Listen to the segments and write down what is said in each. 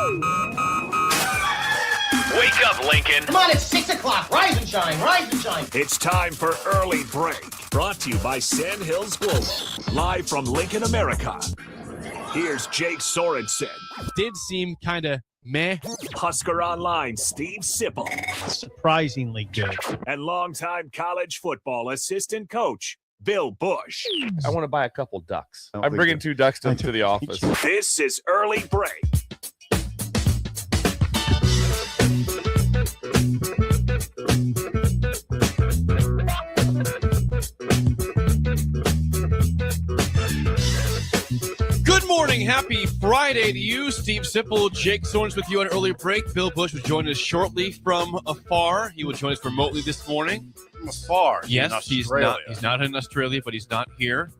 Wake up, Lincoln. Come on, it's 6 o'clock. Rise and shine, rise and shine. It's time for Early Break, brought to you by Sand Hills Global, live from Lincoln, America. Here's Jake Sorensen. Did seem kind of meh. Husker Online, Steve Sipple. Surprisingly good. And longtime college football assistant coach, Bill Busch. I want to buy a couple ducks. I'm bringing 2 ducks to the office. This is Early Break. Good morning. Happy Friday to you. Steve Sipple, Jake Sorensen with you on Early Break. Bill Busch will join us shortly from afar. He will join us remotely this morning. From afar? Yes, he's not in Australia, but he's not here.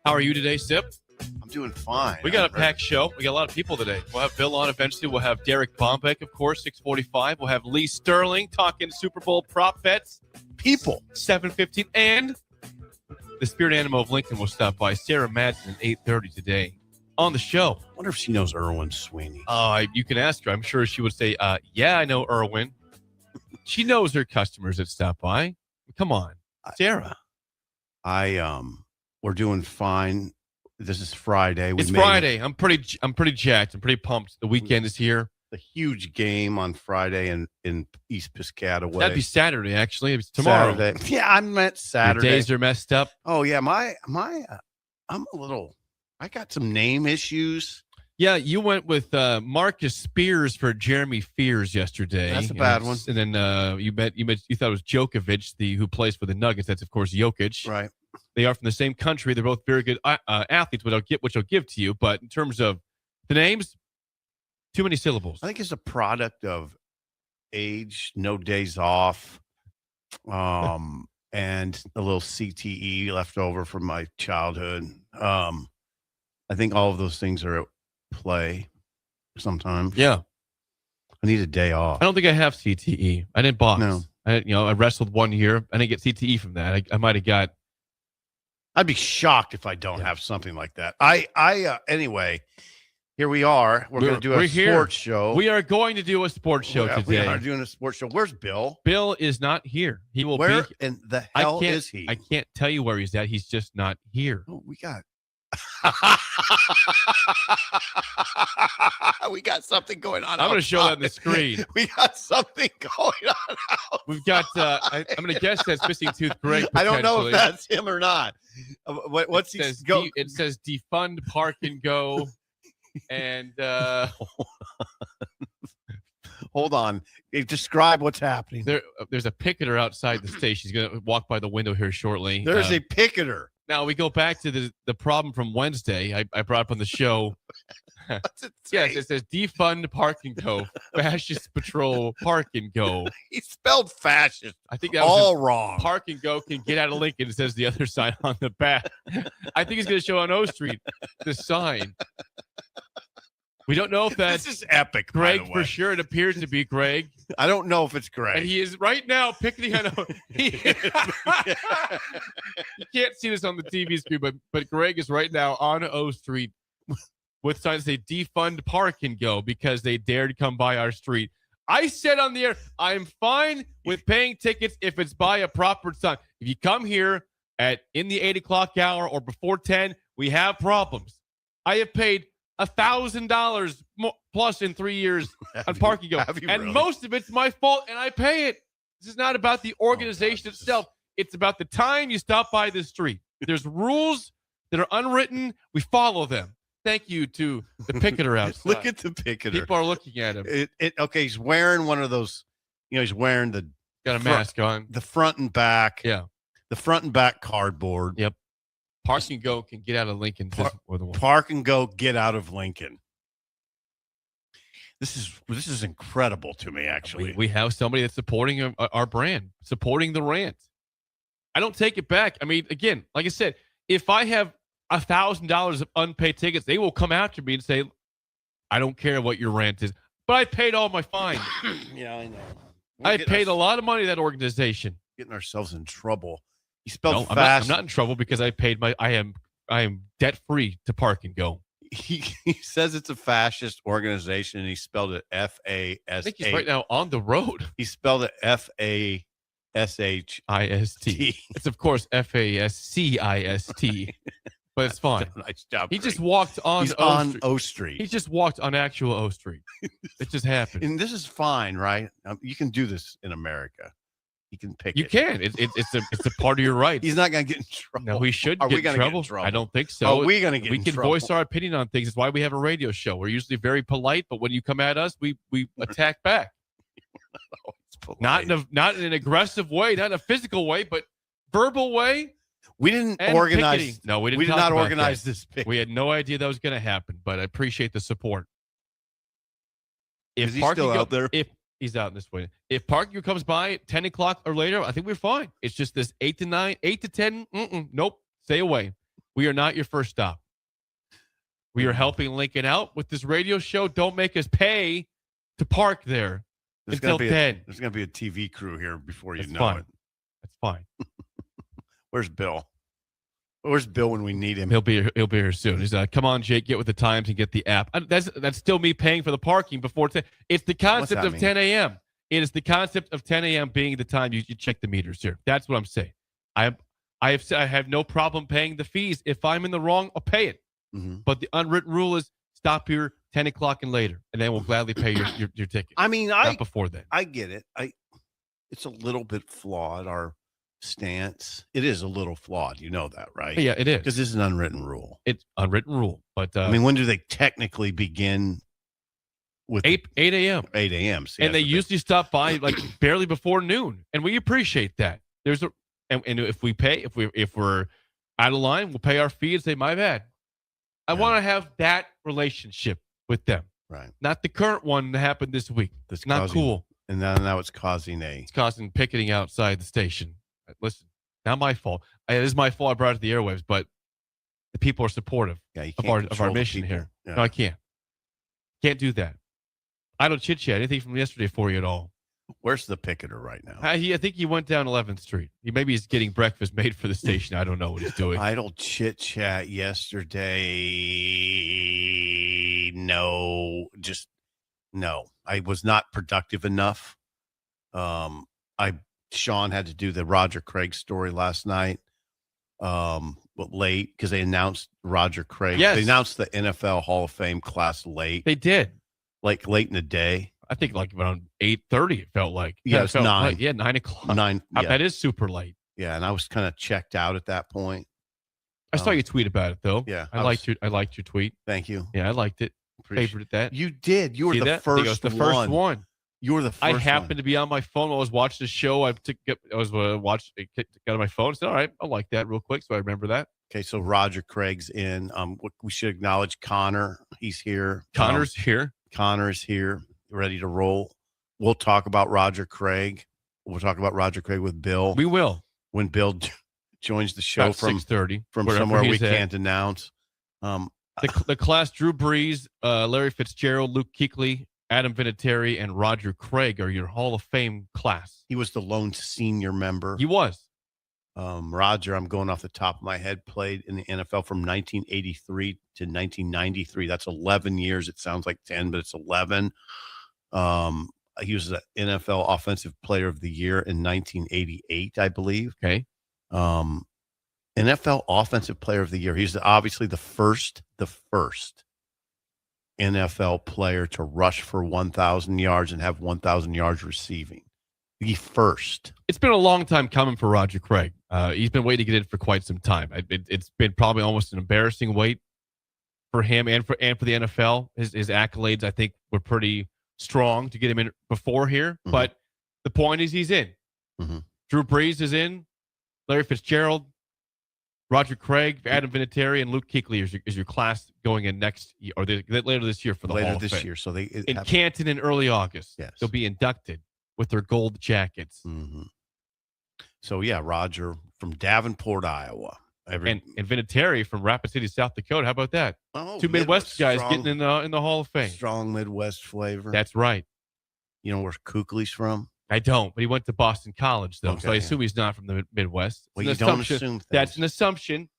How are you today, Sip? I'm doing fine. We got a packed show. We got a lot of people today. We'll have Bill on eventually. We'll have Derek Bombeck, of course, 6:45. We'll have Lee Sterling talking Super Bowl prop bets. People. 7:15. And the spirit animal of Lincoln will stop by. Sarah Madsen at 8:30 today on the show. I wonder if she knows Erwin Sweeney. You can ask her. I'm sure she would say, yeah, I know Erwin. She knows her customers that stop by. Come on, Sarah. We're doing fine. This is Friday. It's Friday. I'm pretty jacked. I'm pretty pumped. The weekend is here. A huge game on Friday in East Piscataway. That'd be Saturday, actually. It's tomorrow. Saturday. Yeah, I meant Saturday. Your days are messed up. Oh yeah, I got some name issues. Yeah, you went with Marcus Spears for Jeremy Fears yesterday. That's a bad one. And then you thought it was Djokovic, who plays for the Nuggets. That's of course Jokic. Right. They are from the same country. They're both very good athletes, which I'll give to you. But in terms of the names, too many syllables. I think it's a product of age, no days off, and a little CTE left over from my childhood. I think all of those things are at play sometimes. Yeah. I need a day off. I don't think I have CTE. I didn't box. No. I wrestled 1 year. I didn't get CTE from that. I might have got. I'd be shocked if I don't have something like that. Anyway, here we are. We're going to do a sports show. We are going to do a sports show today. We are doing a sports show. Where's Bill? Bill is not here. He will be. Where in the hell is he? I can't tell you where he's at. He's just not here. Oh, we got we got something going on. I'm going to show that on the screen. We got something going on. We've got. I'm going to guess that's Missing Tooth Greg. I don't know if that's him or not. What's he? It says defund Park and Go, and hold on. Describe what's happening. There's a picketer outside the station. He's going to walk by the window here shortly. There's a picketer. Now we go back to the problem from Wednesday. I brought up on the show. Yes, it says defund Park and Go, fascist patrol Park and Go. He spelled fascist. I think that was all wrong. Park and Go can get out of Lincoln. It says the other sign on the back. I think he's going to show on O Street the sign. We don't know if that's this is epic. Greg by the way. for sure. It appears to be Greg. I don't know if it's Greg. And he is right now picketing on. You can't see this on the TV screen, but Greg is right now on O Street with signs that say defund Park and Go because they dared come by our street. I said on the air, I'm fine with paying tickets if it's by a proper sign. If you come here in the 8 o'clock hour or before 10, we have problems. I have paid $1,000 plus in 3 years on Park and Go, and really? Most of it's my fault, and I pay it. This is not about the organization itself. It's about the time you stop by the street. There's rules that are unwritten. We follow them. Thank you to the picketer outside. Look at the picketer. People are looking at him. Okay, he's wearing one of those. He's wearing got a mask on. The front and back. Yeah, the front and back cardboard. Yep. Park and Go can get out of Lincoln. Park and Go, get out of Lincoln. This is incredible to me, actually. We have somebody that's supporting our brand, supporting the rant. I don't take it back. I mean, again, like I said, if I have $1,000 of unpaid tickets, they will come after me and say, I don't care what your rant is, but I paid all my fine. Yeah, I know. I paid a lot of money to that organization. Getting ourselves in trouble. You spelled no, fast. I'm not in trouble because I paid I am debt free to Park and Go. He says it's a fascist organization, and he spelled it F-A-S-H. I think he's right now on the road. He spelled it F-A-S-H. IST. It's, of course, FASCIST, but it's fine. Nice job. He Craig. just walked on He's O on Street. O Street. He just walked on actual O Street. It just happened. And this is fine, right? You can do this in America. You can pick You it. can. It's a part of your right. He's not going to get in trouble. No, we should Are get we in gonna trouble. get in trouble? I don't think so. Are we going to get We in can trouble? voice our opinion on things. It's why we have a radio show. We're usually very polite, but when you come at us, we attack back. It's polite. Not in an aggressive way, not in a physical way, but verbal way. We didn't And organize. picketing. No, we didn't. We did talk not about organize that. this pick. We had no idea that was going to happen, but I appreciate the support. If Is he parking still out there? If he's out this way, if parking comes by at 10 o'clock or later, I think we're fine. It's just this 8 to 9, 8 to 10. Nope, stay away. We are not your first stop. We are helping Lincoln out with this radio show. Don't make us pay to park there until 10. There's going to be a TV crew here before you That's know fine. it. That's fine. Where's Bill? Where's Bill when we need him? He'll be here soon. He's like, come on, Jake, get with the times and get the app. That's still me paying for the parking before 10. It's the concept that of mean? 10 a.m. It is the concept of 10 a.m. being the time you check the meters here. That's what I'm saying. I have no problem paying the fees. If I'm in the wrong, I'll pay it. Mhm. But the unwritten rule is stop here 10 o'clock and later, and then we'll gladly pay your ticket. I mean, Not before then. I get it. It's a little bit flawed, our stance. It is a little flawed. You know that, right? Yeah, it is. Because this is an unwritten rule. It's unwritten rule. But I mean, when do they technically begin with 8 a.m. 8 a.m. See, and they that's the usually stop by like barely before noon, and we appreciate that. And if we pay, if we're out of line, we'll pay our fee and say, my bad. I Yeah. want to have that relationship with them, thing. Right. not the current one that happened this week. That's Not causing- cool. And now it's causing It's causing picketing outside the station. Listen, not my fault. It is my fault I brought it to the airwaves, but the people are supportive yeah, you of can't our control the mission people. here. Yeah. No, I can't. Can't do that. I don't chit chat anything from yesterday for you at all. Where's the picketer right now? I think he went down 11th Street. Maybe he's getting breakfast made for the station. I don't know what he's doing. Idle chit chat yesterday. No, just no. I was not productive enough. Sean had to do the Roger Craig story last night. But late because they announced Roger Craig. Yes. They announced the NFL Hall of Fame class late, They did. like late in the day. I think like around 8:30. It felt like. Yeah, it it's felt 9. late. Yeah, 9 o'clock. 9. Yeah, That is super late. yeah, and I was kind of checked out at that point. I saw you tweet about it though. Yeah, I liked your tweet. Thank you. Yeah, I liked it. Appreciate- Favorited that. You did. You were See the that? I think it was first the first one. You were the first I happened one. to be on my phone while I was watching the show. I was watching. Got on my phone. Said, "All right, I like that real quick." So I remember that. Okay, so Roger Craig's in. We should acknowledge Connor. He's here. Connor's here. Connor is here, ready to roll. We'll talk about Roger Craig. We'll talk about Roger Craig with Bill We will. when Bill joins the show About from 6:30 somewhere we he's at. can't announce. The class: Drew Brees, Larry Fitzgerald, Luke Kuechly, Adam Vinatieri, and Roger Craig are your Hall of Fame class. He was the lone senior member. He was. Roger, I'm going off the top of my head, played in the NFL from 1983 to 1993. That's 11 years. It sounds like 10, but it's 11. He was the NFL Offensive Player of the Year in 1988, I believe. Okay. NFL Offensive Player of the Year. He's obviously the first NFL player to rush for 1,000 yards and have 1,000 yards receiving. The first. It's been a long time coming for Roger Craig. He's been waiting to get in for quite some time. It's been probably almost an embarrassing wait for him and for the NFL. His accolades, I think, were pretty strong to get him in before here. Mhm. But the point is, he's in. Mhm. Drew Brees is in. Larry Fitzgerald, Roger Craig, Adam Vinatieri, and Luke Kuechly is your class going in next year or later this year for the Later Hall of this Fame. year. So they In Canton in early August. Yes. They'll be inducted with their gold jackets. Mhm. So yeah, Roger from Davenport, Iowa. And Vinatieri from Rapid City, South Dakota. How about that? Two Midwest guys getting in the Hall of Fame. Strong Midwest flavor. That's right. You know where Kuechly's from? I don't, but he went to Boston College, though, so I Okay. assume he's not from the Midwest. Well, It's you an don't assumption. assume things. That's an assumption.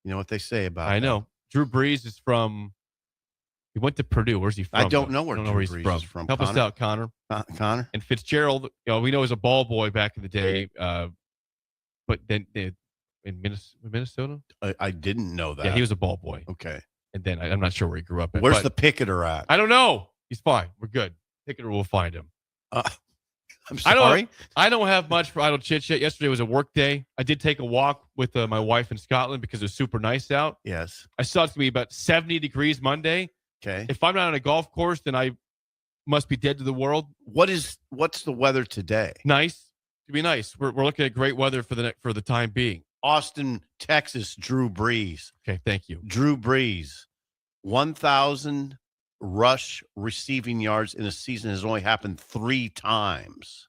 You know what they say about I that. know. Drew Brees is from He went to Purdue. Where's he from? I don't know though? where I don't know Drew where he's Brees from. is from. Help us Connor? out, Connor. Connor? And Fitzgerald, we know he's a ball boy back in the day. But then in Minnesota? I didn't know that. Yeah, he was a ball boy. Okay. And then I'm not sure where he grew up. Where's the picketer at? I don't know. He's fine. We're good. Picketer will find him. I'm sorry. I don't have much for idle chit chat. Yesterday was a work day. I did take a walk with my wife in Scotland because it was super nice out. Yes. I saw it's going to be about 70 degrees Monday. Okay. If I'm not on a golf course, then I must be dead to the world. What's the weather today? Nice. To be nice. We're looking at great weather for the time being. Austin, Texas, Drew Brees. Okay, thank you. Drew Brees, 1,000 rush receiving yards in a season has only happened 3 times.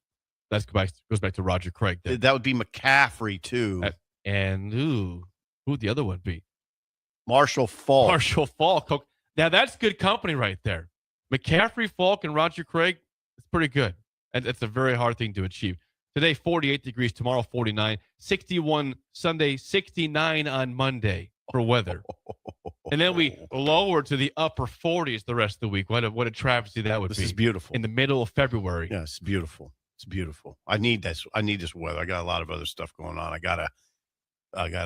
That goes back to Roger Craig. Then. That would be McCaffrey, too. And who'd the other one be? Marshall Faulk. Marshall Faulk. Now, that's good company right there. McCaffrey, Faulk, and Roger Craig, it's pretty good. And it's a very hard thing to achieve. Today, 48 degrees. Tomorrow, 49. 61 Sunday, 69 on Monday for weather. And then we lower to the upper 40s the rest of the week. What a travesty that would be. This is beautiful. In the middle of February. Yeah, it's beautiful. It's beautiful. I need this. I need this weather. I got a lot of other stuff going on. I got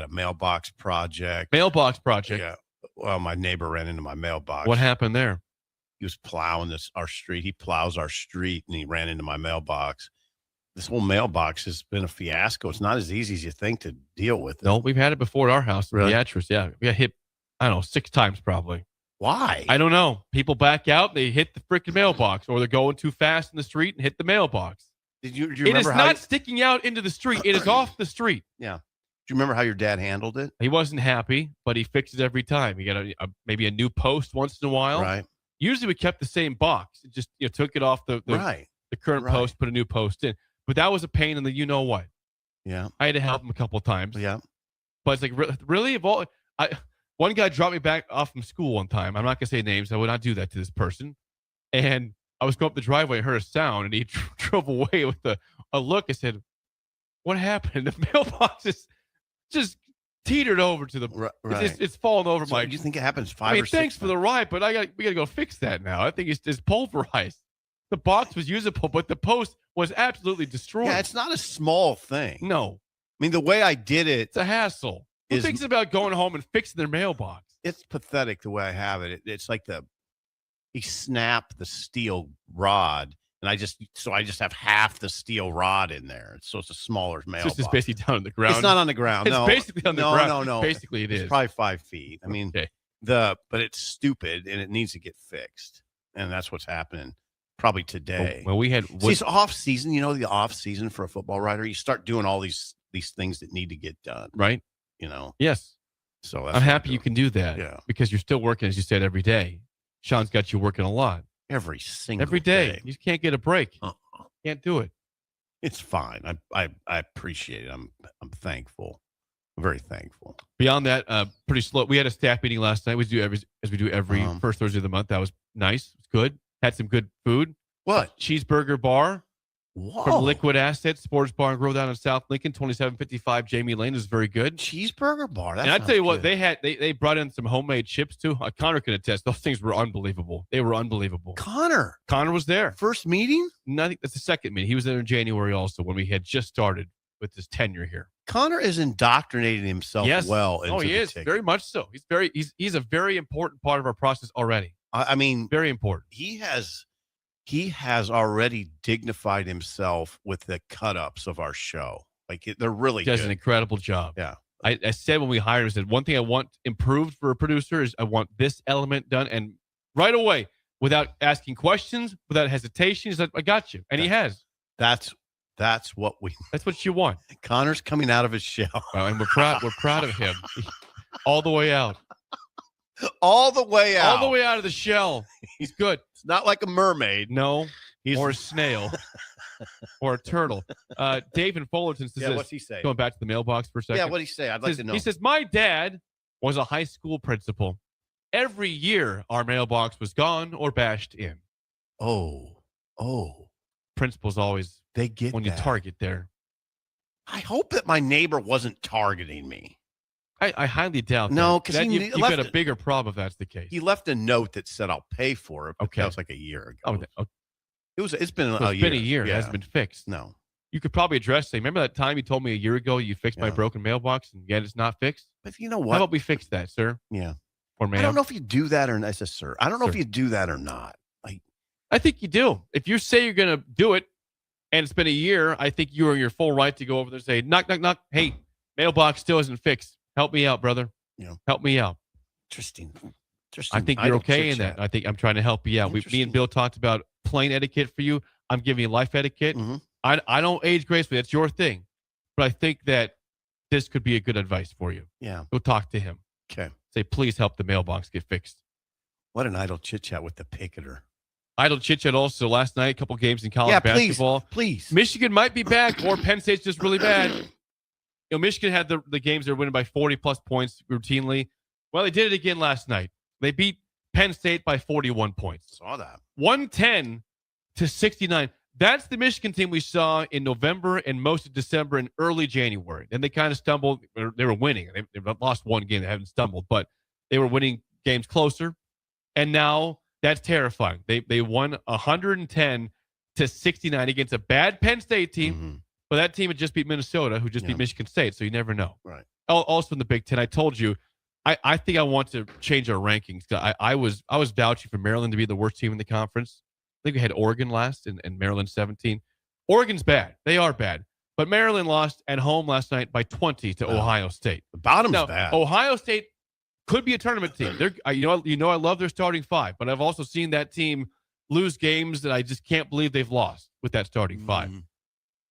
a mailbox project. Mailbox project. Yeah. Well, my neighbor ran into my mailbox. What happened there? He was plowing our street. He plows our street, and he ran into my mailbox. This whole mailbox has been a fiasco. It's not as easy as you think to deal with it. No, we've had it before at our house. Really? Beatrice, yeah. We got hit, I don't know, 6 times probably. Why? I don't know. People back out, they hit the freaking mailbox, or they're going too fast in the street and hit the mailbox. Do you It is remember not sticking out into the street. It is off the street. Yeah. Do you remember how your dad handled it? He wasn't happy, but he fixes every time. He got maybe a new post once in a while. Right. Usually we kept the same box. It just took it off the current Right. post, put a new post in. But that was a pain in the you-know-what. Yeah. I had to help him a couple of times. Yeah. But it's like, really? One guy dropped me back off from school one time. I'm not going to say names. I would not do that to this person. And I was going up the driveway and heard a sound, and he drove away with a look. I said, what happened? The mailbox is just teetered over to the right. It's fallen over So my. you think it happens 5 or 6 thanks for the ride, but we got to go fix that now. I think it's pulverized. The box was usable, but the post was absolutely destroyed. Yeah, it's not a small thing. No. I mean, the way I did it, It's a hassle. Who thinks about going home and fixing their mailbox? it's pathetic the way I have it. It's like he snapped the steel rod, and I just have half the steel rod in there. So it's a smaller mailbox. It's just basically down on the ground. It's not on the ground. It's no. basically on the ground. No. Basically, it it's is. probably 5 feet. I mean, Okay. but it's stupid, and it needs to get fixed, and that's what's happening. Probably today. Well, we had. See, it's off season. You know, the off season for a football writer, you start doing all these things that need to get done. Right. Yes. So that's I'm happy you can do that. Yeah. Because you're still working, as you said, every day. Sean's got you working a lot. every single Every day. You can't get a break. Can't do it. It's fine. I appreciate it. I'm thankful. I'm very thankful. Beyond that, pretty slow. We had a staff meeting last night. We do every first Thursday of the month. That was nice. It's good. Had some good food. What? Cheeseburger bar. Whoa. From Liquid Assets Sports Bar and Grill down in South Lincoln, 2755 Jamie Lane is very good. Cheeseburger bar. And I tell you what, they brought in some homemade chips too. Connor can attest; those things were unbelievable. They were unbelievable. Connor was there. First meeting? Nothing. That's the second meeting. He was there in January also when we had just started with his tenure here. Connor is indoctrinating himself well. Into he is ticket. very much so. He's a very important part of our process already. I mean, very important. He has already dignified himself with the cut-ups of our show. Like they're really He does good. an incredible job. Yeah. I said when we hired him, I said, one thing I want improved for a producer is I want this element done. And right away, without asking questions, without hesitation, he's like, I got you. And he has. That's what you want. Connor's coming out of his shell. And we're proud of him. All the way out. All the way out. All the way out of the shell. He's good. It's not like a mermaid. No. Or a snail. Or a turtle. Dave in Fullerton says this. What's he say? Going back to the mailbox for a second. Yeah, what'd he say? I'd like to know. He says, my dad was a high school principal. Every year, our mailbox was gone or bashed in. Oh. Principals always, they get when that. You target there. I hope that my neighbor wasn't targeting me. I highly doubt No, that. 'cause That- he you've left got a it- bigger problem if that's the case. He left a note that said, "I'll pay for it." But Okay. that was like a year ago. Oh, It's been so a it's year. been a year. It Yeah. hasn't been fixed. No. You could probably address it. Remember that time you told me a year ago you fixed my Yeah. broken mailbox and yet it's not fixed? But you know How what? about we fix that, sir? Yeah. Or ma'am? I don't know if you do that or not. I said, sir. I don't know Sir. if you do that or not. Like, I think you do. If you say you're going to do it and it's been a year, I think you are in your full right to go over there and say, knock, knock, knock. Hey, mailbox still isn't fixed. Help me out, brother. Yeah. Help me out. interesting. I think you're okay in that. I think I'm trying to help you out. Me Interesting. and Bill talked about plane etiquette for you. I'm giving you life etiquette. Mhm. I don't age gracefully. That's your thing. But I think that this could be a good advice for you. Yeah. Go talk to him. Okay. Say, please help the mailbox get fixed. What an idle chit chat with the picketer. Idle chit chat also last night, a couple games in college Yeah, basketball. please. Michigan might be back, or Penn State's just really bad. You know, Michigan had the games they're winning by 40 plus points routinely. Well, they did it again last night. They beat Penn State by 41 points. Saw that. 110 to 69. That's the Michigan team we saw in November and most of December and early January. Then they kind of stumbled. They were winning. They've lost one game. They haven't stumbled, but they were winning games closer. And now that's terrifying. They won 110 to 69 against a bad Penn State team. Mm-hmm. But that team had just beat Minnesota, who just beat Michigan State. So you never know. Right. Also in the Big Ten, I told you, I think I want to change our rankings. I was vouching for Maryland to be the worst team in the conference. I think we had Oregon last and Maryland 17. Oregon's bad. They are bad. But Maryland lost at home last night by 20 to Ohio State. The bottom's Now, bad. Ohio State could be a tournament team. They're I love their starting five, but I've also seen that team lose games that I just can't believe they've lost with that starting five. Mhm.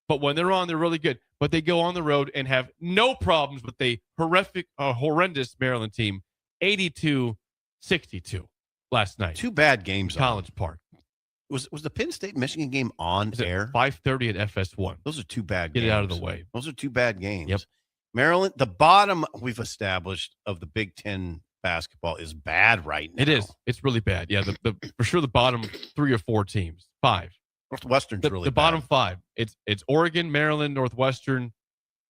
But when they're on, they're really good. But they go on the road and have no problems with a horrendous Maryland team, 82-62 last night. Two bad games. College Park. Was the Penn State Michigan game on Is it air? 5:30 at FS1. Those are two bad Get games. it out of the way. Those are two bad games. Yep. Maryland, the bottom we've established of the Big Ten basketball is bad right now. It is. It's really bad. Yeah, the for sure the bottom 3 or 4 teams. 5. Northwestern's The, really the bad. bottom 5. It's Oregon, Maryland, Northwestern,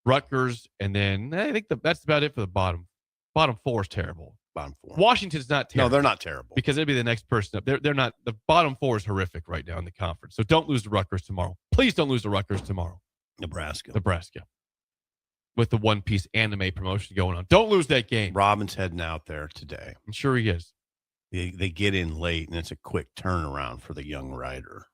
Rutgers, and then I think that's about it for the bottom. Bottom 4 is terrible. Bottom 4. Washington's not terrible. No, they're not terrible. Because it'd be the next person up. They're not. The bottom 4 is horrific right now in the conference. So don't lose to Rutgers tomorrow. Please don't lose to Rutgers tomorrow. Nebraska. With the One Piece anime promotion going on. Don't lose that game. Robin's heading out there today. I'm sure he is. They get in late, and it's a quick turnaround for the young rider.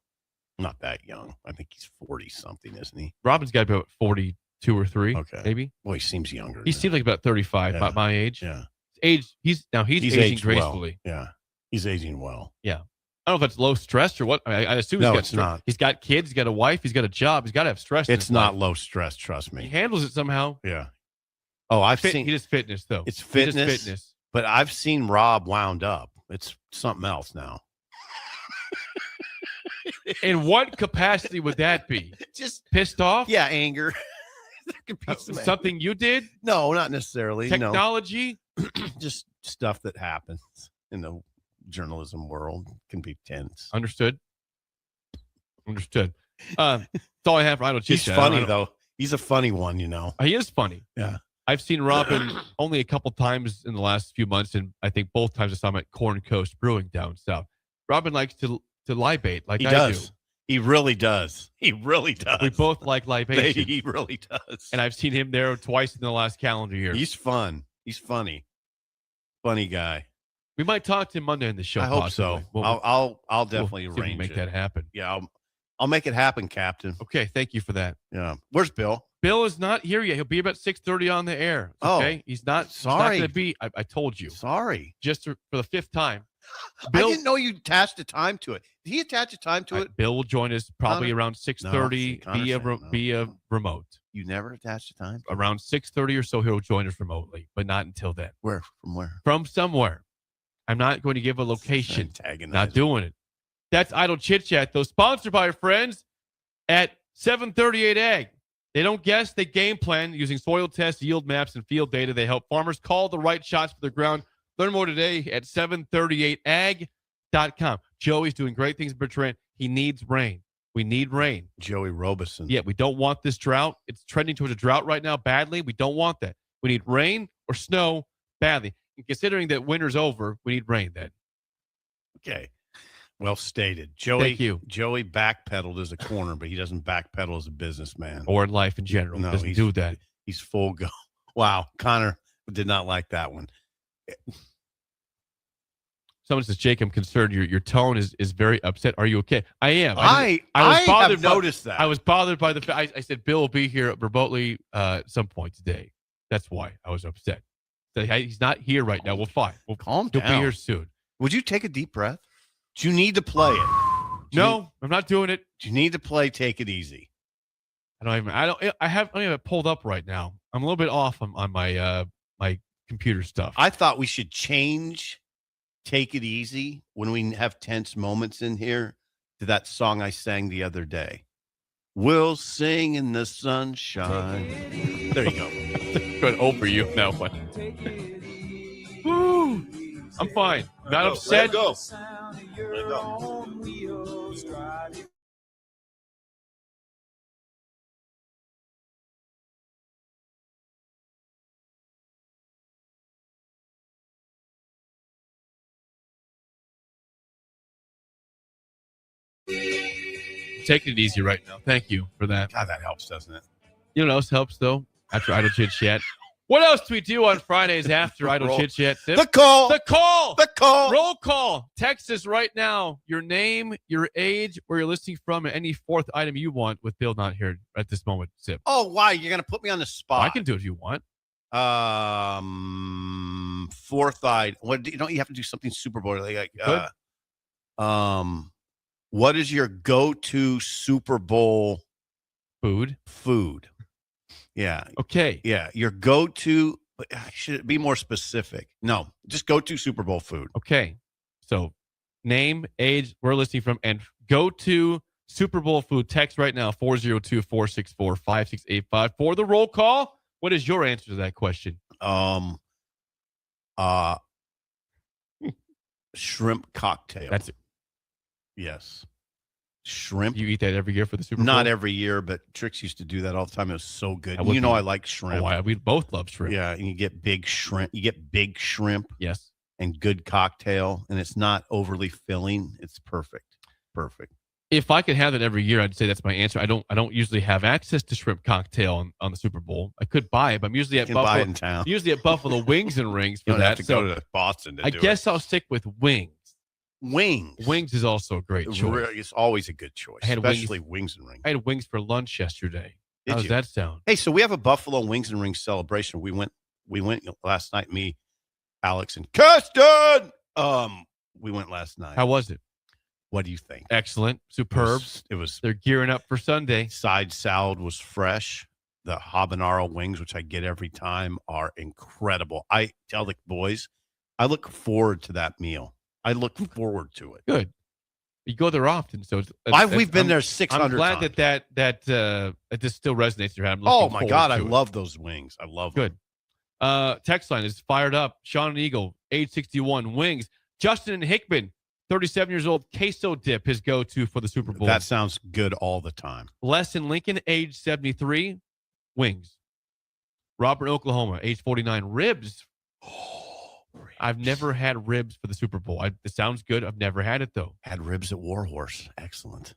Not that young. I think he's 40-something, isn't he? Robin's got about 42 or 3, Okay. maybe. Boy, he seems younger. He seems like about 35, Yeah. about my age. Yeah. He's aging aged gracefully. well. Yeah. He's aging well. Yeah. I don't know if that's low stress or what. I assume No, he's got it's not. He's got kids. He's got a wife. He's got a job. He's got to have stress. in It's his not life. low stress, trust He me. handles it somehow. Yeah. Oh, I've seen He does fitness though. it's He does fitness, fitness. but I've seen Rob wound up. It's something else now. In what capacity would that be? Just Pissed off? yeah, anger. There could be some Something you did? No, not necessarily. Technology? No, just stuff that happens in the journalism world can be tense. Understood. That's all I have for Idle Chit He's Chat. funny though. He's a funny one, you know. He is funny. Yeah. I've seen Robin only a couple times in the last few months, and I think both times I saw him at Corn Coast Brewing down south. Robin likes to libate like He I does. do. He really does. He really does. We both like libation. He really does. And I've seen him there twice in the last calendar year. He's fun. He's funny. Funny guy. We might talk to him Monday in the show. I hope possibly. so. We'll I'll definitely see if we arrange can make it. that happen. Yeah, I'll make it happen, Captain. Okay, thank you for that. Yeah. Where's Bill? Bill is not here yet. He'll be about 6:30 on the air. It's Oh, okay, he's not. sorry. He's not going to be. I told you. Sorry. Just for the 5th time. I didn't know you attached a time to it. Did he attach a time to it? Bill will join us probably Connor? around 6:30 No, see, Connor said no. via remote. You never attached a time? Around 6:30 or so, he'll join us remotely, but not until then. Where? From where? From somewhere. I'm not going to give a location. Not doing it. That's Idle Chit Chat, though, sponsored by our friends at 738 Ag. They don't guess, they game plan using soil tests, yield maps, and field data. They help farmers call the right shots for their ground. Learn more today at 738ag.com. Joey's doing great things in Bertrand. He needs rain. We need rain. Joey Robeson. Yeah, we don't want this drought. It's trending towards a drought right now badly. We don't want that. We need rain or snow badly. And considering that winter's over, we need rain then. Okay. Well stated. Joey, Thank you. Joey backpedaled as a corner, but he doesn't backpedal as a businessman. Or in life in general. No, Doesn't do that. He's full go. Wow. Connor did not like that one. Someone says, Jake, I'm concerned. Your tone is very upset. Are you okay? I am. I was bothered have noticed that. I was bothered by the fact I said Bill will be here remotely at some point today. That's why I was upset. He's not here right now. We'll fine. Calm He'll down. be here soon. Would you take a deep breath? Do you need to play it? No, I'm not doing it. Do you need to play Take It Easy? I don't even have it pulled up right now. I'm a little bit off on my my computer stuff. I thought we should change Take It Easy when we have tense moments in here to that song I sang the other day. We'll sing in the sunshine. There you go. Good over you now one. Woo. I'm fine. Not upset. Let it go. Taking it easy right now. Thank you for that. God, that helps, doesn't it? You know what else helps, though? After Idle Chit Chat. What else do we do on Fridays after Idle Chit Chat? The call. The call. The call. Roll call. Text us right now. Your name, your age, where you're listening from, and any fourth item you want with Bill not here at this moment. Sip. Oh, why? You're going to put me on the spot. I can do it if you want. Fourth item. What don't you have to do something Super Bowl like? What is your go-to Super Bowl food? Yeah. Okay. Yeah. Your go-to. Should it be more specific? No, just go-to Super Bowl food. Okay. So, name, age, where we're listening from, and go-to Super Bowl food. Text right now 402-464-5685 for the roll call. What is your answer to that question? Shrimp cocktail. That's it. Yes. Shrimp. You eat that every year for the Super Bowl? Not every year, but Trix used to do that all the time. It was so good. You know I like shrimp. Oh, we both love shrimp. Yeah, and you get big shrimp. You get big shrimp. Yes. And good cocktail, and it's not overly filling. It's perfect. Perfect. If I could have that every year, I'd say that's my answer. I don't usually have access to shrimp cocktail on the Super Bowl. I could buy it, but I'm usually at Buffalo. Buy it in town. Usually at Buffalo Wings and Rings for you don't that. Have to go to Boston. I guess I'll stick with wings. Wings is also a great choice. It's always a good choice, especially wings and rings. I had wings for lunch yesterday. How does that sound? Hey, so we have a Buffalo Wings and Rings celebration. We went last night. Me, Alex, and Kirsten. We went last night. How was it? What do you think? Excellent, superb. It was. They're gearing up for Sunday. Side salad was fresh. The habanero wings, which I get every time, are incredible. I tell the boys, I look forward to that meal. I look forward to it. Good. You go there often, so we've been there 600 I'm glad times. that this still resonates in your head. Oh my God, I love those wings. I love them. Good. Text line is fired up. Sean and Eagle, age 61, wings. Justin and Hickman, 37 years old, queso dip, his go-to for the Super Bowl. That sounds good all the time. Les in Lincoln, age 73, wings. Robert in Oklahoma, age 49, ribs. I've never had ribs for the Super Bowl. It sounds good. I've never had it, though. Had ribs at Warhorse. Excellent.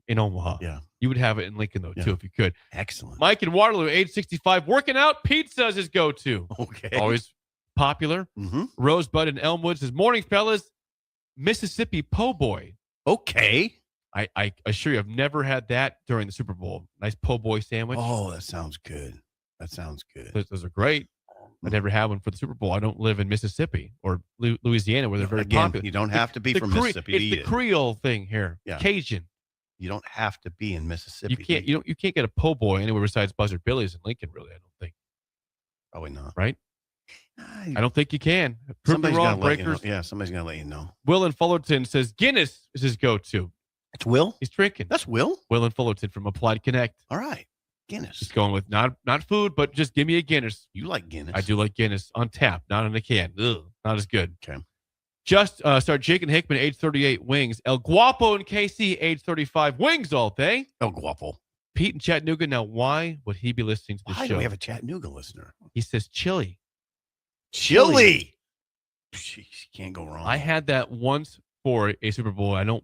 In Omaha. Yeah. You would have it in Lincoln, though, too, if you could. Excellent. Mike in Waterloo, age 65, working out. Pizza is his go-to. Okay. Always popular. Mm-hmm. Rosebud in Elmwood says, morning, fellas. Mississippi po' boy. Okay. I assure you, I've never had that during the Super Bowl. Nice po' boy sandwich. Oh, that sounds good. Those are great. I never had one for the Super Bowl. I don't live in Mississippi or Louisiana where they're very popular. You don't have to be from Mississippi to eat it. It's the Creole thing here. Yeah. Cajun. You don't have to be in Mississippi. You can't get a po' boy anywhere besides Buzzard Billy's in Lincoln, really, I don't think. Probably not. Right? I don't think you can. Somebody's wrong, gonna let you know. breakers. Yeah, somebody's going to let you know. Will in Fullerton says Guinness is his go-to. It's Will? He's drinking. That's Will? Will in Fullerton from Applied Connect. All right. Guinness. Just going with not food, but just give me a Guinness. You like Guinness? I do like Guinness on tap, not in a can. Ugh, not as good. Okay. Jake and Hickman, age 38, wings. El Guapo and KC, age 35, wings all day. El Guapo. Pete in Chattanooga. Now, why would he be listening to the Why show? do we have a Chattanooga listener? He says chili. Chili. Jeez, you can't go wrong. I had that once for a Super Bowl. I don't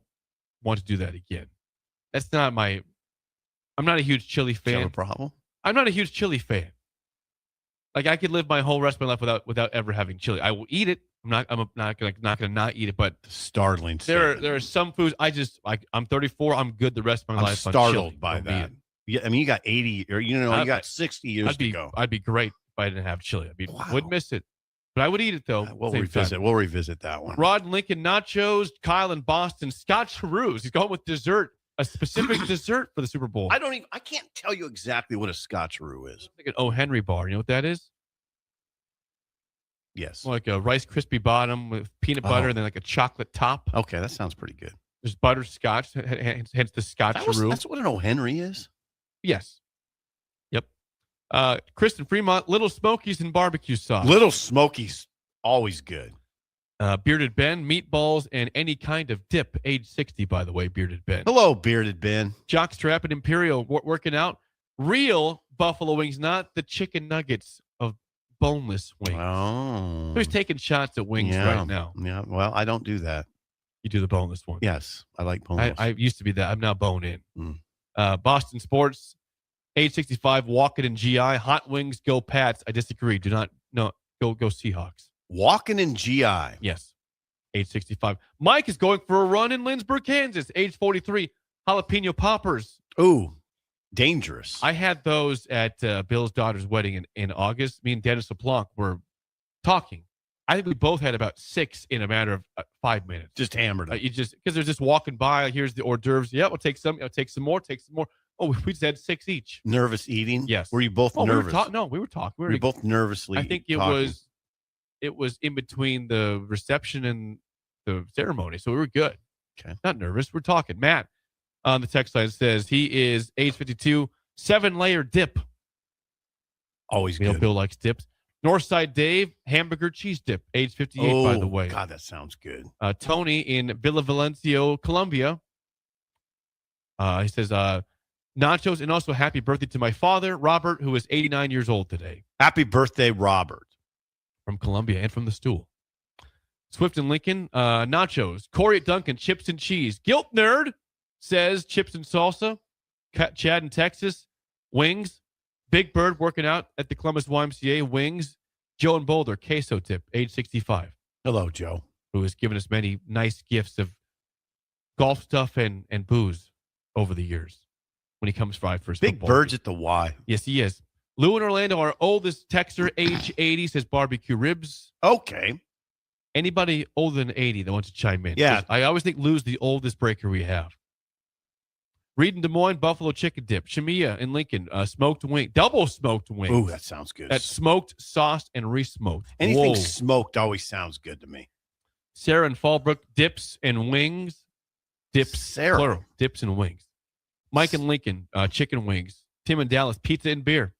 want to do that again. That's not my. I'm not a huge chili Do you have fan. a problem? I'm not a huge chili fan. Like I could live my whole rest of my life without ever having chili. I will eat it. I'm not gonna not eat it. But Startling. there are some foods I'm 34. I'm good the rest of my I'm life. On startled chili. by Don't be that. it. Yeah, I mean, you got 80, or you got 60 years to go. I'd be great if I didn't have chili. Would miss it, but I would eat it though. We'll same revisit. time. We'll revisit that one. Rod and Lincoln nachos, Kyle in Boston, Scott Cheroos. He's going with dessert, a specific dessert for the Super Bowl. I can't tell you exactly what a Scotcheroo is. Like an O. Henry bar. You know what that is? Yes. Like a Rice Krispie bottom with peanut butter and then like a chocolate top. Okay, that sounds pretty good. There's butterscotch, hence the Scotcheroo. That's what an O. Henry is. Yes. Yep. Kristen Fremont, Little Smokies and barbecue sauce. Little Smokies, always good. Bearded Ben, meatballs, and any kind of dip. Age 60, by the way, Bearded Ben. Hello, Bearded Ben. Jockstrap and Imperial working out. Real buffalo wings, not the chicken nuggets of boneless wings. Oh. Who's taking shots at wings right now? Yeah, well, I don't do that. You do the boneless one. Yes, I like boneless. I used to be that. I'm now bone in. Mm. Boston Sports, age 65, walking in GI. Hot wings, go Pats. I disagree. Go Seahawks. Walking in GI. Yes, age 65. Mike is going for a run in Lindsborg, Kansas. Age 43, jalapeno poppers. Ooh, dangerous. I had those at Bill's daughter's wedding in August. Me and Dennis LeBlanc were talking. I think we both had about 6 in a matter of 5 minutes. Just hammered it. You just because they're just walking by. Here's the hors d'oeuvres. Yeah, we'll take some. I'll take some more. Take some more. Oh, we just had 6 each. Nervous eating? Yes. Were you both nervous? We were talking. We were both nervously. I think it was in between the reception and the ceremony, so we were good. Okay. Not nervous. We're talking. Matt on the text line says he is age 52, 7-layer dip. Always good. Bill likes dips. Northside Dave, hamburger cheese dip, age 58, by the way. God, that sounds good. Tony in Villa Valencio, Colombia. He says, nachos and also happy birthday to my father, Robert, who is 89 years old today. Happy birthday, Robert. From Colombia and from the stool. Swift and Lincoln, nachos. Corey at Duncan, chips and cheese. Guilt Nerd says chips and salsa. Chad in Texas, wings. Big Bird working out at the Columbus YMCA, wings. Joe in Boulder, queso tip, age 65. Hello, Joe. Who has given us many nice gifts of golf stuff and booze over the years when he comes by for his Big Bird's at the Y. Yes, he is. Lou in Orlando, our oldest texter, age 80, says barbecue ribs. Okay. Anybody older than 80 that wants to chime in? Yeah. I always think Lou's the oldest breaker we have. Reed in Des Moines, buffalo chicken dip. Shamia in Lincoln, smoked wing, double smoked wings. Ooh, that sounds good. That's smoked, sauced, and re-smoked. Anything Whoa. smoked always sounds good to me. Sarah in Fallbrook, dips and wings. Dips, Sarah. plural, dips and wings. Mike in Lincoln, chicken wings. Tim in Dallas, pizza and beer.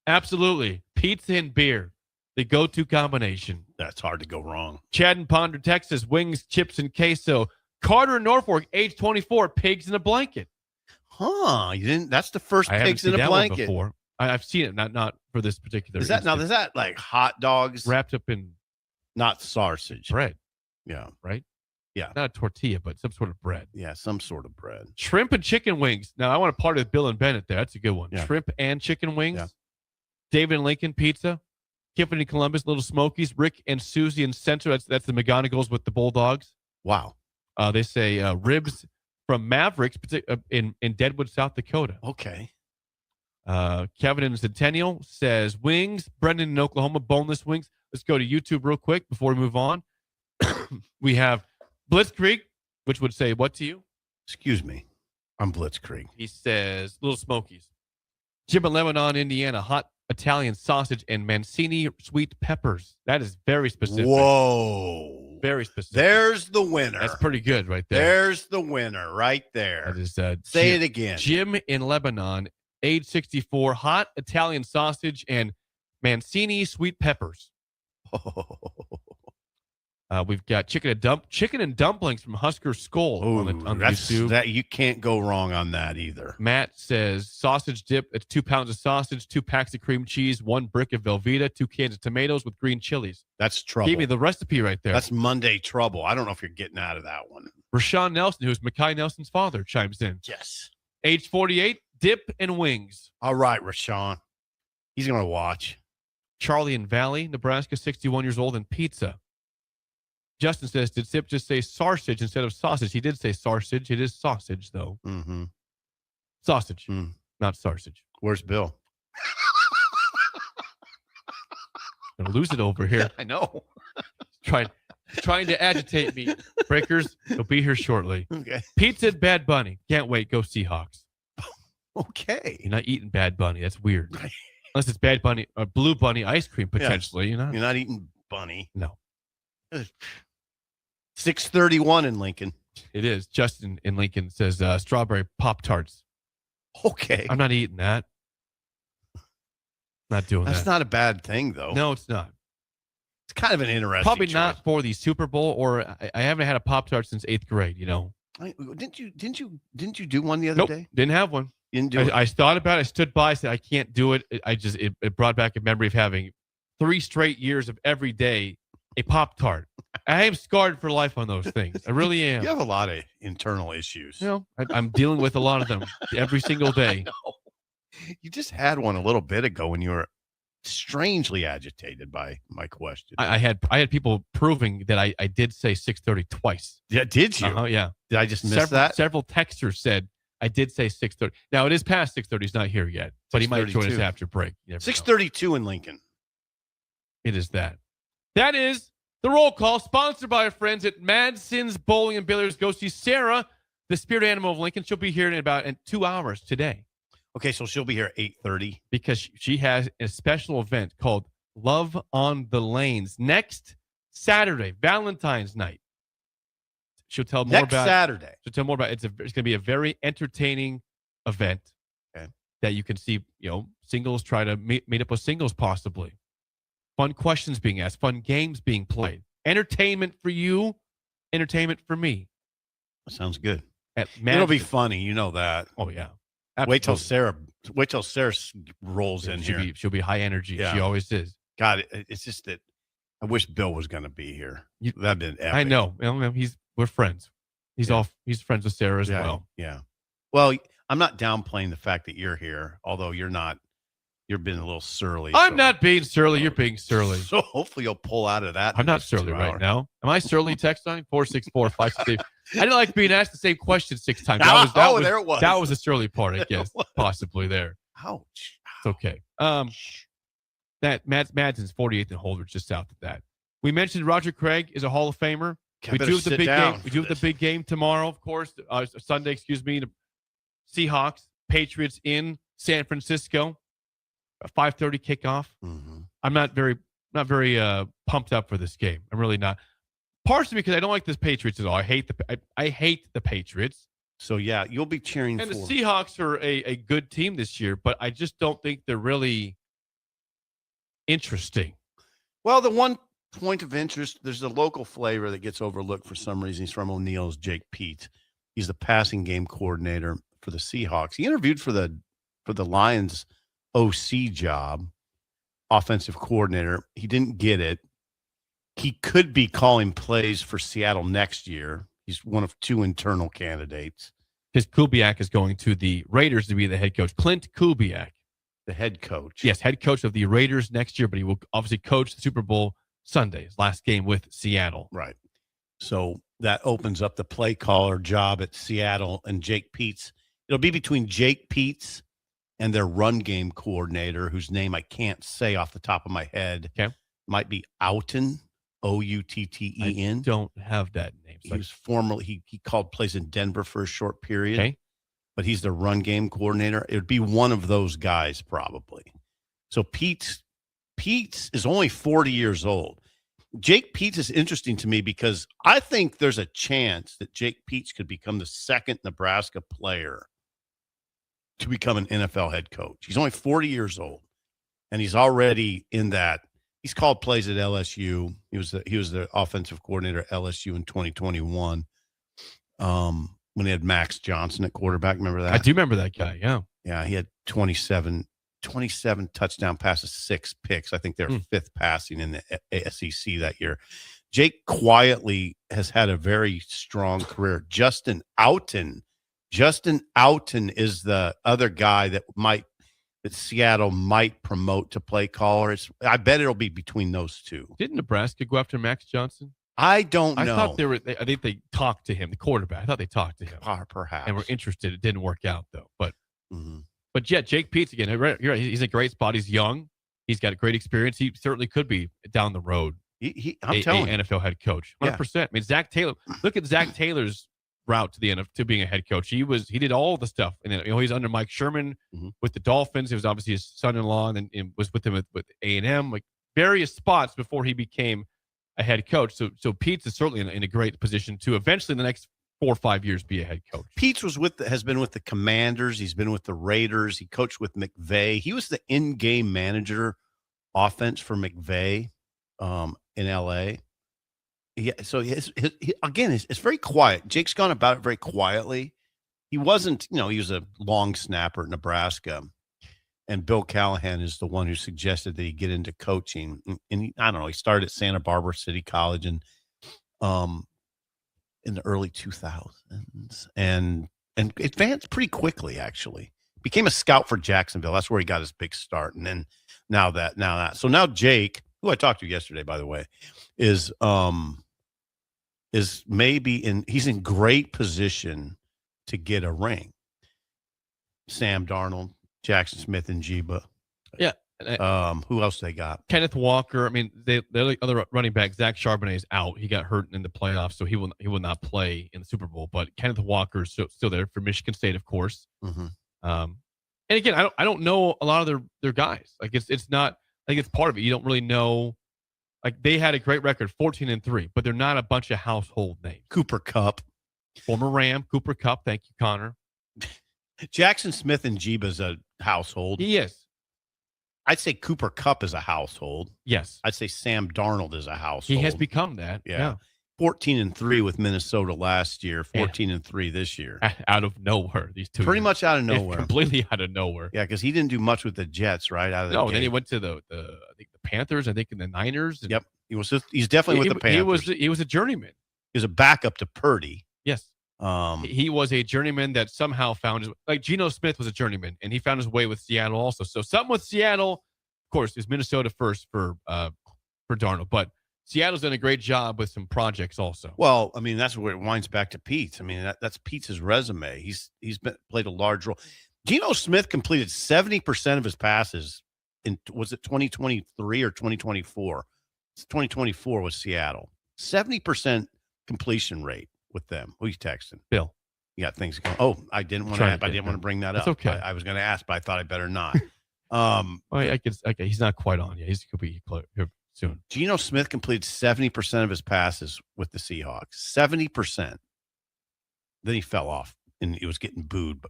Absolutely. Pizza and beer, the go-to combination. That's hard to go wrong. Chad in Ponder, Texas, wings, chips, and queso. Carter in Norfolk, age 24, pigs in a blanket. Huh? You didn't? That's the first I haven't pigs in seen a that one blanket. before. I've seen it, not for this particular. Is that like hot dogs wrapped up in not sausage? bread? Yeah. Right? Yeah. Not a tortilla, but some sort of bread. Yeah, some sort of bread. Shrimp and chicken wings. Now, I want to party with Bill and Bennett there. That's a good one. Yeah. Shrimp and chicken wings. Yeah. David and Lincoln pizza. Kiffin and Columbus, Little Smokies. Rick and Susie in Center. That's the McGonagalls with the Bulldogs. Wow. They say ribs from Mavericks in Deadwood, South Dakota. Okay. Kevin in Centennial says wings. Brendan in Oklahoma, boneless wings. Let's go to YouTube real quick before we move on. We have Blitzkrieg, which would say what to you? Excuse me. I'm Blitzkrieg. He says Little Smokies. Jim in Lebanon, Indiana, hot Italian sausage and Mancini sweet peppers. That is very specific. Whoa. Very specific. There's the winner. That's pretty good right there. There's the winner right there. That is, Say it again. Jim in Lebanon, age 64, hot Italian sausage and Mancini sweet peppers. We've got chicken and dumplings from Husker Skull on the YouTube. That you can't go wrong on that either. Matt says sausage dip. It's 2 pounds of sausage, 2 packs of cream cheese, 1 brick of Velveeta, 2 cans of tomatoes with green chilies. That's trouble. Gave me the recipe right there. That's Monday trouble. I don't know if you're getting out of that one. Rashawn Nelson, who's Mekhi Nelson's father, chimes in. Yes. Age 48, dip and wings. All right, Rashawn. He's going to watch. Charlie in Valley, Nebraska, 61 years old, and pizza. Justin says, did Sip just say sausage instead of sausage? He did say sausage. It is sausage, though. Mm-hmm. Sausage, Mm. not sausage. Where's Bill? Gonna lose it over here. I know. Trying to agitate me. Breakers, he'll be here shortly. Okay. Pizza and Bad Bunny. Can't wait. Go Seahawks. Okay. You're not eating Bad Bunny. That's weird. Unless it's Bad Bunny or Blue Bunny ice cream, potentially. You're not eating bunny. No. 6:31 in Lincoln. It is. Justin in Lincoln says strawberry Pop-Tarts. Okay. I'm not eating that. Not doing That's that. not a bad thing, though. No, it's not. It's kind of an interesting Probably choice. not for the Super Bowl, or I haven't had a Pop-Tart since 8th grade, Didn't you do one the other Nope, day? didn't have one. You didn't do it. I thought about it. I stood by, I said, I can't do it. It brought back a memory of having 3 straight years of every day a Pop-Tart. I am scarred for life on those things. I really am. You have a lot of internal issues. I'm dealing with a lot of them every single day. You just had one a little bit ago when you were strangely agitated by my question. I had people proving that I did say 6:30 twice. Yeah, did you? Yeah. Did I just miss that? Several texters said I did say 6:30. Now it is past 6:30. He's not here yet, but he might join us 6:32. after break. 6:32 in Lincoln. It is that. That is the roll call, sponsored by our friends at Madsen's Bowling and Billiards. Go see Sarah, the spirit animal of Lincoln. She'll be here in 2 hours today. Okay, so she'll be here at 8:30. Because she has a special event called Love on the Lanes next Saturday, Valentine's night. She'll tell more Next about Saturday. She'll tell more about it's going to be a very entertaining event that you can see, singles try to meet up with singles possibly. Fun questions being asked, fun games being played. Entertainment for you, entertainment for me. That sounds good. It'll It'll be funny, you know that. Oh yeah. Absolutely. Wait till Sarah rolls in here. She'll be high energy. Yeah. She always is. God, it's just that I wish Bill was going to be here. That'd been epic. I know. We're friends. He's friends with Sarah as yeah, well. Yeah. Well, I'm not downplaying the fact that you're here, although you're not. You're being a little surly. I'm not being surly. You're being surly. So hopefully you'll pull out of that. I'm not surly right now. Am I surly? Text line 464-568. I didn't like being asked the same question 6 times. There it was. That was the surly part, I guess. Possibly there. Ouch. It's okay. That Madsen's 48th and Holdridge just south of that. We mentioned Roger Craig is a Hall of Famer. We do have the big game. We do have the big game tomorrow, of course. Sunday, the Seahawks, Patriots in San Francisco. A 5:30 kickoff. Mm-hmm. I'm not very pumped up for this game. I'm really not. Partially because I don't like the Patriots at all. I hate the Patriots. So yeah, you'll be cheering and for. The Seahawks are a good team this year, but I just don't think they're really interesting. Well, the one point of interest, there's a local flavor that gets overlooked for some reason. He's from O'Neill's, Jake Pete. He's the passing game coordinator for the Seahawks. He interviewed for the Lions OC job, offensive coordinator. He didn't get it. He could be calling plays for Seattle next year. He's one of 2 internal candidates. Because Kubiak is going to the Raiders to be the head coach. Clint Kubiak. The head coach. Yes, head coach of the Raiders next year, but he will obviously coach the Super Bowl Sunday, his last game with Seattle. Right. So that opens up the play caller job at Seattle and Jake Pete's. It'll be between Jake Pete's and their run game coordinator, whose name I can't say off the top of my head. Okay. Might be Outen, Outen. I don't have that name. He was formerly, he called plays in Denver for a short period. Okay. But he's the run game coordinator. It would be one of those guys probably. So Pete's is only 40 years old. Jake Pete's is interesting to me because I think there's a chance that Jake Pete's could become the second Nebraska player to become an NFL head coach. He's only 40 years old, and he's already in that. He's called plays at LSU. He was the offensive coordinator at LSU in 2021. When they had Max Johnson at quarterback. Remember that? I do remember that guy. Yeah. Yeah, he had 27 touchdown passes, 6 picks. I think they're fifth passing in the SEC that year. Jake quietly has had a very strong career. Justin Outen is the other guy that Seattle might promote to play caller. I bet it'll be between those two. Didn't Nebraska go after Max Johnson? I don't know. I thought I think they talked to him, the quarterback. I thought they talked to him. Perhaps. And were interested. It didn't work out, though. But yeah, Jake Peets, again, you're right. He's in a great spot. He's young. He's got a great experience. He certainly could be down the road. I'm telling you. NFL head coach. 100%. Yeah. I mean, Zach Taylor. Look at Zach Taylor's route to the NFL to being a head coach. He did all the stuff. And then, he's under Mike Sherman with the Dolphins. It was obviously his son-in-law, and then was with him with A&M, like various spots before he became a head coach. So Peets is certainly in a great position to eventually in the next 4 or 5 years be a head coach. Peets has been with the Commanders. He's been with the Raiders. He coached with McVay. He was the in-game manager offense for McVay in LA. Yeah, so it's very quiet. Jake's gone about it very quietly. He wasn't, he was a long snapper at Nebraska. And Bill Callahan is the one who suggested that he get into coaching. And I don't know, he started at Santa Barbara City College in the early 2000s and advanced pretty quickly, actually. Became a scout for Jacksonville. That's where he got his big start. And then now that. So now Jake, who I talked to yesterday, by the way, is maybe he's in great position to get a ring. Sam Darnold, Jackson Smith, and Jiba. Yeah. Who else they got? Kenneth Walker. I mean, the other running back, Zach Charbonnet, is out. He got hurt in the playoffs, so he will not play in the Super Bowl. But Kenneth Walker is still there for Michigan State, of course. And again, I don't know a lot of their guys. Like it's not. I think it's part of it. You don't really know. Like they had a great record, 14-3, but they're not a bunch of household names. Cooper Kupp, former Ram, Cooper Kupp. Thank you, Connor. Jackson Smith and Jiba's a household. He is. I'd say Cooper Kupp is a household. Yes. I'd say Sam Darnold is a household. He has become that. Yeah. 14-3 with Minnesota last year, 14-3 this year. Out of nowhere, these two. Pretty much out of nowhere. Completely out of nowhere. Yeah, because he didn't do much with the Jets, right? No, then he went to I think the Panthers, I think, in the Niners. Yep. He's definitely with the Panthers. He was a journeyman. He was a backup to Purdy. Yes. He was a journeyman that somehow found like Geno Smith was a journeyman, and he found his way with Seattle also. So something with Seattle, of course, is Minnesota first for Darnold, but Seattle's done a great job with some projects also. Well, I mean, that's where it winds back to Pete. I mean, that's Pete's resume. He's played a large role. Geno Smith completed 70% of his passes was it 2023 or 2024? It's 2024 with Seattle. 70% completion rate with them. Who you texting? Bill. You got things going. Oh, I didn't want to bring that up. Okay. I was going to ask, but I thought I better not. Okay, he's not quite on yet. He could be here soon. Geno Smith completed 70% of his passes with the Seahawks. 70%. Then he fell off, and he was getting booed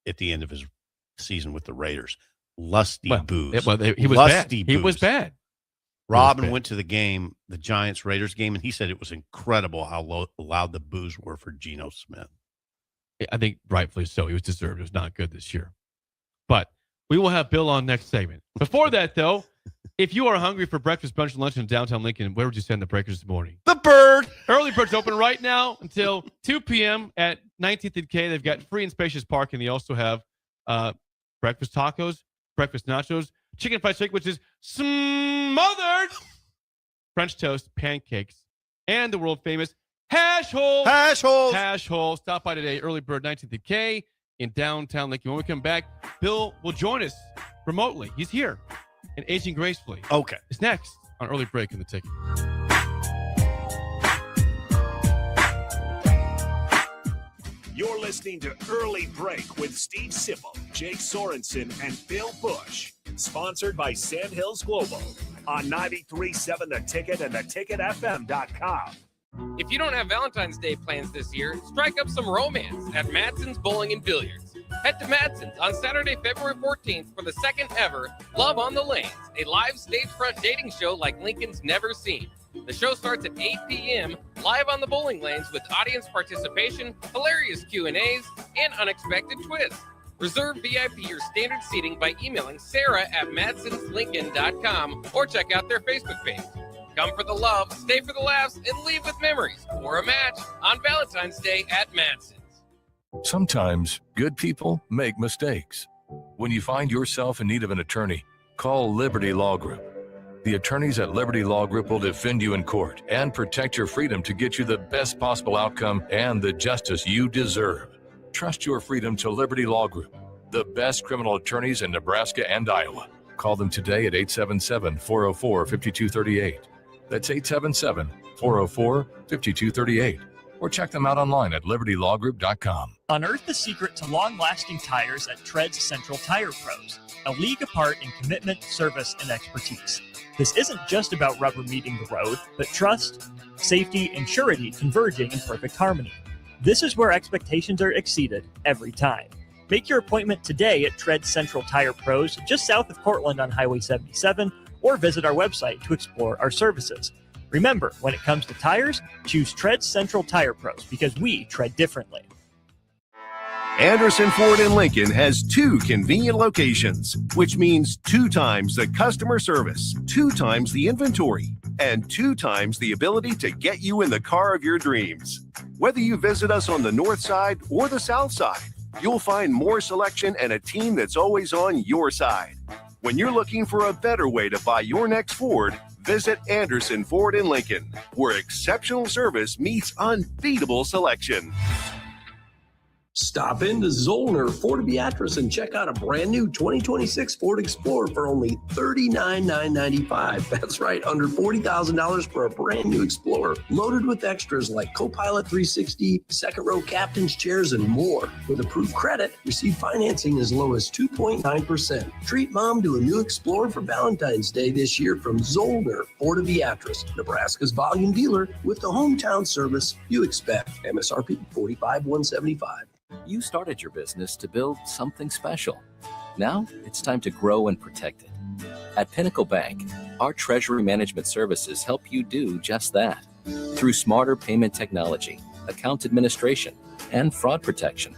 at the end of his season with the Raiders. Lusty boos. He was bad. He was bad. Robin went to the game, the Giants-Raiders game, and he said it was incredible how loud the boos were for Geno Smith. I think rightfully so. He was deserved. It was not good this year. But we will have Bill on next segment. Before that, though, if you are hungry for breakfast, brunch, and lunch in downtown Lincoln, where would you send the breakers this morning? The Bird. Early Bird's open right now until 2 p.m. at 19th and K. They've got free and spacious parking. They also have breakfast tacos, breakfast nachos, chicken fried steak, which is smothered, French toast, pancakes, and the world-famous hash holes. Hash holes. Hash holes. Stop by today. Early Bird, 19th and K in downtown Lincoln. When we come back, Bill will join us remotely. He's here and aging gracefully. Okay. It's next on Early Break in the Ticket. You're listening to Early Break with Steve Sipple, Jake Sorensen, and Bill Busch. Sponsored by Sandhills Global on 93.7 The Ticket and theticketfm.com. If you don't have Valentine's Day plans this year, strike up some romance at Matson's Bowling and Billiards. Head to Madsen's on Saturday, February 14th for the second ever Love on the Lanes, a live stage front dating show like Lincoln's never seen. The show starts at 8 p.m. live on the bowling lanes with audience participation, hilarious Q&As, and unexpected twists. Reserve VIP your standard seating by emailing sarah@madsonslincoln.com or check out their Facebook page. Come for the love, stay for the laughs, and leave with memories or a match on Valentine's Day at Madson's. Sometimes good people make mistakes. When you find yourself in need of an attorney, call Liberty Law Group. The attorneys at Liberty Law Group will defend you in court and protect your freedom to get you the best possible outcome and the justice you deserve. Trust your freedom to Liberty Law Group, the best criminal attorneys in Nebraska and Iowa. Call them today at 877-404-5238. That's 877-404-5238. Or check them out online at libertylawgroup.com. Unearth the secret to long-lasting tires at Tread's Central Tire Pros, a league apart in commitment, service, and expertise. This isn't just about rubber meeting the road, but trust, safety, and surety converging in perfect harmony. This is where expectations are exceeded every time. Make your appointment today at Tread Central Tire Pros, just south of Cortland on Highway 77, or visit our website to explore our services. Remember, when it comes to tires, choose Tread Central Tire Pros because we tread differently. Anderson Ford in Lincoln has 2 convenient locations, which means 2 times the customer service, 2 times the inventory, and 2 times the ability to get you in the car of your dreams. Whether you visit us on the north side or the south side, you'll find more selection and a team that's always on your side. When you're looking for a better way to buy your next Ford, visit Anderson Ford in Lincoln, where exceptional service meets unbeatable selection. Stop into Zollner Ford Beatrice and check out a brand new 2026 Ford Explorer for only $39,995. That's right, under $40,000 for a brand new Explorer, loaded with extras like Copilot 360, second row captain's chairs, and more. With approved credit, receive financing as low as 2.9%. Treat mom to a new Explorer for Valentine's Day this year from Zollner Ford Beatrice, Nebraska's volume dealer with the hometown service you expect. MSRP $45,175. You started your business to build something special. Now it's time to grow and protect it. At Pinnacle Bank, our treasury management services help you do just that. Through smarter payment technology, account administration, and fraud protection.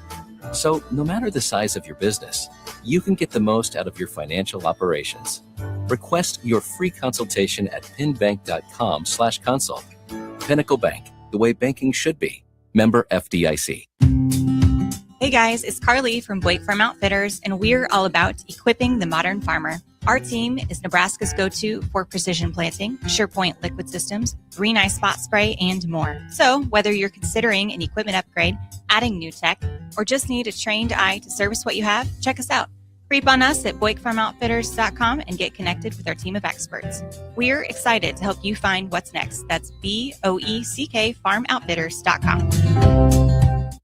So no matter the size of your business, you can get the most out of your financial operations. Request your free consultation at pinbank.com/consult. Pinnacle Bank, the way banking should be. Member FDIC. Hey guys, it's Carly from Blake Farm Outfitters, and we're all about equipping the modern farmer. Our team is Nebraska's go-to for precision planting, SurePoint liquid systems, Green Eye Spot Spray, and more. So whether you're considering an equipment upgrade, adding new tech, or just need a trained eye to service what you have, check us out. Creep on us at BlakeFarmOutfitters.com and get connected with our team of experts. We're excited to help you find what's next. That's BOECK FarmOutfitters.com.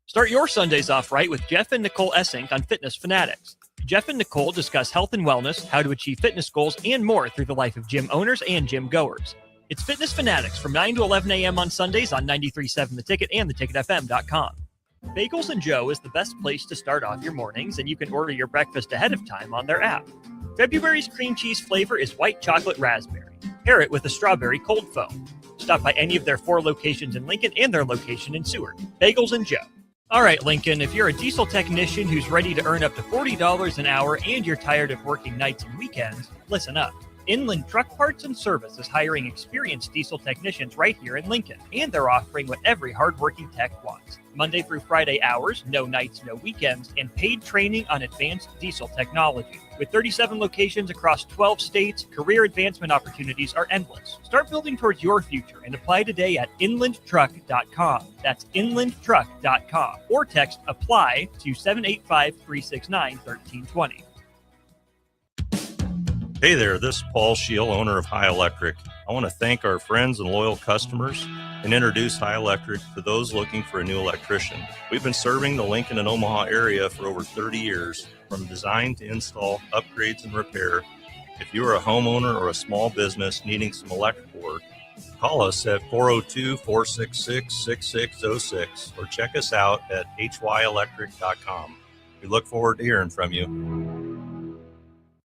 Start your Sundays off right with Jeff and Nicole Essink on Fitness Fanatics. Jeff and Nicole discuss health and wellness, how to achieve fitness goals, and more through the life of gym owners and gym goers. It's Fitness Fanatics from 9 to 11 a.m. on Sundays on 93.7 The Ticket and theticketfm.com. Bagels & Joe is the best place to start off your mornings, and you can order your breakfast ahead of time on their app. February's cream cheese flavor is white chocolate raspberry. Pair it with a strawberry cold foam. Stop by any of their 4 locations in Lincoln and their location in Seward. Bagels & Joe. All right, Lincoln, if you're a diesel technician who's ready to earn up to $40 an hour and you're tired of working nights and weekends, listen up. Inland Truck Parts and Service is hiring experienced diesel technicians right here in Lincoln, and they're offering what every hardworking tech wants. Monday through Friday hours, no nights, no weekends, and paid training on advanced diesel technology. With 37 locations across 12 states, career advancement opportunities are endless. Start building towards your future and apply today at inlandtruck.com. That's inlandtruck.com. Or text APPLY to 785-369-1320. Hey there, this is Paul Scheel, owner of High Electric. I want to thank our friends and loyal customers and introduce High Electric to those looking for a new electrician. We've been serving the Lincoln and Omaha area for over 30 years, from design to install, upgrades, and repair. If you are a homeowner or a small business needing some electrical work, call us at 402-466-6606 or check us out at hyelectric.com. We We look forward to hearing from you.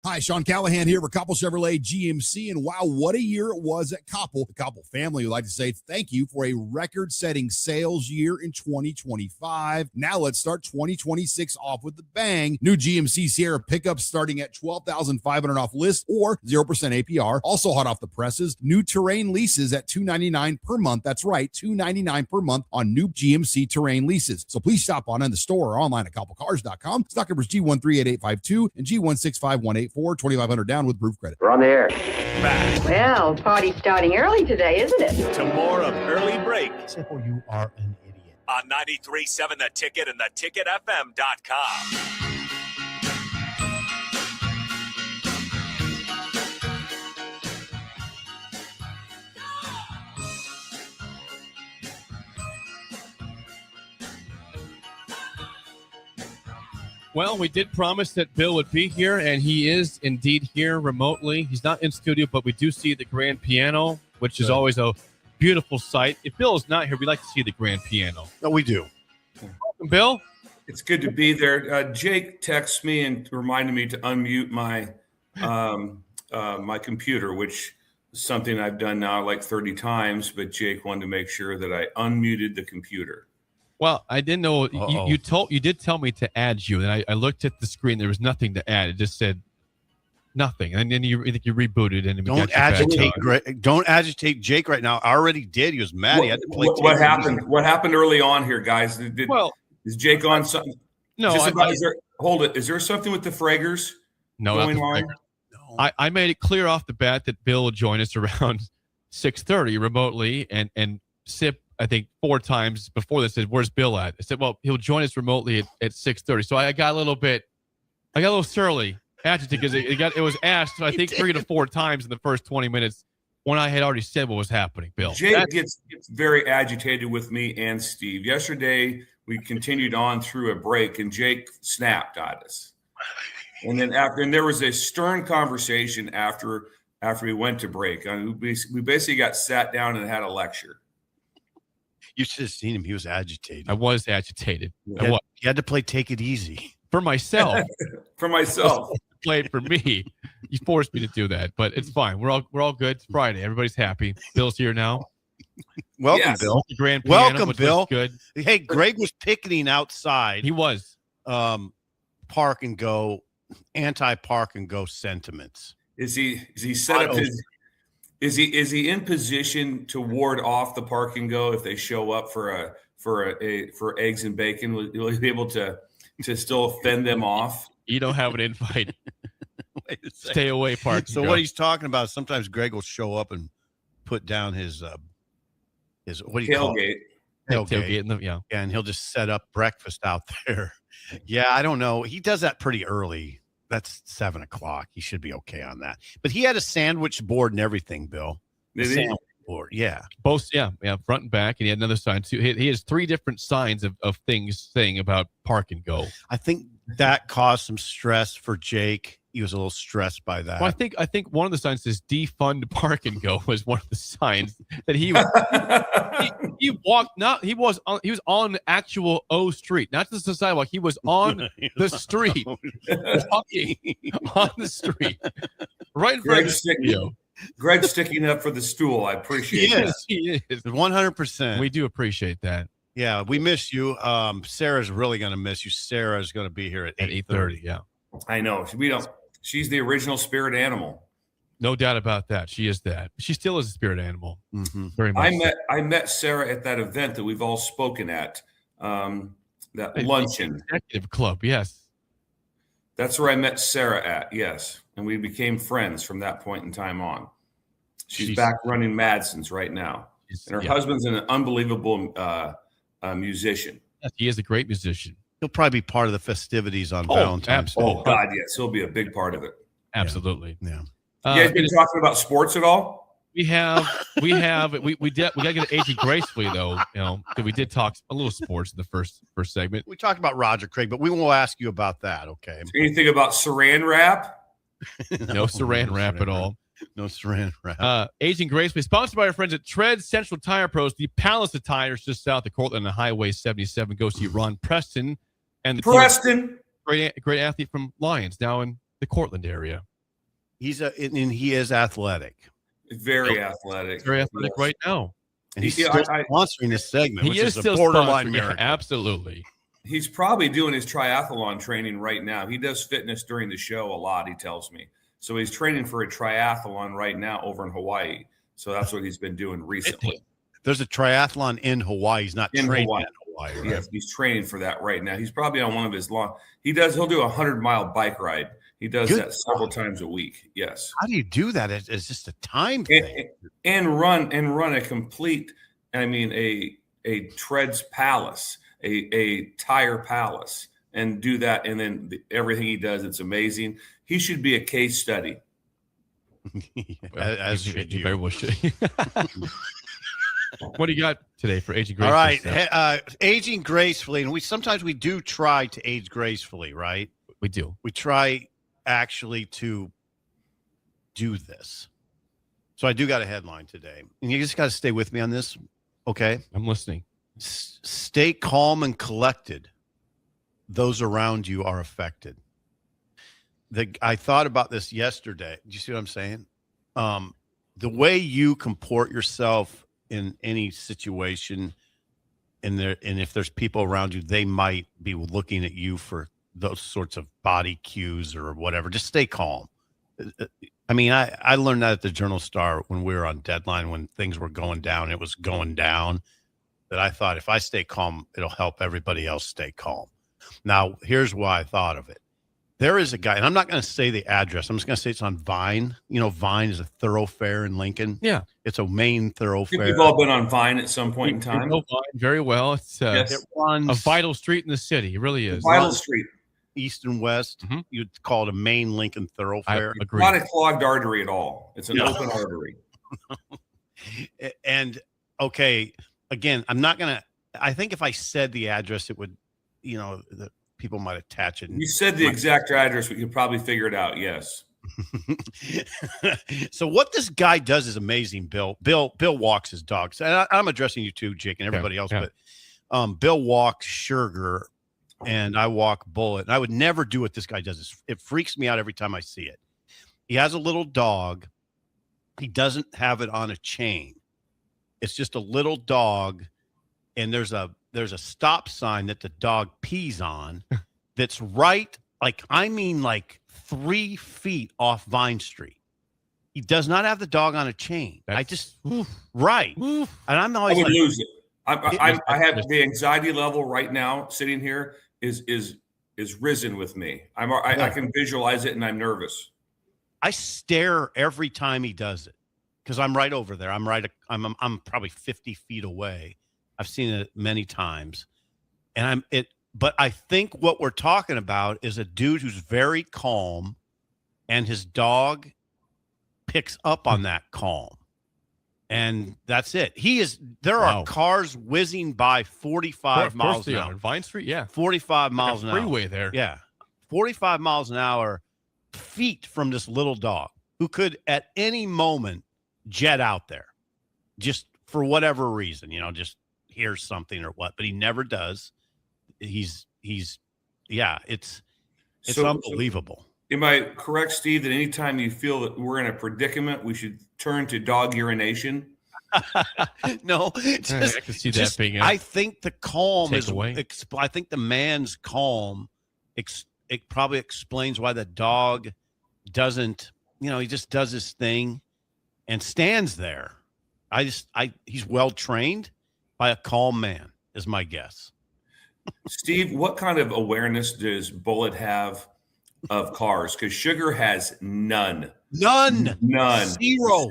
Hi, Sean Callahan here for Koppel Chevrolet GMC, and wow, what a year it was at Koppel. The Koppel family would like to say thank you for a record-setting sales year in 2025. Now let's start 2026 off with the bang. New GMC Sierra pickups starting at $12,500 off list or 0% APR. Also hot off the presses, new Terrain leases at $299 per month. That's right, $299 per month on new GMC Terrain leases. So please stop on in the store or online at koppelcars.com. Stock numbers G138852 and G16518. 2,500 down with proof credit. We're on the air. Back Well, party's starting early today, isn't it? to more of Early Break Simple, you are an idiot. on 93.7 The Ticket and theticketfm.com. Well, we did promise that Bill would be here, and he is indeed here remotely. He's not in studio, but we do see the grand piano, which is always a beautiful sight. If Bill is not here, we'd like to see the grand piano. No, we do. Welcome, Bill. It's good to be there. Jake texted me and reminded me to unmute my my computer, which is something I've done now like 30 times, but Jake wanted to make sure that I unmuted the computer. Well, I didn't know you did tell me to add you, and I looked at the screen. There was nothing to add. It just said nothing, and then I think you rebooted and Don't agitate. Don't agitate Jake right now. I already did. He was mad. He had to play. What happened? What happened early on here, guys? Is Jake on something? No, hold it. Is there something with the Fragers going on? I made it clear off the bat that Bill would join us around 6:30 remotely, and Sip, I think 4 times before this, said, "Where's Bill at?" I said, "Well, he'll join us remotely at 6:30." So I got a little surly, agitated, because it was asked, I think 3 to 4 times in the first 20 minutes when I had already said what was happening. Bill, Jake gets very agitated with me and Steve. Yesterday we continued on through a break, and Jake snapped at us. And then there was a stern conversation after we went to break. We basically got sat down and had a lecture. You should have seen him. He was agitated. I was agitated. He had to play Take It Easy. For myself. Play it for me. You forced me to do that, but it's fine. We're all good. It's Friday. Everybody's happy. Bill's here now. Welcome, Bill. The grand piano, Welcome, which Bill. looks good. Hey, Greg was picketing outside. He was. Park and go, anti-park and go sentiments. Is he set up his? Is he in position to ward off the park and go if they show up for eggs and bacon? Will he be able to still fend them off? You don't have an invite. Stay away, park. So what he's talking about is sometimes Greg will show up and put down his what do you call it? Tailgate. And he'll just set up breakfast out there. Yeah, I don't know. He does that pretty early. That's 7 o'clock. He should be okay on that. But he had a sandwich board and everything, Bill. Sandwich board, yeah. Both, yeah, front and back. And he had another sign too. He has 3 different signs of things saying about park and go. I think that caused some stress for Jake. He was a little stressed by that. Well, I think one of the signs says defund park and go was one of the signs that he walked. He was on the actual O Street, not just the sidewalk. He was on the street, walking on the street, right in front of the studio. Greg's sticking up for the stool. I appreciate it. He is 100%. We do appreciate that. Yeah, we miss you. Sarah's really going to miss you. Sarah's going to be here at 8:30. Yeah, I know. She's the original spirit animal. No doubt about that. She is that. She still is a spirit animal. Mm-hmm. Very much. I met Sarah at that event that we've all spoken at. That luncheon. Executive club. Yes. That's where I met Sarah at. Yes, and we became friends from that point in time on. She's back running Madsen's right now, and her husband's an unbelievable musician. Yes, he is a great musician. He'll probably be part of the festivities on Valentine's Day. Oh God, yes, he'll be a big part of it. Absolutely. Yeah. You guys been talking about sports at all? We got to get to aging gracefully though. Because we did talk a little sports in the first segment. We talked about Roger Craig, but we won't ask you about that. Okay. Anything about Saran wrap? No Saran wrap at all. No Saran wrap. Aging gracefully, sponsored by our friends at Tread Central Tire Pros, the Palace of Tires just south of Cortland on Highway 77. Go see Ron Preston and the great athlete from Lions now in the Cortland area. And he is athletic. Very athletic. Very athletic right now. And he's still sponsoring this segment, He which is is a still borderline sponsoring, miracle. Absolutely. He's probably doing his triathlon training right now. He does fitness during the show a lot, he tells me. So he's training for a triathlon right now over in Hawaii. So that's what he's been doing recently. There's a triathlon in Hawaii. He's not training Hawaii. in Hawaii, right? Yes, he's training for that right now. He's probably on one of his long. He'll do a 100-mile bike ride. He does that several times a week. Yes. How do you do that? It's just a time thing. And run a complete. I mean, a treads palace, a tire palace, and do that. And then everything he does, it's amazing. He should be a case study. As you very well should. What do you got today for aging gracefully? All right, aging gracefully, and sometimes we do try to age gracefully, right? We do. We try actually to do this. So I do got a headline today, and you just got to stay with me on this, okay? I'm listening. Stay calm and collected. Those around you are affected. I thought about this yesterday. Do you see what I'm saying? The way you comport yourself in any situation, and if there's people around you, they might be looking at you for those sorts of body cues or whatever. Just stay calm. I mean, I learned that at the Journal Star when we were on deadline, when things were going down, it was going down, that I thought if I stay calm, it'll help everybody else stay calm. Now, here's why I thought of it. There is a guy, and I'm not going to say the address. I'm just going to say it's on Vine. You know, Vine is a thoroughfare in Lincoln. Yeah. It's a main thoroughfare. We've all been on Vine at some point in time. We know Vine very well. It's Yes. It runs a vital street in the city. It really is. Vital street. east and west. You'd call it a main Lincoln thoroughfare. It's not a clogged artery at all. It's an open artery. And okay, again, I'm not going to, I think if I said the address, it would, the people might attach it. You said the exact address, we could probably figure it out. Yes. So what this guy does is amazing, Bill. Bill walks his dogs. And I'm addressing you too, Jake, and everybody else. Yeah. But Bill walks Sugar, and I walk Bullet. And I would never do what this guy does. It freaks me out every time I see it. He has a little dog. He doesn't have it on a chain. It's just a little dog, and there's a stop sign that the dog pees on that's right, like 3 feet off Vine Street. He does not have the dog on a chain. Right. And I'm always I would lose it. I have the anxiety level right now sitting here is risen with me. I can visualize it and I'm nervous. I stare every time he does it because I'm right over there. I'm probably 50 feet away. I've seen it many times, but I think what we're talking about is a dude who's very calm, and his dog picks up on that calm, and that's it. There are cars whizzing by 45 miles an hour. Vine Street, yeah, 45 miles an hour. Freeway there, yeah, 45 miles an hour, feet from this little dog who could at any moment jet out there, just for whatever reason, just hears something or what, but he never does. It's unbelievable. Am I correct, Steve, that anytime you feel that we're in a predicament, we should turn to dog urination? No, I can see that being. I think the calm is. Takeaway. I think the man's calm. It probably explains why the dog doesn't. He just does his thing, and stands there. He's well trained by a calm man, is my guess. Steve, what kind of awareness does Bullet have of cars? Because Sugar has none. None. Zero.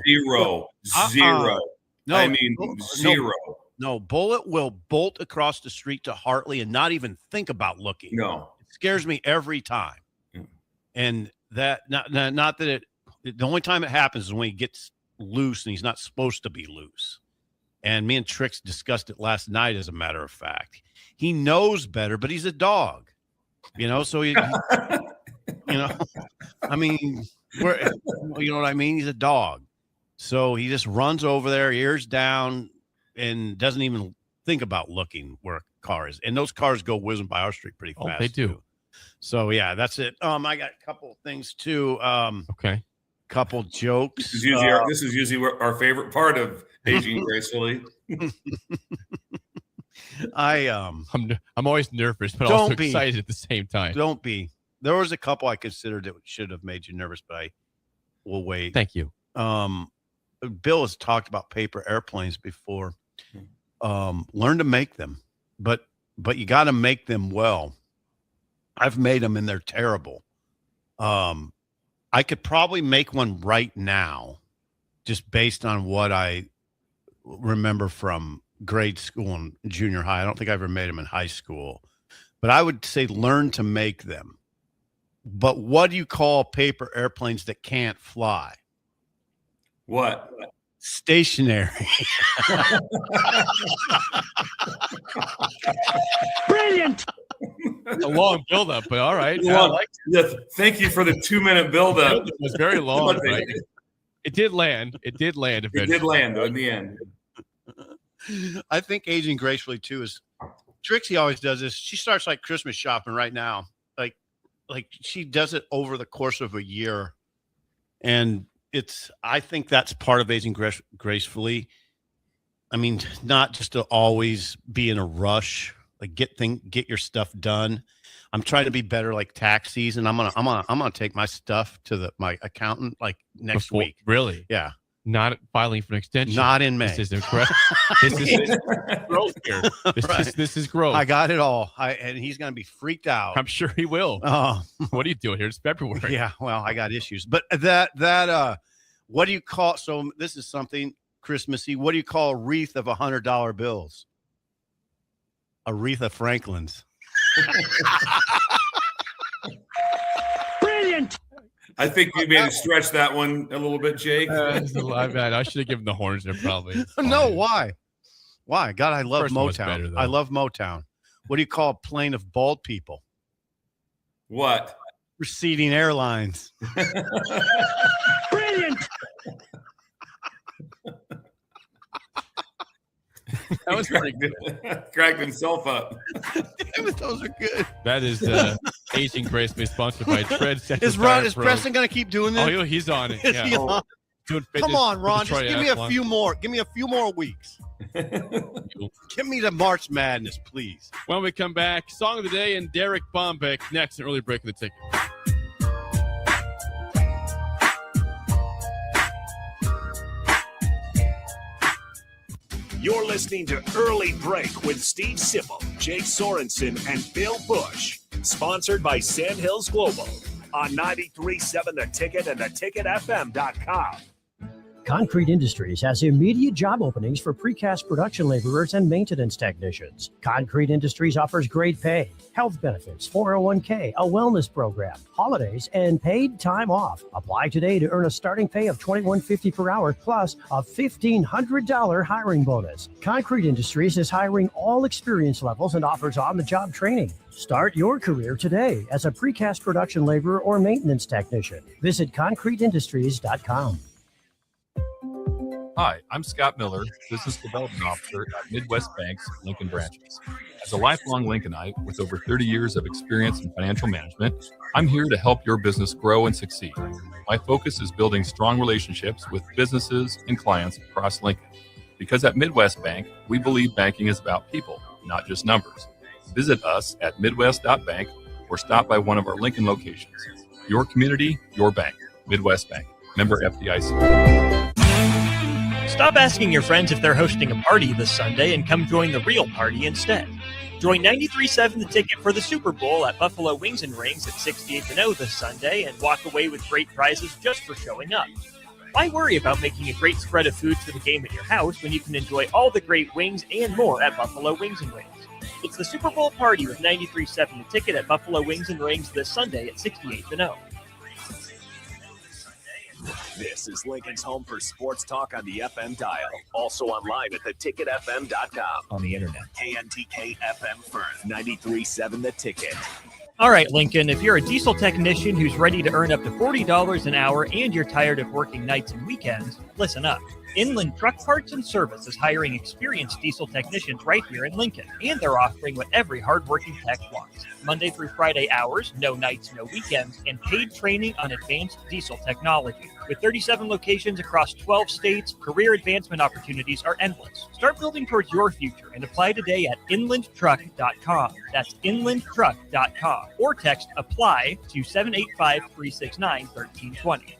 No, I mean, zero. No, Bullet will bolt across the street to Hartley and not even think about looking. No. It scares me every time. And that, not that the only time it happens is when he gets loose and he's not supposed to be loose. And me and Trix discussed it last night, as a matter of fact. He knows better, but he's a dog, so I mean, you know what I mean? He's a dog. So he just runs over there, ears down, and doesn't even think about looking where a car is. And those cars go whizzing by our street pretty fast. They do. Too. So yeah, that's it. I got a couple things too. Okay. Couple jokes. This is usually our favorite part of aging gracefully. I'm always nervous, but don't also be excited at the same time. Don't be. There was a couple I considered that should have made you nervous, but I will wait. Thank you. Bill has talked about paper airplanes before. Learn to make them, but you got to make them well. I've made them and they're terrible. I could probably make one right now, just based on what I remember from grade school and junior high. I don't think I ever made them in high school, but I would say learn to make them. But what do you call paper airplanes that can't fly? What? Stationary. Brilliant. A long build-up, but all right. Thank you for the 2-minute build-up. It was very long, right? It did land. It did land eventually. It did land in the end. I think aging gracefully too is Trixie always does this. She starts like Christmas shopping right now. Like she does it over the course of a year. And I think that's part of aging gracefully. I mean, not just to always be in a rush, like get your stuff done. I'm trying to be better like tax season. I'm gonna take my stuff to my accountant like next week. Really? Yeah. Not filing for an extension. Not in May. This is incredible. This is growth here. This is growth. I got it all. And he's going to be freaked out. I'm sure he will. Oh, what are you doing here? It's February. Yeah. Well, I got issues. But what do you call? So this is something Christmassy. What do you call a wreath of $100 bills? A wreath of Franklin's. Brilliant. I think you may have stretched that one a little bit, Jake. I should have given the horns there probably. No, why? Why? God, I love First one was Motown. better, though. I love Motown. What do you call a plane of bald people? What? Receding airlines. Brilliant. That was pretty good. Cracked himself up. Damn it, those are good. That is Aging Gracefully sponsored by Tread. Is Preston going to keep doing this? Oh, he's on it. Is Yeah. he on? Come on, Ron. Just give me a few more. Give me a few more weeks. Give me the March Madness, please. When we come back, Song of the Day and Derek Bombeck next, an early break of the ticket. You're listening to Early Break with Steve Sipple, Jake Sorensen, and Bill Busch. Sponsored by Sandhills Global on 93.7 The Ticket and theticketfm.com. Concrete Industries has immediate job openings for precast production laborers and maintenance technicians. Concrete Industries offers great pay, health benefits, 401k, a wellness program, holidays, and paid time off. Apply today to earn a starting pay of $21.50 per hour plus a $1,500 hiring bonus. Concrete Industries is hiring all experience levels and offers on-the-job training. Start your career today as a precast production laborer or maintenance technician. Visit concreteindustries.com. Hi, I'm Scott Miller, Business Development Officer at Midwest Bank's Lincoln branches. As a lifelong Lincolnite with over 30 years of experience in financial management, I'm here to help your business grow and succeed. My focus is building strong relationships with businesses and clients across Lincoln. Because at Midwest Bank, we believe banking is about people, not just numbers. Visit us at midwest.bank or stop by one of our Lincoln locations. Your community, your bank. Midwest Bank. Member FDIC. Stop asking your friends if they're hosting a party this Sunday and come join the real party instead. Join 93.7 The Ticket for the Super Bowl at Buffalo Wings and Rings at 68th and O this Sunday and walk away with great prizes just for showing up. Why worry about making a great spread of foods for the game at your house when you can enjoy all the great wings and more at Buffalo Wings and Rings? It's the Super Bowl party with 93.7 The Ticket at Buffalo Wings and Rings this Sunday at 68th and O. This is Lincoln's home for sports talk on the FM dial. Also online at theticketfm.com. On the internet. KNTK FM Firth, 93.7 The Ticket. All right, Lincoln, if you're a diesel technician who's ready to earn up to $40 an hour and you're tired of working nights and weekends, listen up. Inland Truck Parts and Service is hiring experienced diesel technicians right here in Lincoln, and they're offering what every hardworking tech wants. Monday through Friday hours, no nights, no weekends, and paid training on advanced diesel technology. With 37 locations across 12 states, career advancement opportunities are endless. Start building towards your future and apply today at inlandtruck.com. That's inlandtruck.com. Or text APPLY to 785-369-1320.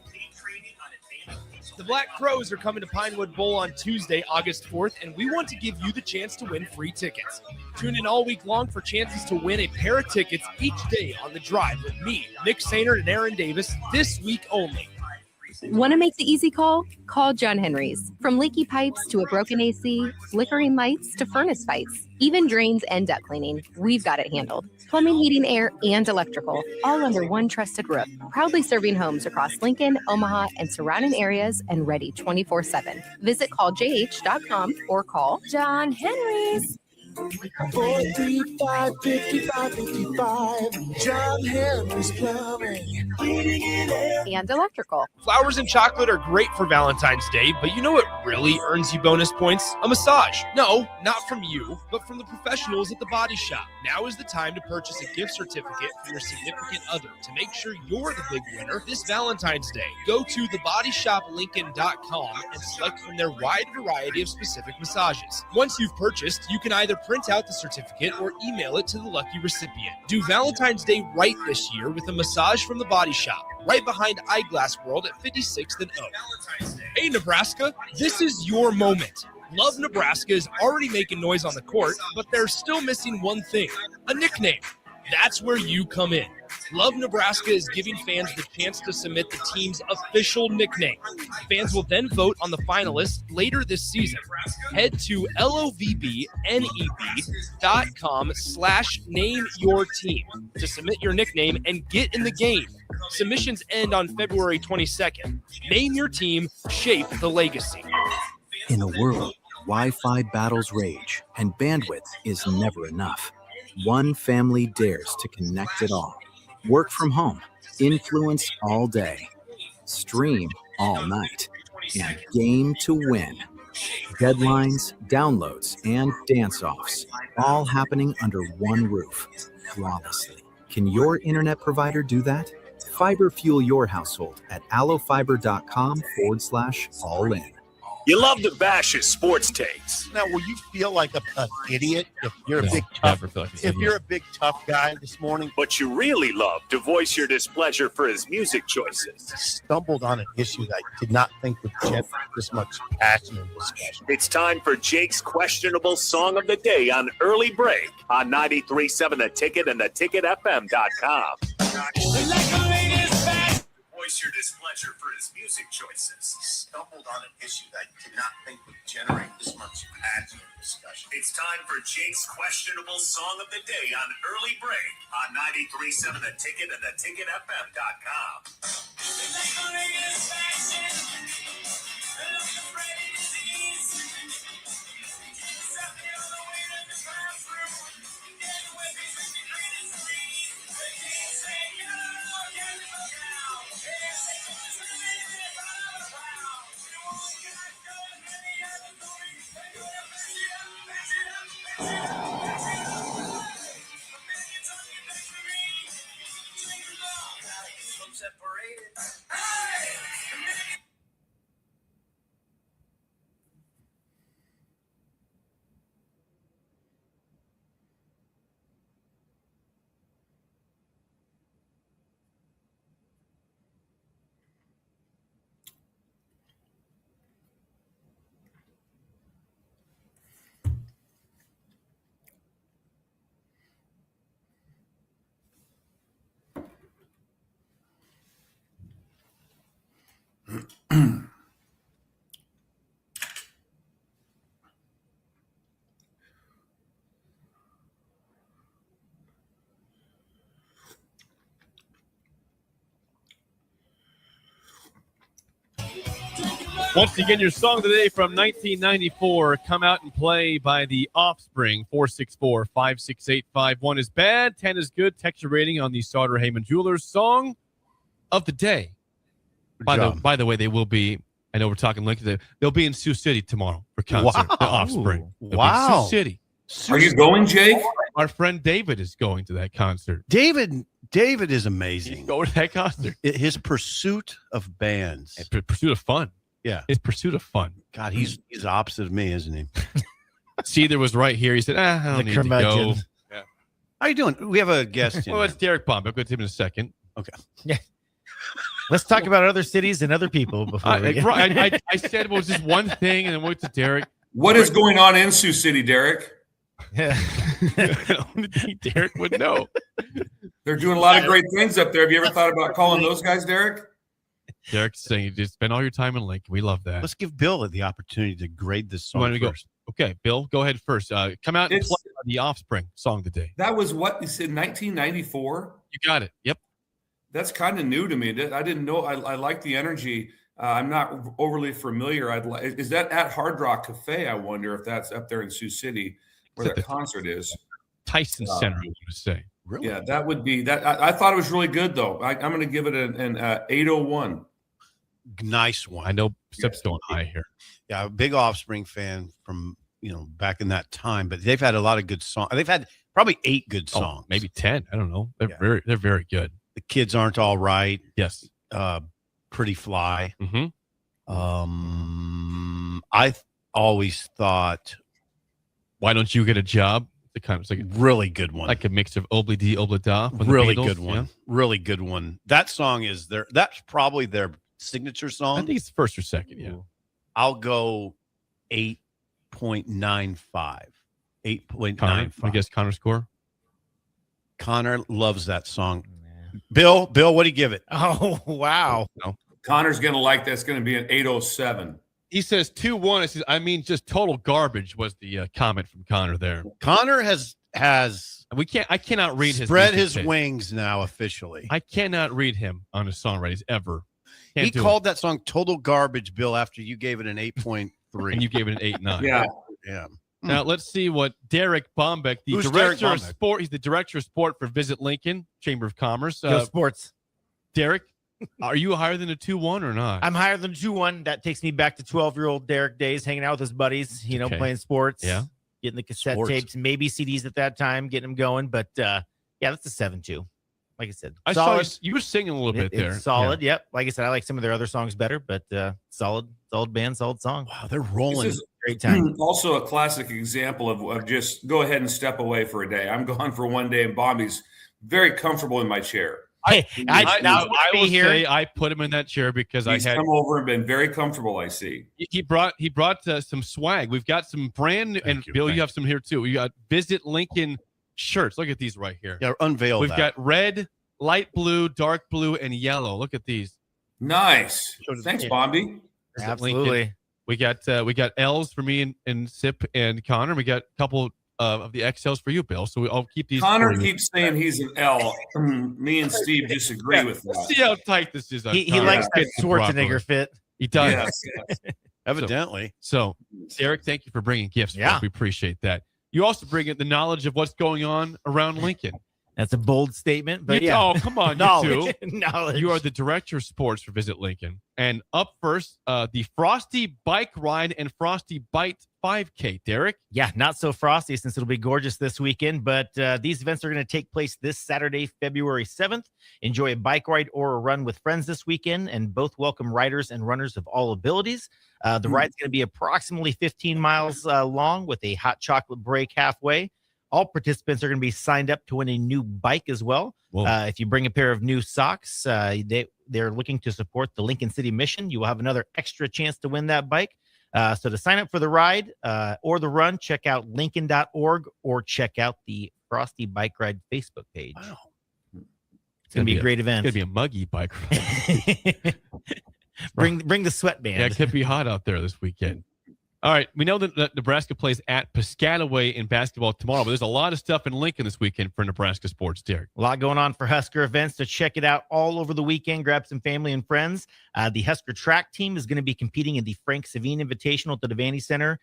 The Black Crows are coming to Pinewood Bowl on Tuesday, August 4th, and we want to give you the chance to win free tickets. Tune in all week long for chances to win a pair of tickets each day on The Drive with me, Nick Sainert, and Aaron Davis this week only. Want to make the easy call? Call John Henry's. From leaky pipes to a broken AC, flickering lights to furnace fights, even drains and duct cleaning, we've got it handled. Plumbing, heating, air, and electrical, all under one trusted roof. Proudly serving homes across Lincoln, Omaha, and surrounding areas, and ready 24/7. Visit calljh.com or call John Henry's. 435-5555. John Henry's Plumbing. And electrical. Flowers and chocolate are great for Valentine's Day, but you know what really earns you bonus points? A massage. No, not from you, but from the professionals at The Body Shop. Now is the time to purchase a gift certificate for your significant other to make sure you're the big winner this Valentine's Day. Go to thebodyshoplincoln.com and select from their wide variety of specific massages. Once you've purchased, you can either print out the certificate or email it to the lucky recipient. Do Valentine's Day right this year with a massage from The Body Shop, right behind Eyeglass World at 56th and Oak. Hey, Nebraska, this is your moment. Love Nebraska is already making noise on the court, but they're still missing one thing, a nickname. That's where you come in. Love Nebraska is giving fans the chance to submit the team's official nickname. Fans will then vote on the finalists later this season. Head to lovneb.com/nameyourteam to submit your nickname and get in the game. Submissions end on February 22nd. Name your team, shape the legacy. In a world, Wi-Fi battles rage and bandwidth is never enough. One family dares to connect it all. Work from home, influence all day, stream all night, and game to win. Deadlines, downloads, and dance-offs, all happening under one roof, flawlessly. Can your internet provider do that? Fiber fuel your household at allofiber.com/all-in. You love to bash his sports takes. Now, will you feel like an idiot if you're a No, big never tough, feel like an if idiot. you're a big tough guy this morning? But you really love to voice your displeasure for his music choices. Stumbled on an issue that I did not think would generate this much passion and discussion. It's time for Jake's questionable song of the day on Early Break on 93.7 The Ticket and theticketfm.com. Voice your displeasure for his music choices. Stumbled on an issue that I did not think would generate this much passion and discussion. It's time for Jake's questionable song of the day on Early Break on 93.7 The Ticket and theticketfm.com. Once again, your song of the day from 1994, Come Out and Play by The Offspring. 464-568-51 is bad, 10 is good. Text your rating on the Sauter Heyman Jewelers song of the day. By the way, they will be I know we're talking Lincoln. They'll be in Sioux City tomorrow for concert. Wow. The Offspring. They'll be in Wow. Sioux City. Are you going, Jake? Our friend David is going to that concert. David is amazing. He's going to that concert. His pursuit of bands. Pursuit of fun. Yeah. His pursuit of fun. God, he's opposite of me, isn't he? Cedar was right here. He said, I don't need to go. Yeah. How you doing? We have a guest. Well, it's Derek Bomb. I'll go to him in a second. Okay. Yeah. Let's talk about other cities and other people before we get... I said it was just one thing, and then went to Derek. What is going on in Sioux City, Derek? Yeah. Derek would know. They're doing a lot of great things up there. Have you ever thought about calling those guys, Derek? Derek's saying you just spend all your time in Lincoln. We love that. Let's give Bill the opportunity to grade this song first. Okay, Bill, go ahead first. Come out and play the Offspring song today. That was what you said, 1994? You got it. Yep. That's kind of new to me. I didn't know. I like the energy. I'm not overly familiar. Is that at Hard Rock Cafe? I wonder if that's up there in Sioux City where that concert is. Tyson Center, I want to say. Really? Yeah, that would be that. I thought it was really good though. I'm going to give it an 801. Nice one. I know Sip's going high here. Yeah, a big Offspring fan from back in that time, but they've had a lot of good songs. They've had probably 8 good songs, maybe 10. I don't know. They're very good. The Kids Aren't All Right. Yes. Pretty Fly. Mm-hmm. I always thought, Why Don't You Get a Job? It's like a really good one. Like a mix of Obli Di Obli Da. Really good one. Yeah. Really good one. That song is that's probably their signature song. I think it's first or second. Yeah. I'll go 8.95. 8.95. I guess Connor score. Connor loves that song. Bill, what do you give it? Oh, wow. No. Connor's going to like that. It's going to be an 807. He says 2-1. I says, I mean, just total garbage was the comment from Connor there. Connor has I cannot read his spread his wings now officially. I cannot read him on his songwritings ever. He called that song total garbage, Bill, after you gave it an 8.3. And you gave it an 8.9. Yeah. Now let's see what Derek Bombeck, Who's director Derek of Bombeck? sport. He's the director of sport for Visit Lincoln Chamber of Commerce. Go sports. Derek, are you higher than a 2-1 or not? I'm higher than 2-1. That takes me back to 12-year-old Derek days, hanging out with his buddies, Okay. playing sports. Yeah. Getting the cassette Sports. tapes, maybe CDs at that time, getting them going. But yeah, that's a 7-2. Like I said, I solid. saw you were singing a little bit there. It's solid. Yep. Like I said, I like some of their other songs better, but solid band, solid song. Wow, they're rolling. This is Great time. also a classic example of just go ahead and step away for a day. I'm gone for one day, and Bombi's very comfortable in my chair. I will say I put him in that chair because He's I had come over and been very comfortable. I see. he brought some swag. We've got some brand new, and Bill, you have some here too. We got Visit Lincoln shirts. Look at these right here. Yeah, unveil We've that. got red, light blue, dark blue, and yellow. Look at these. Nice. Thanks, Bombi. Visit Absolutely. Lincoln. We got L's for me and Sip and Connor. We got a couple of the XLs for you, Bill. So I'll keep these. Connor for you. keeps saying he's an L. Me and Steve disagree with Let's that. see how tight this is. On He Connor. likes that Fits properly. Schwarzenegger fit. He does. Yes. Evidently. So, Derek, thank you for bringing gifts. for us. Yeah. We appreciate that. You also bring in the knowledge of what's going on around Lincoln. That's a bold statement, but You- yeah. Oh, come on, you Knowledge. two. Knowledge. You are the director of sports for Visit Lincoln. And up first, the Frosty Bike Ride and Frosty Bite 5K. Derek? Yeah, not so frosty since it'll be gorgeous this weekend, but these events are going to take place this Saturday, February 7th. Enjoy a bike ride or a run with friends this weekend, and both welcome riders and runners of all abilities. The ride's going to be approximately 15 miles long with a hot chocolate break halfway. All participants are going to be signed up to win a new bike as well. If you bring a pair of new socks, they're looking to support the Lincoln City mission. You will have another extra chance to win that bike. So to sign up for the ride or the run, check out Lincoln.org or check out the Frosty Bike Ride Facebook page. Wow. It's going to be a great event. It's going to be a muggy bike ride. Bring the sweatband. Yeah, it could be hot out there this weekend. All right. We know that Nebraska plays at Piscataway in basketball tomorrow, but there's a lot of stuff in Lincoln this weekend for Nebraska sports, Derek. A lot going on for Husker events, so check it out all over the weekend. Grab some family and friends. The Husker track team is going to be competing in the Frank Savine Invitational at the Devaney Center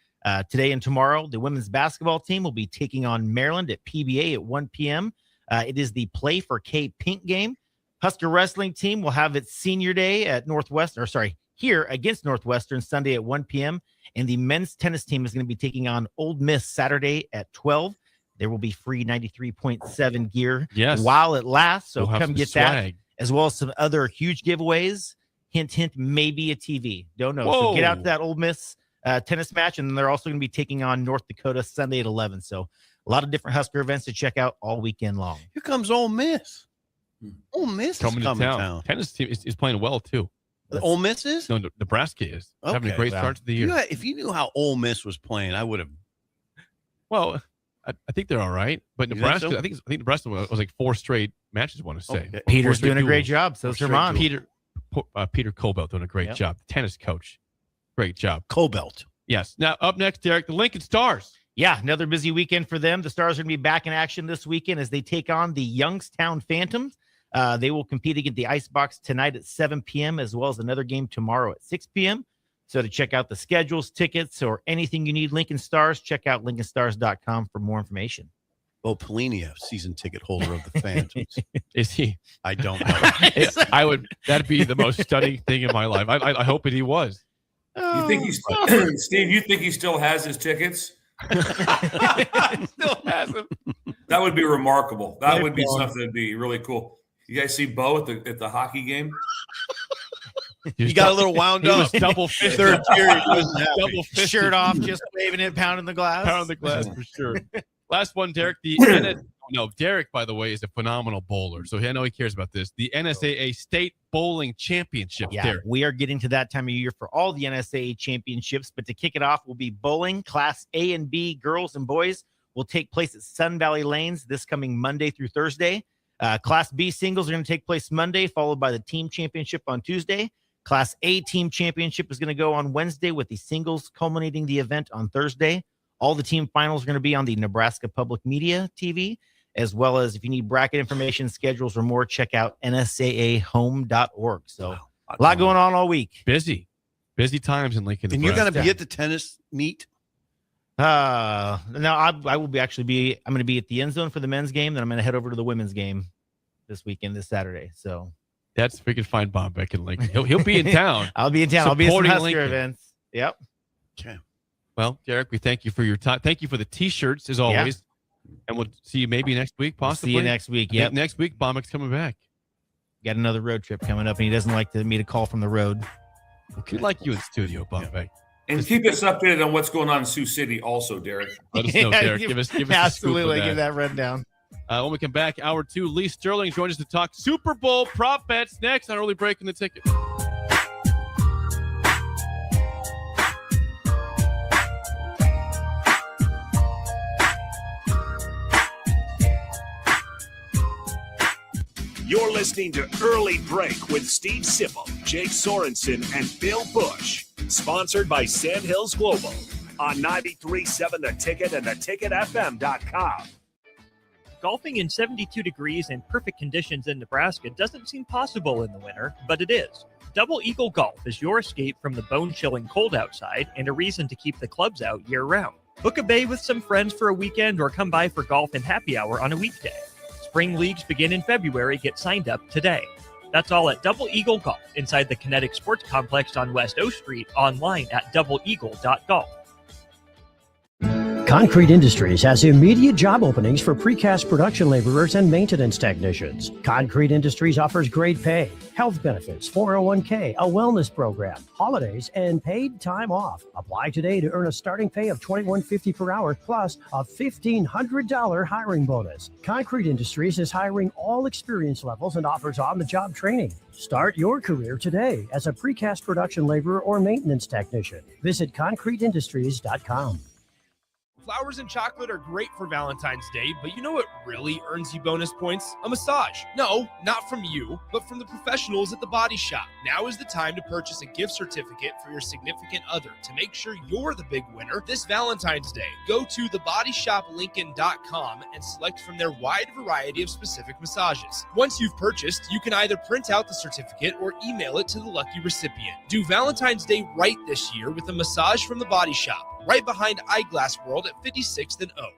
today and tomorrow. The women's basketball team will be taking on Maryland at PBA at 1 p.m. It is the Play for K Pink game. Husker wrestling team will have its senior day at here against Northwestern Sunday at 1 p.m. And the men's tennis team is going to be taking on Ole Miss Saturday at 12. There will be free 93.7 gear while it lasts. So We'll come get that, as well as some other huge giveaways. Hint, hint, maybe a TV. Don't know. So get out to that Ole Miss tennis match. And they're also going to be taking on North Dakota Sunday at 11. So a lot of different Husker events to check out all weekend long. Here comes Ole Miss. Ole Miss Coming is to coming town. town. Tennis team is playing well, too. Ole Miss is? No, Nebraska is. Having a great start to the year. If you knew how Ole Miss was playing, I would have. Well, I think they're all right. But Nebraska, so? I think Nebraska was like 4 straight matches, I want to say. Okay. Peter's doing a great job. So Sherman. Peter Cobelt doing a great job. Tennis coach. Great job. Cobelt. Yes. Now, up next, Derek, the Lincoln Stars. Yeah, another busy weekend for them. The Stars are going to be back in action this weekend as they take on the Youngstown Phantoms. They will compete against the Icebox tonight at 7 p.m. as well as another game tomorrow at 6 p.m. So to check out the schedules, tickets, or anything you need Lincoln Stars, check out lincolnstars.com for more information. Bo Pelini, a season ticket holder of the Phantoms. Is he? I don't know. That'd be the most stunning thing in my life. I hope he was. You think he's Steve? You think he still has his tickets? Still has them. That would be remarkable. That would be something that'd be really cool. You guys see Bo at the hockey game? He got a little wound up. He was double fisted. Third period, he wasn't happy. Double fisted. Shirt off, just waving it, pounding the glass. Pounding the glass for sure. Last one, Derek. Derek, by the way, is a phenomenal bowler. So I know he cares about this. The NSAA State Bowling Championships, Yeah, Derek. we are getting to that time of year for all the NSAA championships. But to kick it off will be bowling. Class A and B girls and boys will take place at Sun Valley Lanes this coming Monday through Thursday. Class B singles are going to take place Monday, followed by the team championship on Tuesday. Class A team championship is going to go on Wednesday with the singles culminating the event on Thursday. All the team finals are going to be on the Nebraska Public Media TV, as well as if you need bracket information, schedules, or more, check out nsaahome.org. So a lot going on all week. Busy times in Lincoln. And you're going to be at the tennis meet? No, I will be I'm going to be at the end zone for the men's game. Then I'm going to head over to the women's game this Saturday. So that's we can find Bob back in Lincoln. He'll be in town. I'll be in town. I'll be at some Husker Lincoln events. Yep. Okay. Well, Derek, we thank you for your time. Thank you for the T-shirts as always. And we'll see you maybe next week, possibly. See you next week. Yep. Next week, Bombeck's coming back. Got another road trip coming up, and he doesn't like me to call from the road. We'd like you in studio, Bombeck. And keep us updated on what's going on in Sioux City also, Derek. Let us know, Derek. Give us absolutely give that rundown. When we come back, hour 2, Lee Sterling joins us to talk Super Bowl prop bets next on Early Break in the Ticket. You're listening to Early Break with Steve Sipple, Jake Sorensen, and Bill Busch. Sponsored by Sandhills Global on 93.7 The Ticket and theticketfm.com. Golfing in 72 degrees and perfect conditions in Nebraska doesn't seem possible in the winter, but it is. Double Eagle Golf is your escape from the bone-chilling cold outside and a reason to keep the clubs out year-round. Book a bay with some friends for a weekend or come by for golf and happy hour on a weekday. Spring leagues begin in February. Get signed up today. That's all at Double Eagle Golf inside the Kinetic Sports Complex on West O Street, online at doubleeagle.golf. Concrete Industries has immediate job openings for precast production laborers and maintenance technicians. Concrete Industries offers great pay, health benefits, 401k, a wellness program, holidays, and paid time off. Apply today to earn a starting pay of $21.50 per hour plus a $1,500 hiring bonus. Concrete Industries is hiring all experience levels and offers on-the-job training. Start your career today as a precast production laborer or maintenance technician. Visit concreteindustries.com. Flowers and chocolate are great for Valentine's Day, but you know what really earns you bonus points? A massage. No, not from you, but from the professionals at the Body Shop. Now is the time to purchase a gift certificate for your significant other to make sure you're the big winner this Valentine's Day. Go to thebodyshoplincoln.com and select from their wide variety of specific massages. Once you've purchased, you can either print out the certificate or email it to the lucky recipient. Do Valentine's Day right this year with a massage from the Body Shop, right behind Eyeglass World at 56th and O.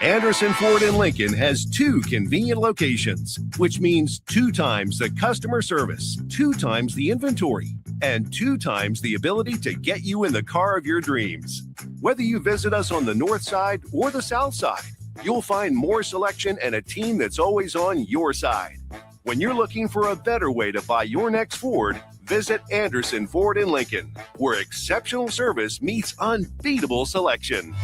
Anderson Ford in Lincoln has 2 convenient locations, which means 2 times the customer service, 2 times the inventory, and 2 times the ability to get you in the car of your dreams. Whether you visit us on the north side or the south side, you'll find more selection and a team that's always on your side. When you're looking for a better way to buy your next Ford, visit Anderson Ford in Lincoln, where exceptional service meets unbeatable selection.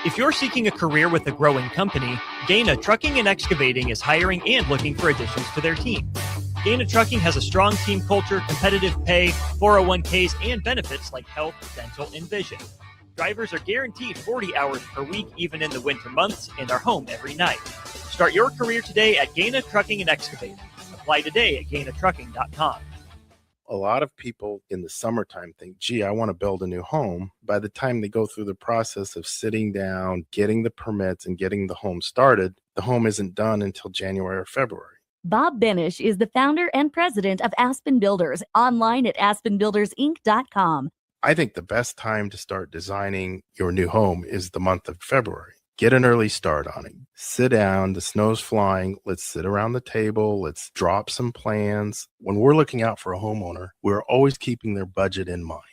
If you're seeking a career with a growing company, Gaina Trucking and Excavating is hiring and looking for additions to their team. Gaina Trucking has a strong team culture, competitive pay, 401ks, and benefits like health, dental, and vision. Drivers are guaranteed 40 hours per week, even in the winter months, and are home every night. Start your career today at Gaina Trucking and Excavating. Apply today at GainaTrucking.com. A lot of people in the summertime think, gee, I want to build a new home. By the time they go through the process of sitting down, getting the permits, and getting the home started, the home isn't done until January or February. Bob Benish is the founder and president of Aspen Builders, online at aspenbuildersinc.com. I think the best time to start designing your new home is the month of February. Get an early start on it. Sit down, the snow's flying. Let's sit around the table. Let's drop some plans. When we're looking out for a homeowner, we're always keeping their budget in mind.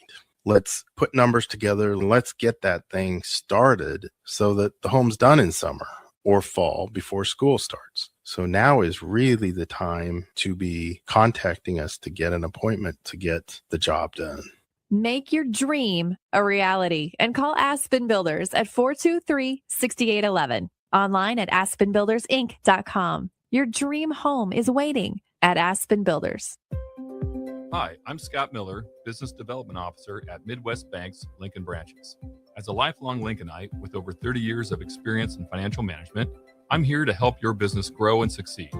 Let's put numbers together. Let's get that thing started so that the home's done in summer or fall before school starts. So now is really the time to be contacting us to get an appointment to get the job done. Make your dream a reality and call Aspen Builders at 423-6811. Online at aspenbuildersinc.com. Your dream home is waiting at Aspen Builders. Hi, I'm Scott Miller, Business Development Officer at Midwest Bank's Lincoln branches. As a lifelong Lincolnite with over 30 years of experience in financial management, I'm here to help your business grow and succeed.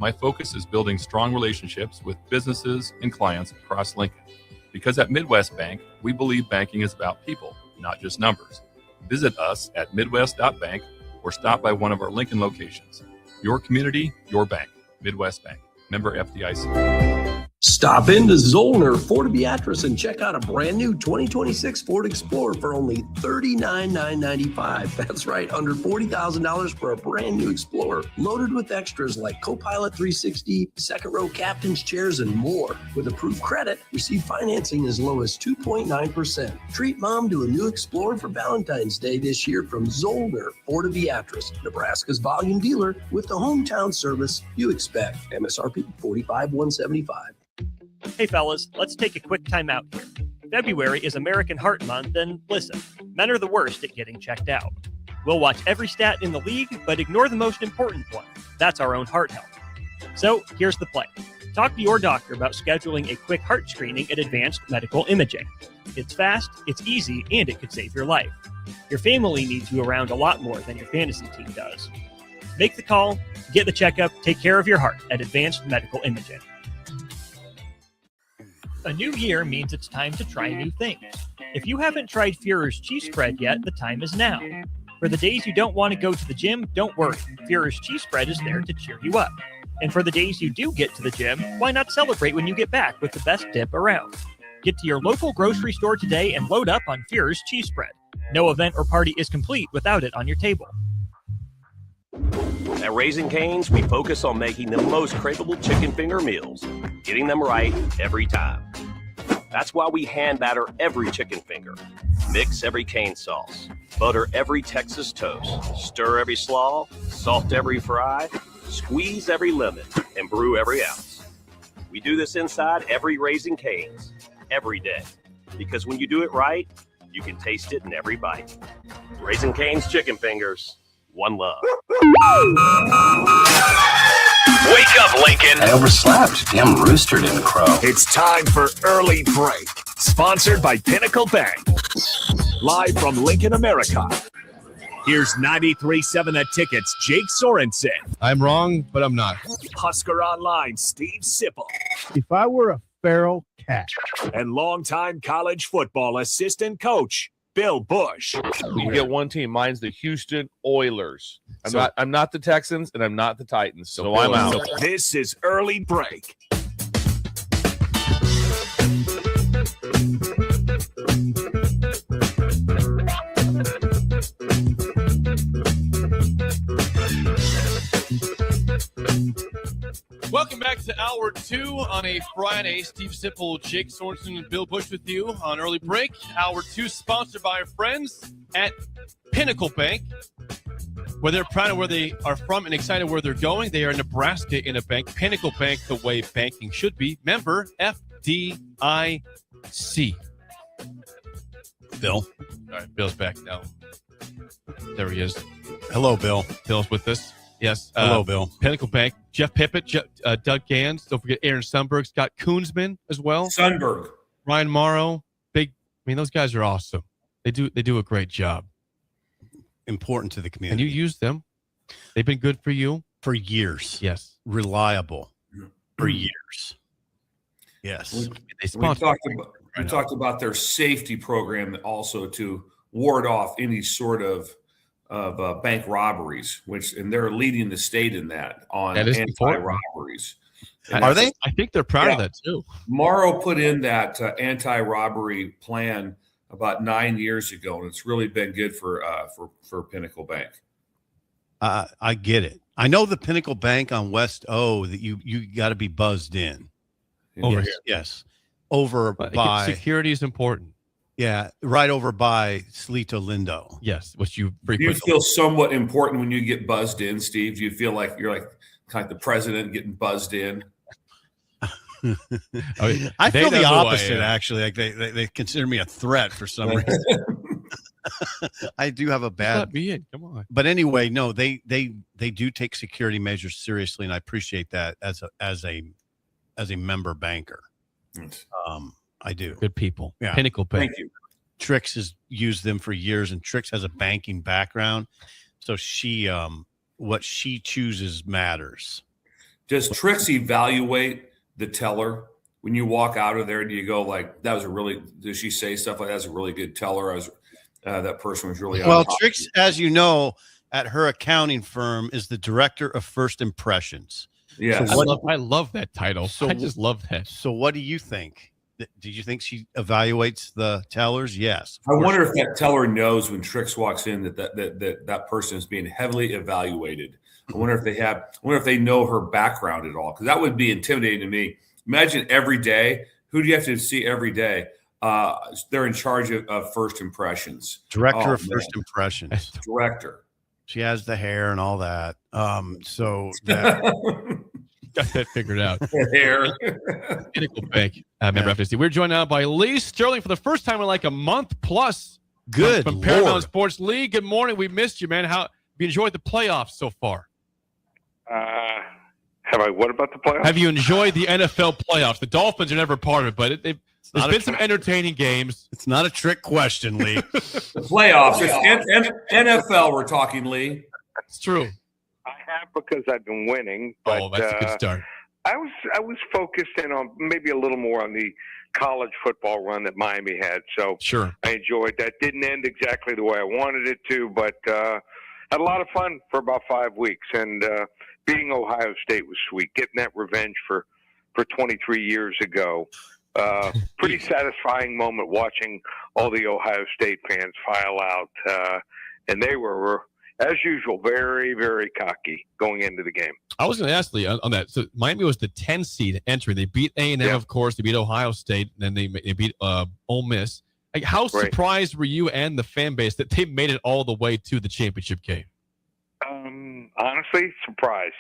My focus is building strong relationships with businesses and clients across Lincoln. Because at Midwest Bank, we believe banking is about people, not just numbers. Visit us at midwest.bank or stop by one of our Lincoln locations. Your community, your bank. Midwest Bank. Member FDIC. Stop into Zollner Ford Beatrice and check out a brand new 2026 Ford Explorer for only $39,995. That's right, under $40,000 for a brand new Explorer, loaded with extras like Copilot 360, second row captain's chairs, and more. With approved credit, receive financing as low as 2.9%. Treat mom to a new Explorer for Valentine's Day this year from Zollner Ford Beatrice, Nebraska's volume dealer with the hometown service you expect. MSRP $45,175. Hey fellas, let's take a quick time out here. February is American Heart Month, and listen, men are the worst at getting checked out. We'll watch every stat in the league, but ignore the most important one. That's our own heart health. So here's the plan. Talk to your doctor about scheduling a quick heart screening at Advanced Medical Imaging. It's fast, it's easy, and it could save your life. Your family needs you around a lot more than your fantasy team does. Make the call, get the checkup, take care of your heart at Advanced Medical Imaging. A new year means it's time to try new things. If you haven't tried Führer's cheese spread yet, the time is now. For the days you don't want to go to the gym, don't worry. Führer's cheese spread is there to cheer you up. And for the days you do get to the gym, why not celebrate when you get back with the best dip around? Get to your local grocery store today and load up on Führer's cheese spread. No event or party is complete without it on your table. At Raising Cane's, we focus on making the most craveable chicken finger meals, getting them right every time. That's why we hand batter every chicken finger, mix every cane sauce, butter every Texas toast, stir every slaw, salt every fry, squeeze every lemon, and brew every ounce. We do this inside every Raising Cane's, every day, because when you do it right, you can taste it in every bite. Raising Cane's chicken fingers. One love. Wake up, Lincoln. I overslept. Damn rooster didn't crow. It's time for Early Break, sponsored by Pinnacle Bank. Live from Lincoln, America. Here's 93.7 The Ticket's Jake Sorensen. I'm wrong, but I'm not. Husker Online, Steve Sipple. If I were a feral cat. And longtime college football assistant coach, Bill Busch. You get one team. Mine's the Houston Oilers. I'm not the Texans, and I'm not the Titans. So I'm out. This is Early Break. Welcome Welcome back to Hour 2 on a Friday. Steve Sipple, Jake Sorensen, and Bill Busch with you on Early Break. Hour 2 sponsored by our friends at Pinnacle Bank. Where they're proud of where they are from and excited where they're going. They are Nebraska in a bank. Pinnacle Bank, the way banking should be. Member FDIC. Bill. All right, Bill's back now. There he is. Hello, Bill. Bill's with us. Yes. Hello, Bill. Pinnacle Bank. Jeff Pippett, Doug Gans. Don't forget Aaron Sundberg, Scott Koonsman as well. Sundberg. Ryan Morrow. Those guys are awesome. They do a great job. Important to the community. And you use them. They've been good for you. For years. Yes. Reliable. For years. Yes. We talked about their safety program also to ward off any sort of bank robberies, and they're leading the state in that on anti-robberies. Are they? I think they're proud of that too. Morrow put in that anti-robbery plan about 9 years ago, and it's really been good for Pinnacle Bank. I get it. I know the Pinnacle Bank on West O that you got to be buzzed in. Over here. Yes. Over by security is important. Yeah, right over by Slito Lindo. Yes, which you Do you feel somewhat important when you get buzzed in, Steve? Do you feel like you're like kind of the president getting buzzed in? I feel the opposite, actually. Like they consider me a threat for some reason. I do have a bad. Let me in. Come on. But anyway, no, they do take security measures seriously, and I appreciate that as a member banker. I do. Good people. Yeah. Pinnacle Bank. Thank you. Trix has used them for years, and Trix has a banking background, so she what she chooses matters. Does Trix evaluate the teller when you walk out of there? Do you go like, "That was a really"? Does she say stuff like, "That's a really good teller"? That person was really well. Trix, as you know, at her accounting firm, is the director of first impressions. Yeah, so I love that title. So I just love that. So what do you think? Did you think she evaluates the tellers? Yes. I wonder if that teller knows when Trix walks in that person is being heavily evaluated. I wonder if they know her background at all, because that would be intimidating to me. Imagine every day. Who do you have to see every day? They're in charge of first impressions. Director of first impressions. Director. She has the hair and all that. So that. Got that figured out. Hair. Pinnacle Bank. Member FDIC. We're joined now by Lee Sterling for the first time in like a month plus. Good from Paramount Sports. Lee, good morning. We missed you, man. How have you enjoyed the playoffs so far? Have I? What about the playoffs? Have you enjoyed the NFL playoffs? The Dolphins are never part of it, but there's been some entertaining games. It's not a trick question, Lee. The playoffs. It's NFL we're talking, Lee. It's true. I have, because I've been winning. But, that's a good start. I was focused in on maybe a little more on the college football run that Miami had. So sure, I enjoyed that. Didn't end exactly the way I wanted it to, but had a lot of fun for about 5 weeks. And beating Ohio State was sweet. Getting that revenge for 23 years ago. Pretty satisfying moment watching all the Ohio State fans file out. And they were, as usual, very, very cocky going into the game. I was going to ask Lee on that. So Miami was the 10 seed entering. They beat A&M, of course. They beat Ohio State, and then they beat Ole Miss. Like, how surprised were you and the fan base that they made it all the way to the championship game? Honestly, surprised,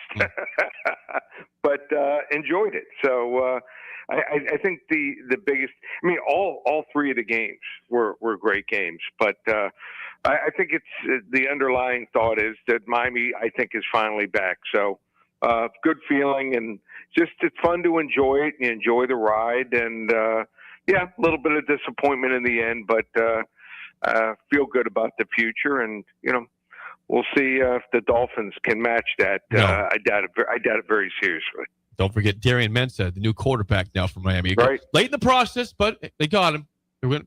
but enjoyed it. So I think the biggest. I mean, all three of the games were great games, but. I think it's the underlying thought is that Miami, I think, is finally back. So good feeling, and just it's fun to enjoy it and enjoy the ride. And a little bit of disappointment in the end, but feel good about the future. And we'll see if the Dolphins can match that. No. I doubt it very seriously. Don't forget Darian Mensah, the new quarterback now for Miami. Right. Late in the process, but they got him.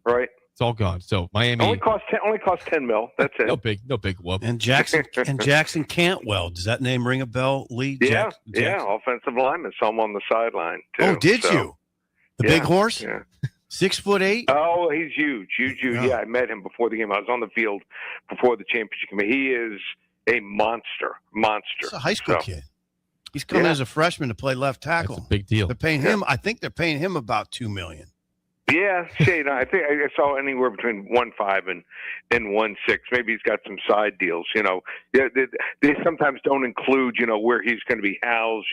Right. It's all gone. So Miami only cost $10 million. That's it. No big whoop. And Jackson Cantwell. Does that name ring a bell, Lee? Yeah, offensive lineman. So I'm on the sideline too. Oh, did you? The big horse? Yeah. 6'8"? Oh, he's huge. Yeah, I met him before the game. I was on the field before the championship game. He is a monster. He's a high school kid. He's coming as a freshman to play left tackle. That's a big deal. They're paying him. I think they're paying him about $2 million. Yeah, Shane, I think I saw anywhere between 1.5 and 1.6. Maybe he's got some side deals. Yeah, they sometimes don't include where he's going to be housed.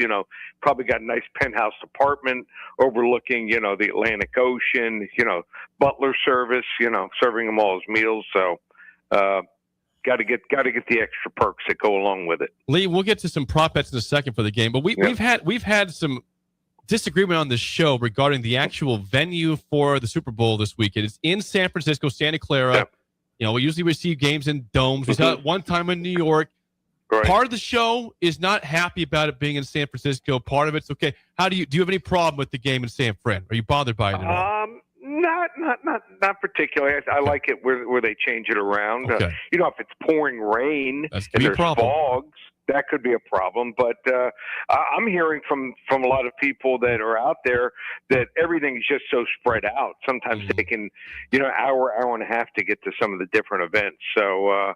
Probably got a nice penthouse apartment overlooking the Atlantic Ocean. Butler service. Serving him all his meals. So. Got to get the extra perks that go along with it. Lee, we'll get to some prop bets in a second for the game, but we've had some disagreement on this show regarding the actual venue for the Super Bowl this weekend. It's in San Francisco, Santa Clara. Yeah. We usually receive games in domes. We saw it one time in New York. Right. Part of the show is not happy about it being in San Francisco. Part of it's okay. Do you have any problem with the game in San Fran? Are you bothered by it at all? Not particularly. I like it where they change it around. Okay. If it's pouring rain and there's fogs, that could be a problem. But I'm hearing from a lot of people that are out there that everything is just so spread out. Sometimes taking hour and a half to get to some of the different events. So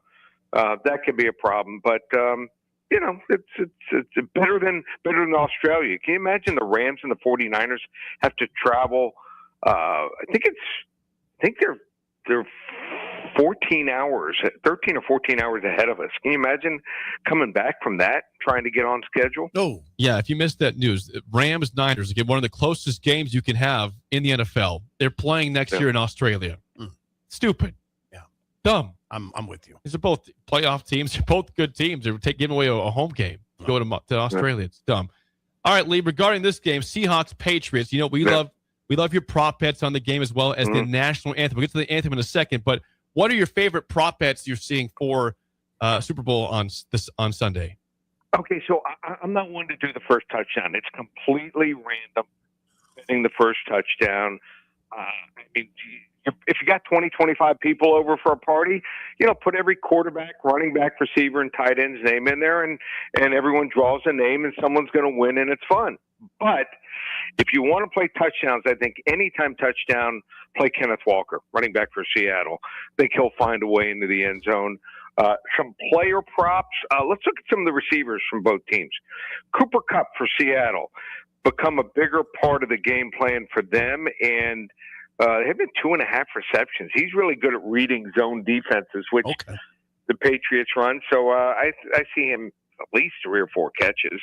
that could be a problem. But it's better than Australia. Can you imagine the Rams and the 49ers have to travel? I think they're 13 or 14 hours ahead of us. Can you imagine coming back from that, trying to get on schedule? Oh, yeah. If you missed that news, Rams-Niners get one of the closest games you can have in the NFL. They're playing next year in Australia. Stupid. Yeah. Dumb. I'm with you. These are both playoff teams. They're both good teams. They're giving away a home game. Go to Australia. It's dumb. All right, Lee, regarding this game, Seahawks-Patriots, we love your prop bets on the game as well as the national anthem. We'll get to the anthem in a second, but what are your favorite prop bets you're seeing for Super Bowl on Sunday? Okay, so I'm not one to do the first touchdown. It's completely random, betting the first touchdown. If you got 20, 25 people over for a party, put every quarterback, running back, receiver, and tight end's name in there, and everyone draws a name, and someone's going to win, and it's fun. But if you want to play touchdowns, I think anytime touchdown, play Kenneth Walker, running back for Seattle. I think he'll find a way into the end zone. Some player props. Let's look at some of the receivers from both teams. Cooper Kupp for Seattle become a bigger part of the game plan for them, and they have been 2.5 receptions. He's really good at reading zone defenses, which the Patriots run. So I see him at least 3 or 4 catches.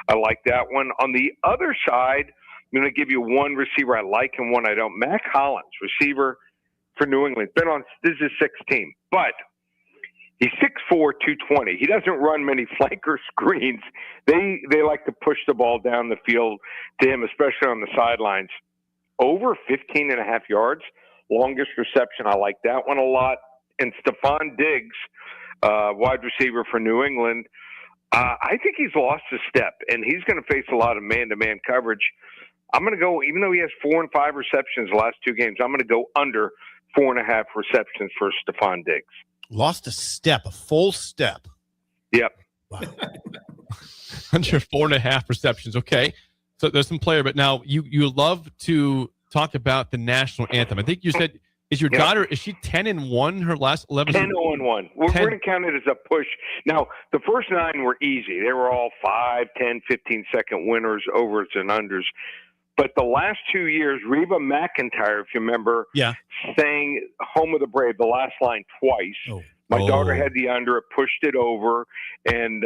I like that one. On the other side, I'm going to give you one receiver I like and one I don't. Mac Hollins, receiver for New England. Been on this is his 6th team, but he's 6'4", 220. He doesn't run many flanker screens. They like to push the ball down the field to him, especially on the sidelines. Over 15.5 yards, longest reception. I like that one a lot. And Stephon Diggs, wide receiver for New England, I think he's lost a step, and he's going to face a lot of man-to-man coverage. I'm going to go, even though he has 4 and 5 receptions the last 2 games, I'm going to go under 4.5 receptions for Stephon Diggs. Lost a step, a full step. Yep. Wow. Under 4.5 receptions. Okay. So there's some player, but now you love to talk about the national anthem. I think you said, is your daughter, is she 10-1 her last 11? 10-1. We're going to count it as a push. Now, the first 9 were easy. They were all 5, 10, 15-second winners, overs and unders. But the last 2 years, Reba McEntire, if you remember, sang Home of the Brave, the last line twice. My daughter had the under, it pushed it over, and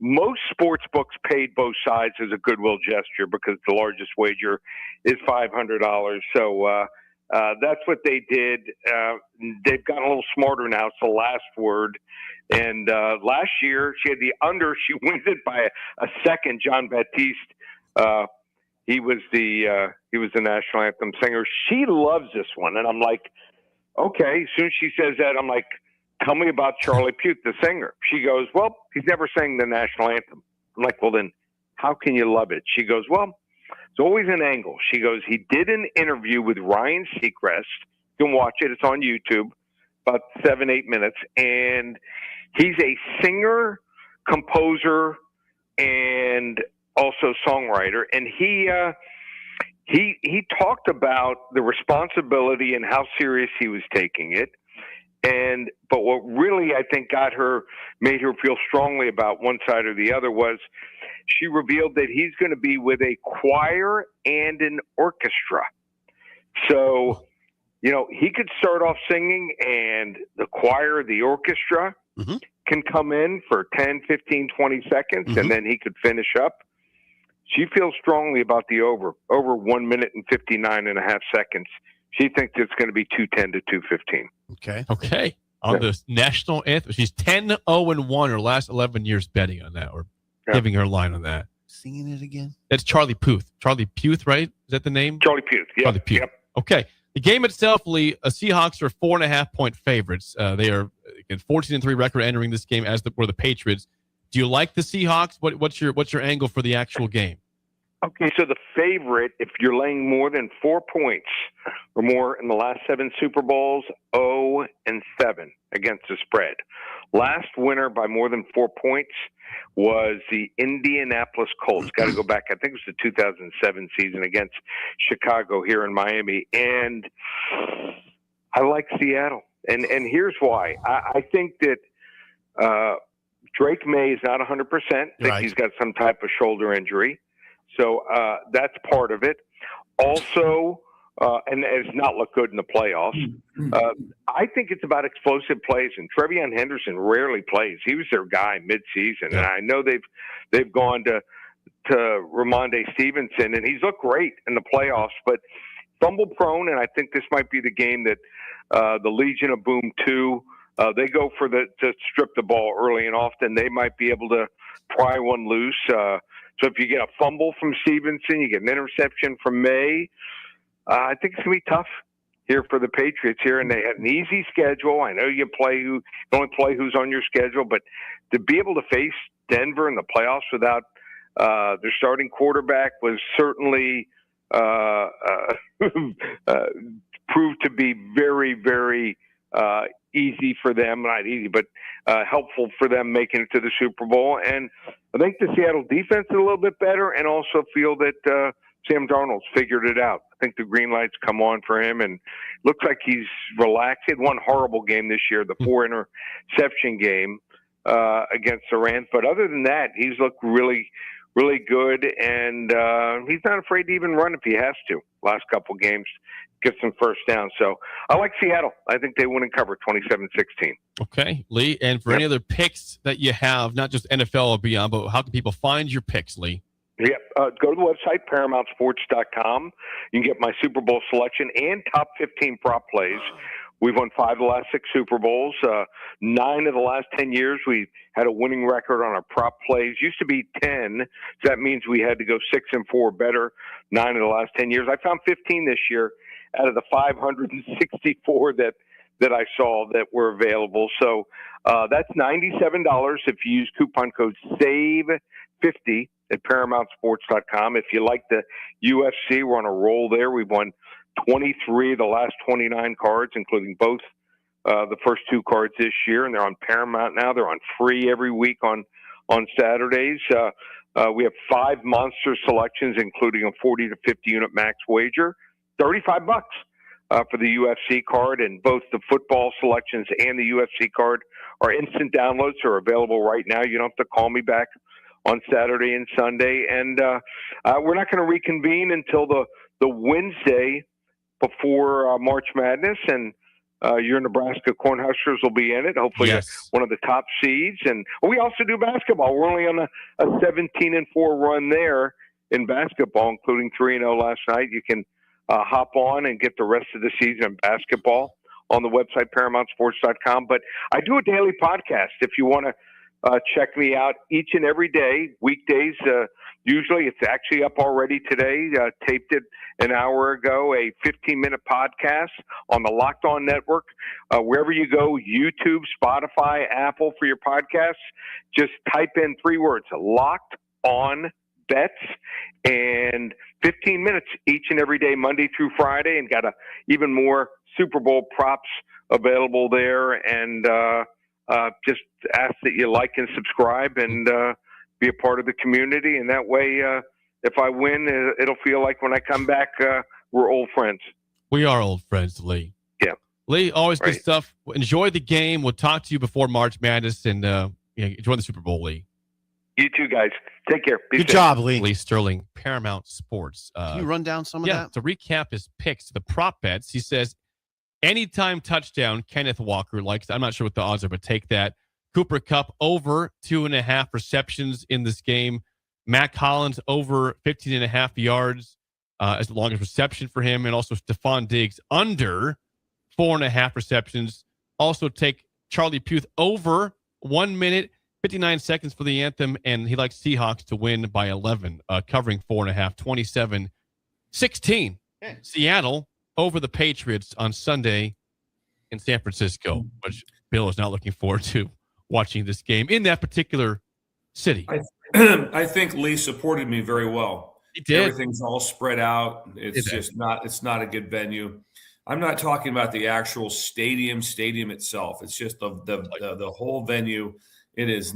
most sports books paid both sides as a goodwill gesture because the largest wager is $500. So that's what they did. They've gotten a little smarter now. It's the last word. And last year, she had the under. She wins it by a second. John Baptiste. He was the national anthem singer. She loves this one, and I'm like, okay. As soon as she says that, I'm like, tell me about Charlie Puth, the singer. She goes, well, he's never sang the national anthem. I'm like, well, then how can you love it? She goes, well, it's always an angle. She goes, he did an interview with Ryan Seacrest. You can watch it. It's on YouTube, about 7-8 minutes, and he's a singer, composer, and also songwriter, and he talked about the responsibility and how serious he was taking it. But what really I think made her feel strongly about one side or the other was she revealed that he's going to be with a choir and an orchestra. So, he could start off singing, and the choir, the orchestra can come in for 10, 15, 20 seconds, and then he could finish up. She feels strongly about the over 1 minute and 59.5 seconds. She thinks it's going to be 2:10 to 2:15. Okay. On the national anthem, she's 10-0-1 her last 11 years betting on that, or giving her line on that. Singing it again. That's Charlie Puth. Charlie Puth, right? Is that the name? Charlie Puth. Yeah. Charlie Puth. Yep. Okay. The game itself, Lee, Seahawks are 4.5-point favorites. They are 14-3 record entering this game, as were the Patriots. Do you like the Seahawks? What's your angle for the actual game? Okay, so the favorite, if you're laying more than 4 points or more in the last 7 Super Bowls, 0-7 against the spread. Last winner by more than 4 points was the Indianapolis Colts. Got to go back. I think it was the 2007 season against Chicago here in Miami. And I like Seattle. And here's why. I think that Drake May is not 100%. I think he's got some type of shoulder injury. So that's part of it. Also, and it's not looked good in the playoffs. I think it's about explosive plays, and Trevion Henderson rarely plays. He was their guy midseason, and I know they've gone to Ramondre Stevenson, and he's looked great in the playoffs, but fumble prone, and I think this might be the game that the Legion of Boom 2, they go for to strip the ball early and often. They might be able to pry one loose. So if you get a fumble from Stevenson, you get an interception from May, I think it's going to be tough here for the Patriots here. And they have an easy schedule. I know you only play who's on your schedule, but to be able to face Denver in the playoffs without their starting quarterback was certainly proved to be very, very easy for them. Not easy, but helpful for them making it to the Super Bowl. And I think the Seattle defense is a little bit better, and also feel that Sam Darnold's figured it out. I think the green lights come on for him, and looks like he's relaxed. He had one horrible game this year, the 4 interception game against the Rams. But other than that, he's looked really, really good, and he's not afraid to even run if he has to. Last couple games, get some first down. So I like Seattle. I think they win and cover 27-16. Okay, Lee. And for any other picks that you have, not just NFL or beyond, but how can people find your picks, Lee? Yep. Go to the website, ParamountSports.com. You can get my Super Bowl selection and top 15 prop plays. We've won 5 of the last 6 Super Bowls. 9 of the last 10 years, we had a winning record on our prop plays. Used to be 10, so that means we had to go 6-4 better 9 of the last 10 years. I found 15 this year out of the 564 that I saw that were available. So that's $97 if you use coupon code SAVE50 at ParamountSports.com. If you like the UFC, we're on a roll there. We've won 23 of the last 29 cards, including both the first 2 cards this year, and they're on Paramount now. They're on free every week on Saturdays. We have 5 monster selections, including a 40 to 50 unit max wager, $35 for the UFC card, and both the football selections and the UFC card are instant downloads. Are available right now. You don't have to call me back on Saturday and Sunday, and we're not going to reconvene until the Wednesday before March Madness, and your Nebraska Cornhuskers will be in it. Hopefully, one of the top seeds. And we also do basketball. We're only on a 17-4 run there in basketball, including 3-0 last night. You can hop on and get the rest of the season in basketball on the website, ParamountSports.com. But I do a daily podcast if you want to check me out each and every day, weekdays. Usually it's actually up already today. Taped it an hour ago, a 15-minute podcast on the Locked On Network. Wherever you go, YouTube, Spotify, Apple for your podcasts, just type in 3 words, Locked On Bets, and 15 minutes each and every day, Monday through Friday, and got even more Super Bowl props available there. And just ask that you like and subscribe and be a part of the community. And that way, if I win, it'll feel like when I come back, we're old friends. We are old friends, Lee. Yeah. Lee, always good stuff. Enjoy the game. We'll talk to you before March Madness, and enjoy the Super Bowl, Lee. You too, guys. Take care. Be Good safe. job, Lee. Lee Sterling, Paramount Sports. Can you run down some of that? To recap his picks, the prop bets, he says anytime touchdown, Kenneth Walker likes. I'm not sure what the odds are, but take that. Cooper Kupp over 2.5 receptions in this game. Matt Collins over 15.5 yards as the longest reception for him. And also Stephon Diggs under 4.5 receptions. Also take Charlie Puth over 1 minute, 59 seconds for the anthem. And he likes Seahawks to win by 11, covering 4.5, 27-16. Seattle over the Patriots on Sunday in San Francisco, which Bill is not looking forward to watching this game in that particular city. I think Lee supported me very well. He did. Everything's all spread out. It's not a good venue. I'm not talking about the actual stadium itself. It's just the whole venue. It's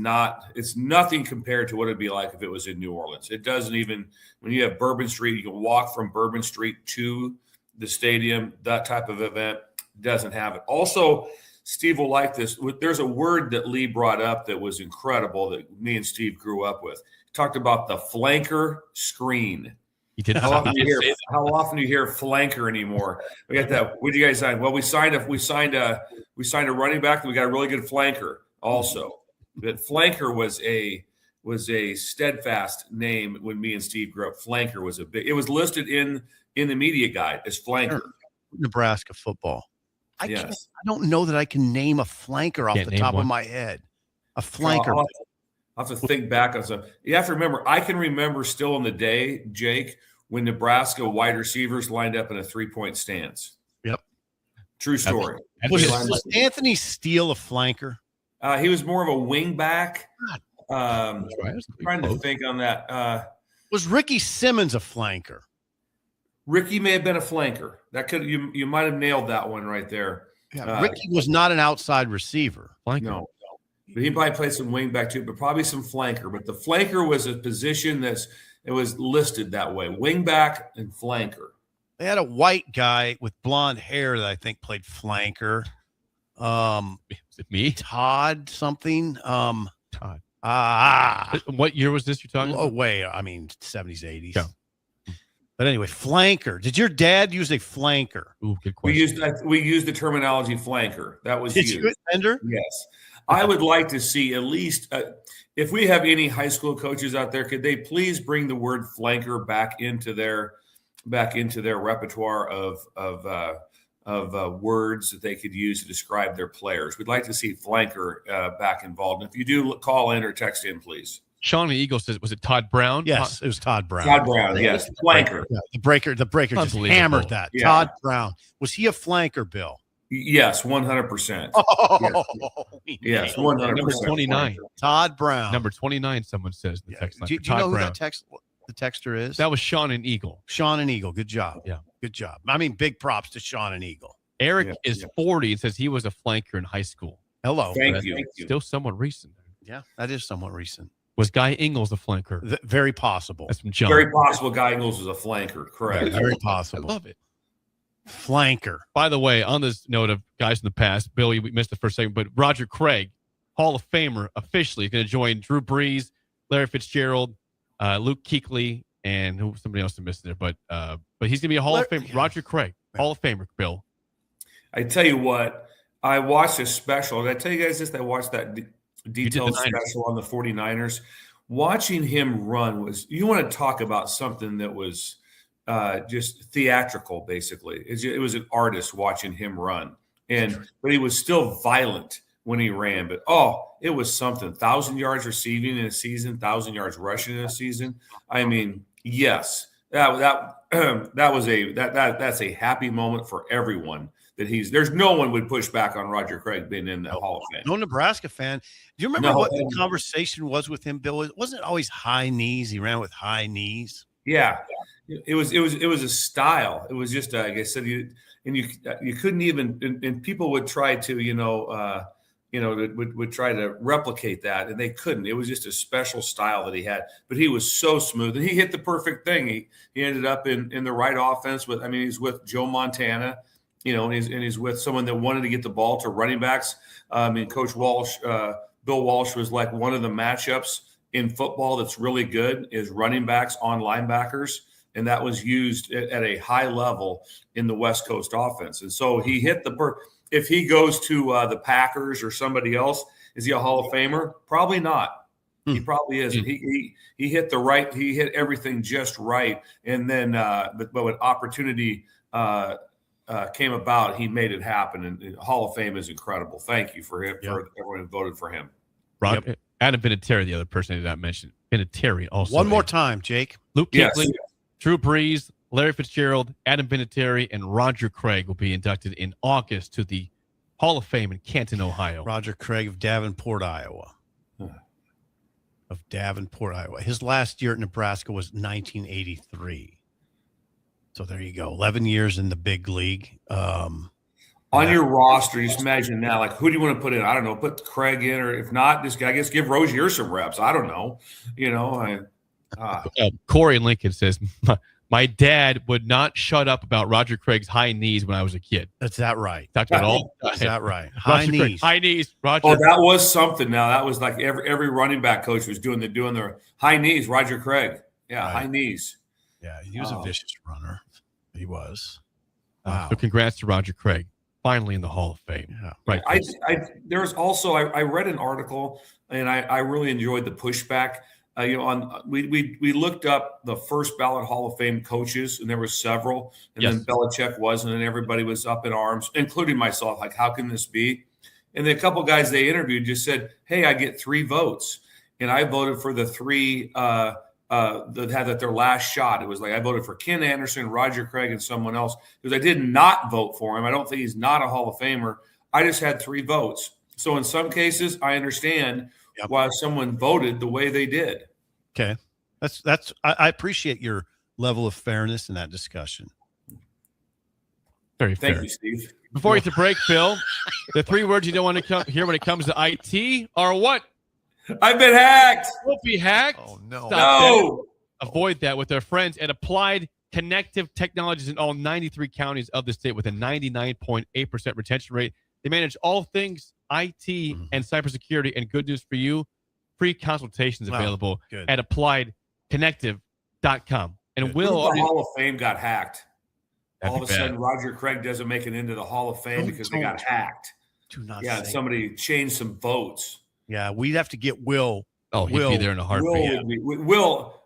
nothing compared to what it'd be like if it was in New Orleans. It doesn't even, when you have Bourbon Street, you can walk from Bourbon Street to the stadium. That type of event doesn't have it. Also, Steve will like this. There's a word that Lee brought up that was incredible that me and Steve grew up with. He talked about the flanker screen. He did. How often do you hear flanker anymore? We got that. What did you guys sign? Well, we signed a running back, and we got a really good flanker also. But flanker was a steadfast name when me and Steve grew up. Flanker was it was listed in the media guide as flanker. Nebraska football. I don't know that I can name a flanker off the top of my head. A flanker. I'll have to think back on some. You have to remember, I can remember still in the day, Jake, when Nebraska wide receivers lined up in a 3-point stance. Yep. True story. Was Anthony Steele a flanker? He was more of a wing back. Trying to think on that. Was Ricky Simmons a flanker? Ricky may have been a flanker. That could you might have nailed that one right there. Yeah, Ricky was not an outside receiver. Flanker. No. But he probably played some wing back too, but probably some flanker. But the flanker was a position it was listed that way. Wing back and flanker. They had a white guy with blonde hair that I think played flanker. Is it me? Todd something. Todd. What year was this you're talking about? Oh, wait. I mean, 70s, 80s. Yeah. But anyway, flanker. Did your dad use a flanker? Ooh, good question. We used the terminology flanker. That was Did used. you, Ender? Yes. I would like to see at least if we have any high school coaches out there, could they please bring the word flanker back into their repertoire of words that they could use to describe their players. We'd like to see flanker back involved. And if you do, call in or text in, please. Sean Eagle says, was it Todd Brown? Yes, it was Todd Brown. Todd Brown, yes. Flanker. Yeah, the breaker just hammered that. Yeah. Todd Brown. Was he a flanker, Bill? Yes, 100%. Oh, yes, 100%. Number 29. Todd Brown. Number 29, someone says in the text line. Do you know who that the texter is? That was Sean and Eagle. Sean and Eagle. Good job. Yeah. Good job. I mean, big props to Sean and Eagle. Eric is 40 and says he was a flanker in high school. Hello. Thank you. Still somewhat recent. Yeah, that is somewhat recent. Was Guy Ingles a flanker? Very possible. That's from John. Very possible Guy Ingles was a flanker. Correct. Very possible. I love it. Flanker. By the way, on this note of guys in the past, Billy, we missed the first segment, but Roger Craig, Hall of Famer, officially going to join Drew Brees, Larry Fitzgerald, Luke Kuechly, and somebody else I missed there, but he's going to be a Hall of Famer. Roger Craig, Hall of Famer, Bill. I tell you what, I watched a special. Did I tell you guys this? I watched that detailed special on the 49ers. Watching him run you want to talk about something that was just theatrical, basically. It was an artist watching him run. But he was still violent when he ran. But, it was something. 1,000 yards receiving in a season, 1,000 yards rushing in a season. I mean, yes, that's a happy moment for everyone. There's no one would push back on Roger Craig being in the Hall of Fame. No Nebraska fan. Do you remember what the conversation was with him, Bill? Wasn't it always high knees? He ran with high knees. Yeah, it was a style. It was just like I said, you couldn't even, and people would try to would try to replicate that, and they couldn't. It was just a special style that he had. But he was so smooth, and he hit the perfect thing. He ended up in the right offense he's with Joe Montana. And he's with someone that wanted to get the ball to running backs. Coach Walsh, Bill Walsh was like one of the matchups in football that's really good is running backs on linebackers, and that was used at a high level in the West Coast offense. And so he hit if he goes to the Packers or somebody else, is he a Hall of Famer? Probably not. He probably isn't. He hit he hit everything just right. And then, but when opportunity came about, he made it happen. And Hall of Fame is incredible. Thank you for him, for everyone who voted for him. Adam Vinatieri, the other person I did not mention. Vinatieri also. One more time, Jake. Luke Yes. Kuechly, Drew Brees, Larry Fitzgerald, Adam Vinatieri, and Roger Craig will be inducted in August to the Hall of Fame in Canton, Ohio. Roger Craig of Davenport, Iowa. His last year at Nebraska was 1983. So there you go. 11 years in the big league. On your roster, just imagine now, like, who do you want to put in? I don't know. Put Craig in, or if not, this guy, I guess give Rozier some reps. I don't know. Corey Lincoln says, my dad would not shut up about Roger Craig's high knees when I was a kid. That's that right. Talked about all. Is that right? High knees. Roger. Oh, that was something. Now that was like every running back coach was doing their high knees. Roger Craig, high knees. Yeah, he was a vicious runner. He was. Wow. So congrats to Roger Craig, finally in the Hall of Fame. Yeah. Right. There's also I read an article, and I really enjoyed the pushback. We looked up the first ballot Hall of Fame coaches, and there were several, and then Belichick wasn't, and everybody was up in arms, including myself. Like, how can this be? And then a couple guys they interviewed just said, "Hey, I get 3 votes," and I voted for the 3 that had their last shot. It was like I voted for Ken Anderson, Roger Craig, and someone else because I did not vote for him. I don't think he's not a Hall of Famer. I just had 3 votes. So in some cases, I understand why someone voted the way they did. Okay. I appreciate your level of fairness in that discussion. Very fair. Thank you, Steve. Before we get to break, Phil, the 3 words you don't want to hear when it comes to IT are what? I've been hacked. Don't be hacked. Oh, no. No. Avoid that with their friends at Applied Connective Technologies in all 93 counties of the state with a 99.8% retention rate. They manage all things IT and cybersecurity. And good news for you, free consultations available at appliedconnective.com. And The Hall of Fame got hacked. All of a sudden, Roger Craig doesn't make it into the Hall of Fame because they got hacked. Do not say somebody changed some votes. Yeah, we'd have to get Will. Oh, he'd be there in a heartbeat.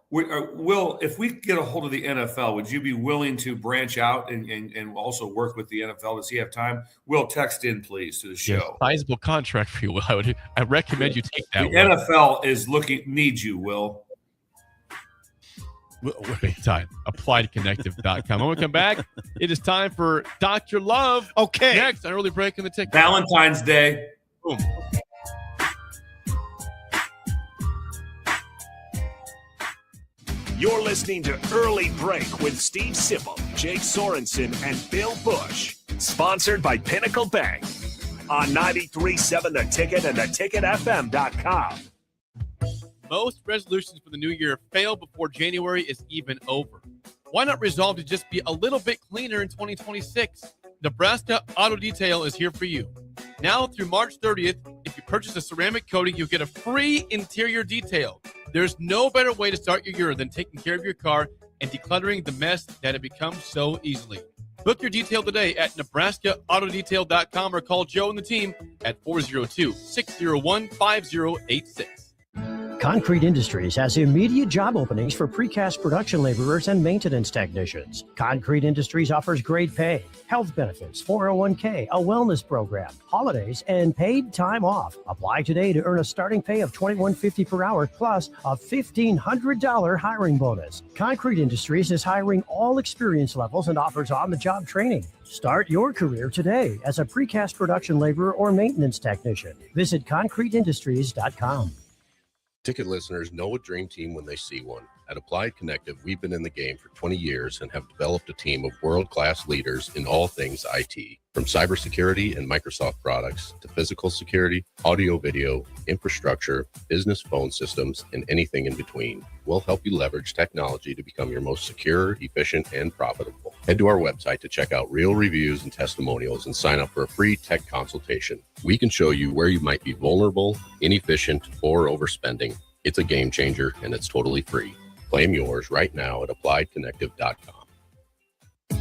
Will, if we get a hold of the NFL, would you be willing to branch out and also work with the NFL? Does he have time? Will, text in, please, to the show. Sizable contract for you, Will. I recommend you take that. The NFL needs you, Will. Big time. AppliedConnective.com. When we come back, it is time for Dr. Love. Okay. Next on Early Break in the Ticket. Valentine's Day. Boom. You're listening to Early Break with Steve Sipple, Jake Sorensen, and Bill Busch. Sponsored by Pinnacle Bank on 93.7 The Ticket and theticketfm.com. Most resolutions for the new year fail before January is even over. Why not resolve to just be a little bit cleaner in 2026? Nebraska Auto Detail is here for you. Now through March 30th, if you purchase a ceramic coating, you'll get a free interior detail. There's no better way to start your year than taking care of your car and decluttering the mess that it becomes so easily. Book your detail today at NebraskaAutoDetail.com or call Joe and the team at 402-601-5086. Concrete Industries has immediate job openings for precast production laborers and maintenance technicians. Concrete Industries offers great pay, health benefits, 401k, a wellness program, holidays, and paid time off. Apply today to earn a starting pay of $21.50 per hour plus a $1,500 hiring bonus. Concrete Industries is hiring all experience levels and offers on-the-job training. Start your career today as a precast production laborer or maintenance technician. Visit concreteindustries.com. Ticket listeners know a dream team when they see one. At Applied Connective, we've been in the game for 20 years and have developed a team of world-class leaders in all things IT. From cybersecurity and Microsoft products to physical security, audio-video, infrastructure, business phone systems, and anything in between. We'll help you leverage technology to become your most secure, efficient, and profitable. Head to our website to check out real reviews and testimonials and sign up for a free tech consultation. We can show you where you might be vulnerable, inefficient, or overspending. It's a game changer, and it's totally free. Claim yours right now at appliedconnective.com.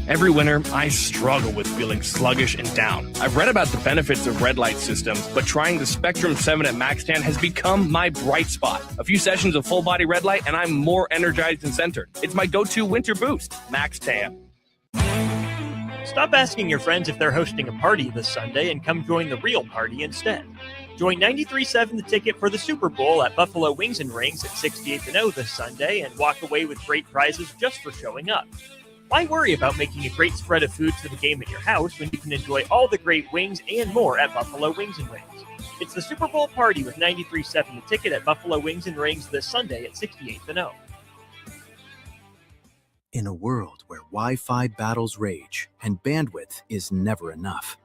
Every winter, I struggle with feeling sluggish and down. I've read about the benefits of red light systems, but trying the Spectrum 7 at MaxTan has become my bright spot. A few sessions of full body red light, and I'm more energized and centered. It's my go-to winter boost, MaxTan. Stop asking your friends if they're hosting a party this Sunday and come join the real party instead. Join 93.7 The Ticket for the Super Bowl at Buffalo Wings and Rings at 68th and O this Sunday and walk away with great prizes just for showing up. Why worry about making a great spread of foods for the game at your house when you can enjoy all the great wings and more at Buffalo Wings and Rings? It's the Super Bowl party with 93.7 The Ticket at Buffalo Wings and Rings this Sunday at 68th and O. In a world where Wi-Fi battles rage and bandwidth is never enough,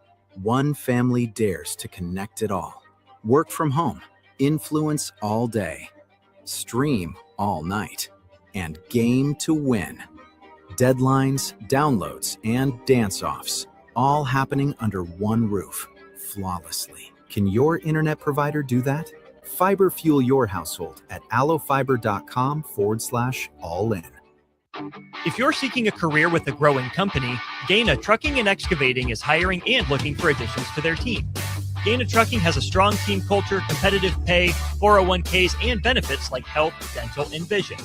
one family dares to connect it all. Work from home, influence all day, stream all night, and game to win. Deadlines, downloads, and dance-offs, all happening under one roof, flawlessly. Can your internet provider do that? Fiber fuel your household at allofiber.com/all-in. If you're seeking a career with a growing company, Gaina Trucking and Excavating is hiring and looking for additions to their team. Gaina Trucking has a strong team culture, competitive pay, 401ks, and benefits like health, dental, and vision.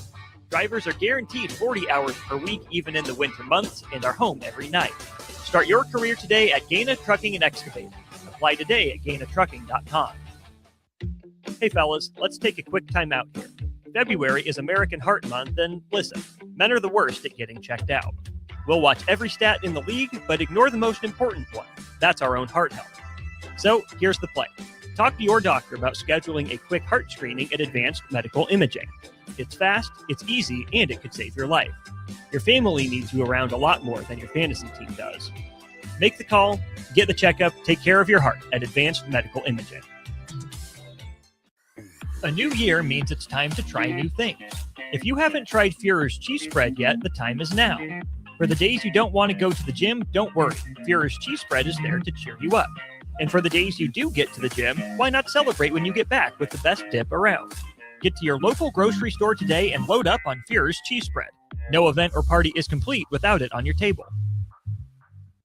Drivers are guaranteed 40 hours per week, even in the winter months, and are home every night. Start your career today at Gaina Trucking and Excavating. Apply today at GainaTrucking.com. Hey fellas, let's take a quick time out here. February is American Heart Month, and listen, men are the worst at getting checked out. We'll watch every stat in the league, but ignore the most important one. That's our own heart health. So here's the play. Talk to your doctor about scheduling a quick heart screening at Advanced Medical Imaging. It's fast, it's easy, and it could save your life. Your family needs you around a lot more than your fantasy team does. Make the call, get the checkup, take care of your heart at Advanced Medical Imaging. A new year means it's time to try new things. If you haven't tried Führer's cheese spread yet, the time is now. For the days you don't want to go to the gym, don't worry. Führer's cheese spread is there to cheer you up. And for the days you do get to the gym, why not celebrate when you get back with the best dip around? Get to your local grocery store today and load up on Führer's cheese spread. No event or party is complete without it on your table.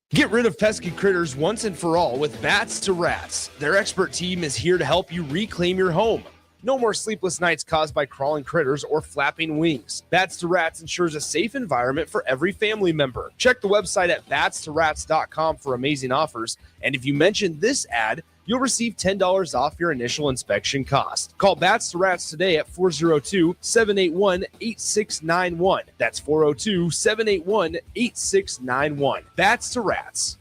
Get rid of pesky critters once and for all with Bats to Rats. Their expert team is here to help you reclaim your home. No more sleepless nights caused by crawling critters or flapping wings. Bats to Rats ensures a safe environment for every family member. Check the website at batstoRats.com for amazing offers. And if you mention this ad, you'll receive $10 off your initial inspection cost. Call Bats to Rats today at 402-781-8691. That's 402-781-8691. Bats to Rats.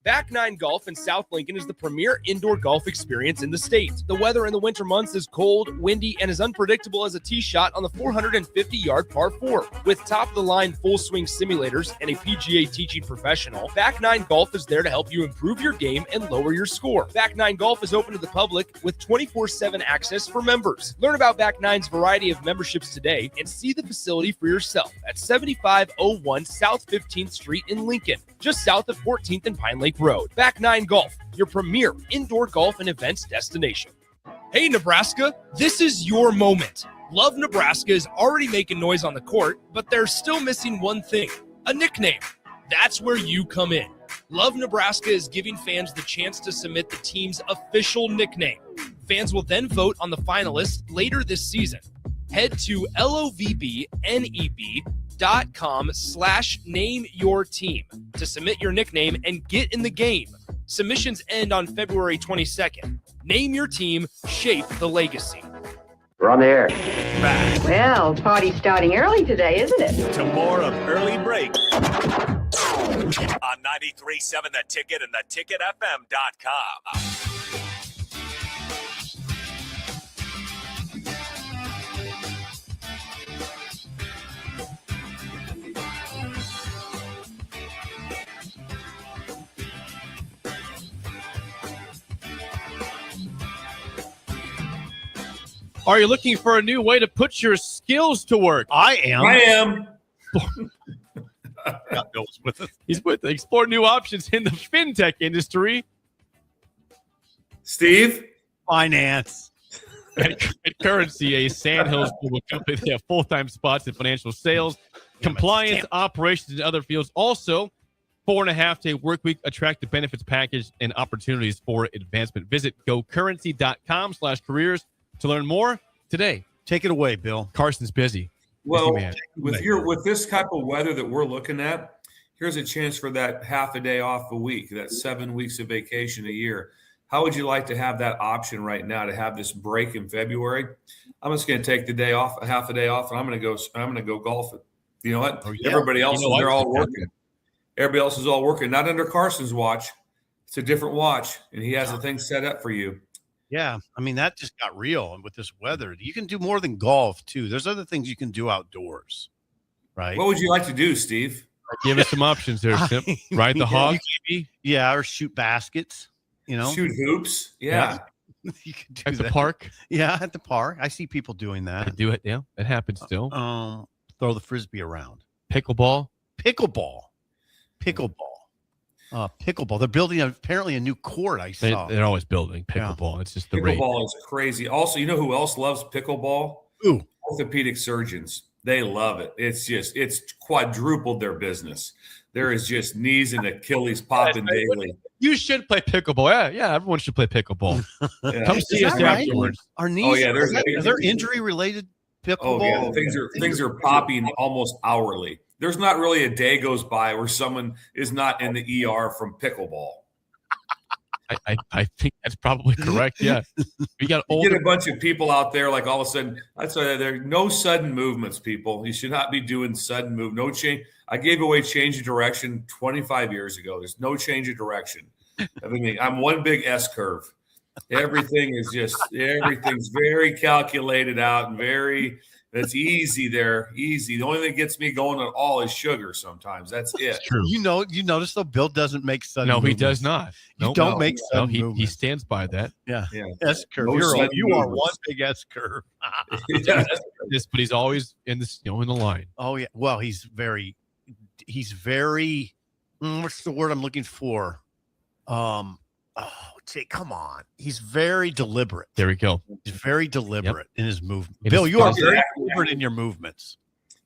Back Nine Golf in South Lincoln is the premier indoor golf experience in the state. The weather in the winter months is cold, windy, and as unpredictable as a tee shot on the 450-yard par 4. With top-of-the-line full-swing simulators and a PGA teaching professional, Back Nine Golf is there to help you improve your game and lower your score. Back Nine Golf is open to the public with 24/7 access for members. Learn about Back Nine's variety of memberships today and see the facility for yourself at 7501 South 15th Street in Lincoln, just south of 14th and Pine Lake Road. Back Nine Golf, your premier indoor golf and events destination. Hey, Nebraska, this is your moment. Love Nebraska is already making noise on the court, but they're still missing one thing, a nickname. That's where you come in. Love Nebraska is giving fans the chance to submit the team's official nickname. Fans will then vote on the finalists later this season. Head to lovebneb.com/nameyourteam to submit your nickname and get in the game. Submissions end on February 22nd. Name your team, shape the legacy. We're on the air. Well, party's starting early today, isn't it? To more of Early Break on 93.7 The Ticket and theticketfm.com. Are you looking for a new way to put your skills to work? I am. God knows with us. He's with explore new options in the fintech industry. Steve? Finance. At Currency, a Sandhills Global company, they have full-time spots in financial sales, compliance, operations, and other fields. Also, 4.5-day work week, attractive benefits package, and opportunities for advancement. Visit gocurrency.com/careers to learn more today. Take it away, Bill. Carson's busy. Well, Busy man. with this type of weather that we're looking at, here's a chance for that half a day off a week, that 7 weeks of vacation a year. How would you like to have that option right now to have this break in February? I'm just going to take the day off, a half a day off, and I'm going to go golfing. You know what? Everybody else, they're all working. Everybody else is all working. Not under Carson's watch. It's a different watch, and he has the thing set up for you. Yeah, I mean, that just got real. And with this weather, you can do more than golf, too. There's other things you can do outdoors, right? What would you like to do, Steve? Give us some options there, Sip. Ride the hog, maybe? Yeah, or shoot baskets, you know? Shoot hoops? Yeah. You can do At the that. park? Yeah, at the park. I see people doing that. I do it, yeah. It happens still. Throw the Frisbee around. Pickleball? Pickleball. They're building apparently a new court. I saw. They're always building pickleball. It's just the rate. Pickleball is crazy. Also, you know who else loves pickleball? Ooh. Orthopedic surgeons. They love it. It's quadrupled their business. There is just knees and Achilles popping daily. You should play pickleball. Yeah, everyone should play pickleball. Come see us afterwards. Our knees. Oh, yeah, are there injury related pickleball? Oh yeah, things are popping almost hourly. There's not really a day goes by where someone is not in the ER from pickleball. I think that's probably correct. Yeah, we got you get a bunch of people out there, like all of a sudden. That's why there are no sudden movements. People, you should not be doing sudden move. No change. I gave away change of direction 25 years ago. There's no change of direction. I mean, I'm one big S curve. Everything's very calculated out and very. It's easy there, easy. The only thing that gets me going at all is sugar. Sometimes that's it. True. You notice though, Bill doesn't make sudden. No, movements. He does not. You don't make sudden. He stands by that. Yeah. Yeah. S curve. No You are one big S curve. But he's always in the in the line. Oh yeah. Well, he's very. What's the word I'm looking for? Come on. He's very deliberate. There we go. He's very deliberate in his movement. It Bill, is you are possible. very deliberate in your movements.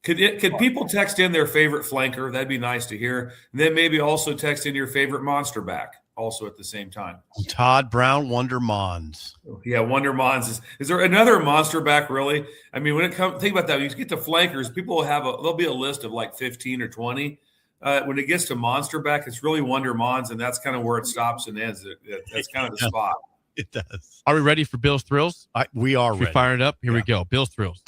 Could people text in their favorite flanker? That'd be nice to hear. And then maybe also text in your favorite monster back also at the same time. Todd Brown, Wonder Mons. Yeah, Wonder Mons. Is there another monster back really? I mean, when it comes, think about that. When you get to flankers, people will there'll be a list of like 15 or 20. When it gets to monster back, it's really Wonder Mons, and that's kind of where it stops and ends. That's kind of the spot. It does. Are we ready for Bill's Thrills? We are ready. We fired up. Here we go. Bill's Thrills.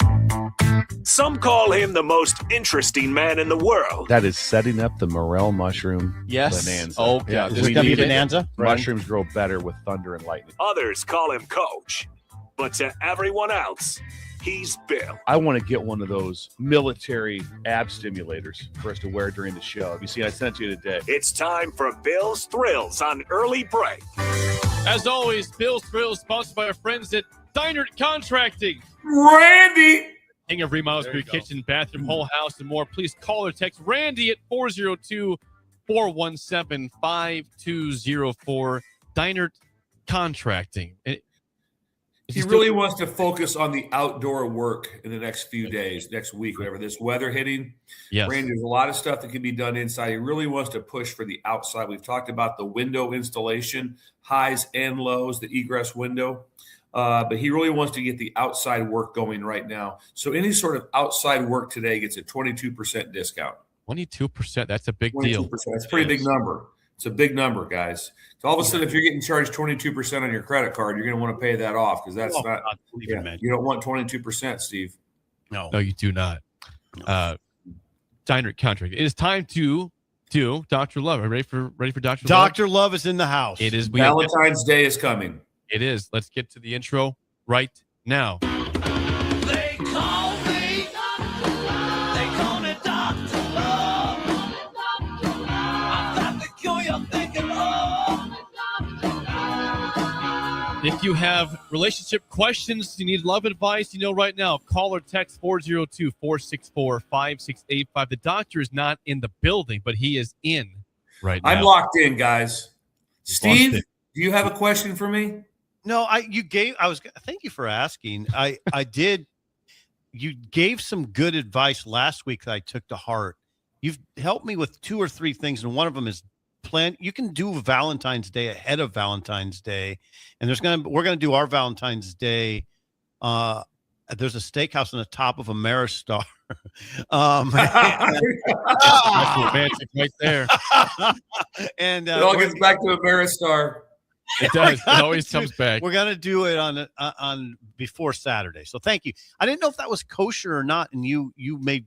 Some call him the most interesting man in the world. That is setting up the morel mushroom bonanza. Oh, yeah. is it gonna be bonanza? Mushrooms grow better with thunder and lightning. Others call him Coach. But to everyone else, he's Bill. I want to get one of those military ab stimulators for us to wear during the show. You see, I sent you today. It's time for Bill's Thrills on Early Break. As always, Bill's Thrills sponsored by our friends at Dinert Contracting. Randy! King of remodels for your kitchen, bathroom, whole house, and more. Please call or text Randy at 402-417-5204. Dinert Contracting. He really wants to focus on the outdoor work in the next few days, next week, whatever. This weather hitting. Yes. Randy, there's a lot of stuff that can be done inside. He really wants to push for the outside. We've talked about the window installation, highs and lows, the egress window. But he really wants to get the outside work going right now. So any sort of outside work today gets a 22% discount. 22%. That's a big 22%. deal. That's a pretty big number. It's a big number, guys. So all of a sudden, if you're getting charged 22% on your credit card, you're going to want to pay that off because that's not. You don't want 22%, Steve. No, you do not. Dinert Contracting. It is time to do Dr. Love. Are you ready for Dr. Love? Dr. Love is in the house. It is. Valentine's Day is coming. It is. Let's get to the intro right now. They call me Dr. Love. I've got the cure you're thinking of. If you have relationship questions, you need love advice, right now, call or text 402-464-5685. The doctor is not in the building, but he is in right now. I'm locked in, guys. Steve, do you have a question for me? No, thank you for asking. I did. You gave some good advice last week that I took to heart. You've helped me with 2 or 3 things, and one of them is plan. You can do Valentine's Day ahead of Valentine's Day, and we're gonna do our Valentine's Day. There's a steakhouse on the top of Ameristar. That's romantic right there. And it all gets back to Ameristar. It does. It always comes back. We're gonna do it on before Saturday. So thank you. I didn't know if that was kosher or not, and you made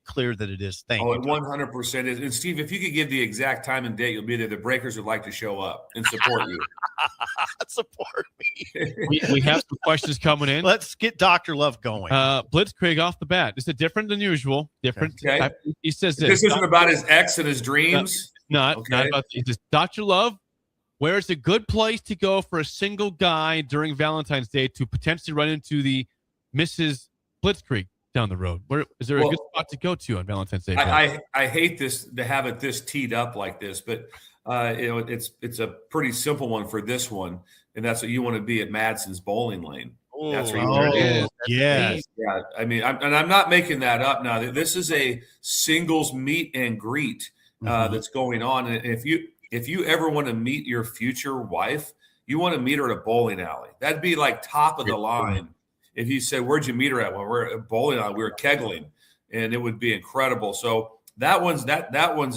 clear that it is. Thank you. 100% is. And Steve, if you could give the exact time and date, you'll be there. The Breakers would like to show up and support you. Support me. We have some questions coming in. Let's get Dr. Love going. Blitzkrieg off the bat. This is different than usual. Different. Okay. He says this isn't about his ex and his dreams. Not about. He says, Dr. Love, where is a good place to go for a single guy during Valentine's Day to potentially run into the Mrs. Blitzkrieg down the road? Where is there a good spot to go to on Valentine's Day? I hate this to have it this teed up like this, but it's a pretty simple one for this one, and that's what you want to be at Madsen's bowling lane. That's where you want to be. Yes. Yeah. I mean, I'm not making that up now. This is a singles meet and greet that's going on, and if you ever want to meet your future wife, you want to meet her at a bowling alley. That'd be like top of the line. If you said, "Where'd you meet her at?" Well, we're at bowling alley. We were kegling, and it would be incredible. So that one's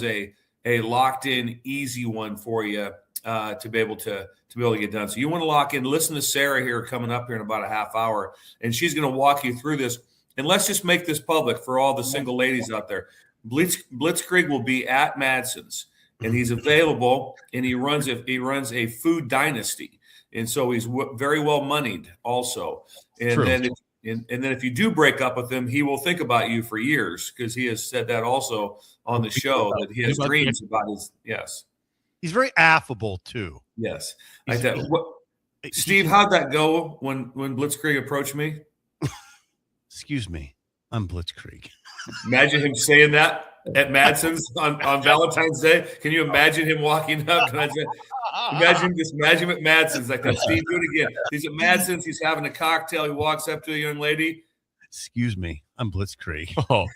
a locked in, easy one for you to be able to get done. So you want to lock in. Listen to Sarah here coming up here in about a half hour, and she's going to walk you through this. And let's just make this public for all the single ladies out there. Blitzkrieg will be at Madsen's. And he's available, and he runs a food dynasty, and so he's very well moneyed also. And then if you do break up with him, he will think about you for years, because he has said that also on the show, that he has dreams about his. Yes, he's very affable too. Yes, like that. Steve, how'd that go when Blitzkrieg approached me? Excuse me, I'm Blitzkrieg. Imagine him saying that at Madsen's on Valentine's Day. Can you imagine him walking up? Imagine him at Madsen's like that. Steve, do it again. He's at Madsen's. He's having a cocktail. He walks up to a young lady. Excuse me, I'm Blitzkrieg. Oh,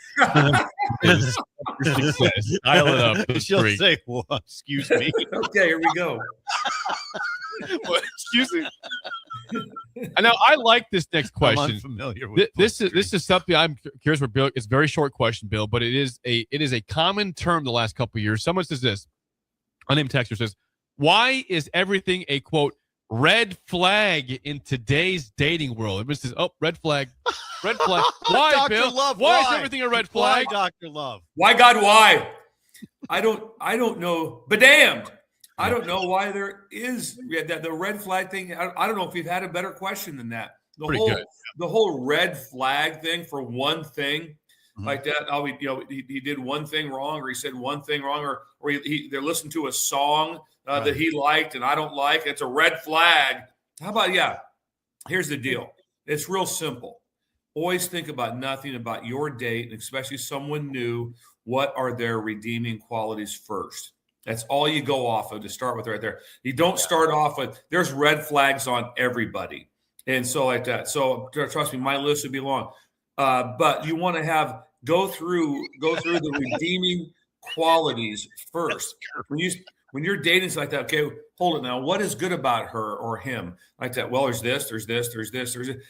dial it up. She'll say, "Well, excuse me." Okay, here we go. Excuse me. I know. I like this next question. I'm unfamiliar with this is something I'm curious for, Bill. It's a very short question, Bill, but it is a common term the last couple of years. Someone says this. Unnamed texter says, "Why is everything a quote red flag in today's dating world?" Everyone says, "Oh, red flag, red flag." Why, Dr. Bill? Love, why is everything a red flag? Why, Dr. Love? Why, God? Why? I don't know. But damned. I don't know why there is the red flag thing. I don't know if we've had a better question than that. The whole red flag thing for one thing like that. Oh, he did one thing wrong, or he said one thing wrong, or they listened to a song that he liked and I don't like. It's a red flag. How about here's the deal. It's real simple. Always think about nothing about your date, and especially someone new. What are their redeeming qualities first? That's all you go off of to start with right there. You don't start off with, there's red flags on everybody. And so like that. So trust me, my list would be long. But you want to go through the redeeming qualities first. When you're dating like that, okay, hold it now. What is good about her or him? Like that. Well, there's this.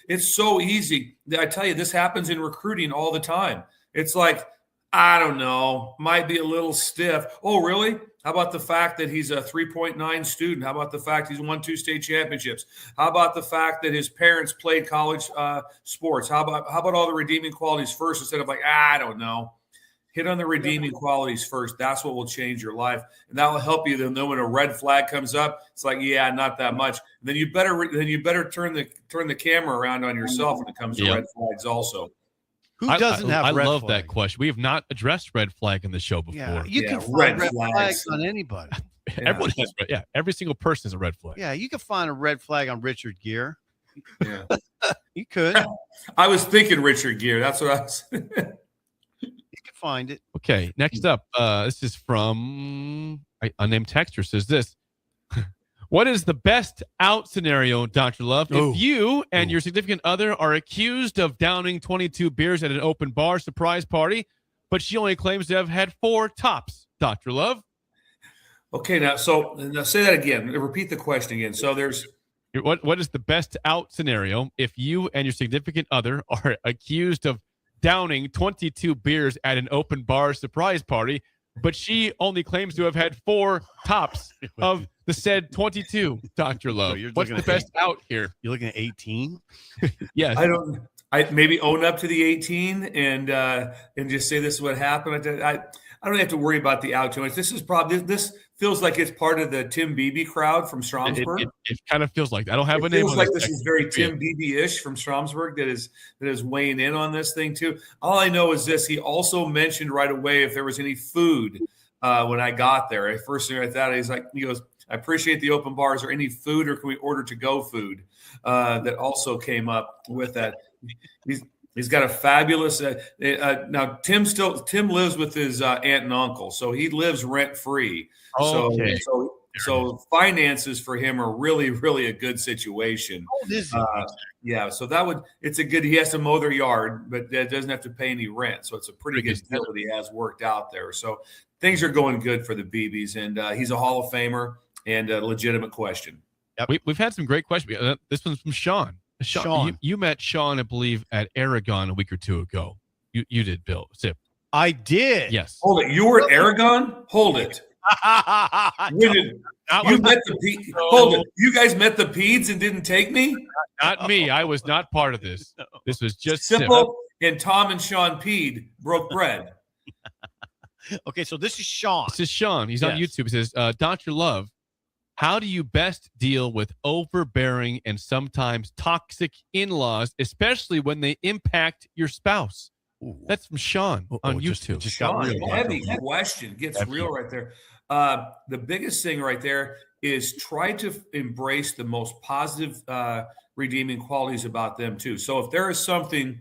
It's so easy. I tell you, this happens in recruiting all the time. It's like, I don't know, might be a little stiff. Oh, really? How about the fact that he's a 3.9 student? How about the fact he's won 2 state championships? How about the fact that his parents played college sports? How about all the redeeming qualities first instead of like, I don't know. Hit on the redeeming qualities first. That's what will change your life, and that will help you. Then when a red flag comes up, it's like, yeah, not that much. And then you better turn the camera around on yourself when it comes to red flags also. Who doesn't have red I love flag? that question. We have not addressed red flag in the show before. Yeah, you can find red flags on anybody. Everyone has every single person is a red flag. Yeah, you can find a red flag on Richard Gere. Yeah. You could. I was thinking Richard Gere. That's what I was. You can find it. Okay, next up, this is from unnamed texter says this. What is the best out scenario, Dr. Love? Oh. If you and your significant other are accused of downing 22 beers at an open bar surprise party, but she only claims to have had 4 tops, Dr. Love. Okay, now say that again. Repeat the question again. So there's what is the best out scenario if you and your significant other are accused of downing 22 beers at an open bar surprise party, but she only claims to have had 4 tops of the said 22, Dr. Love? So What's the best out here? You're looking at 18? Yes. I maybe own up to the 18 and just say this is what happened. I don't have to worry about the out too much. This feels like it's part of the Tim Beebe crowd from Stromsburg. It kind of feels like that. I don't have a It name feels on like this this is very Tim Beebe-ish from Stromsburg that is weighing in on this thing too. All I know is this: he also mentioned right away if there was any food when I got there. First thing I thought, he goes, "I appreciate the open bar. Is there any food, or can we order to-go food?" That also came up with that. He's got a fabulous. Now Tim lives with his aunt and uncle, so he lives rent free. Okay. So finances for him are really, really a good situation. How old is he? Yeah, so it's a good. He has to mow their yard, but doesn't have to pay any rent. So it's a pretty good deal that he has worked out there. So things are going good for the Beebes, and he's a Hall of Famer and a legitimate question. Yep. We've had some great questions. This one's from Sean. Sean, you met Sean, I believe, at Aragon a week or 2 ago. You did, Bill. Sip. I did. Yes. Hold it. You were at Aragon? Hold it. You met the Hold it. You guys met the Peds and didn't take me? Not me. I was not part of this. This was just Simple. And Tom and Sean Pede broke bread. Okay, so this is Sean. This is Sean. He's on YouTube. He says, Dr. Love, how do you best deal with overbearing and sometimes toxic in-laws, especially when they impact your spouse? Ooh. That's from Sean on YouTube. Just got real. Heavy question. Gets real right there. The biggest thing right there is try to embrace the most positive redeeming qualities about them too. So if there is something,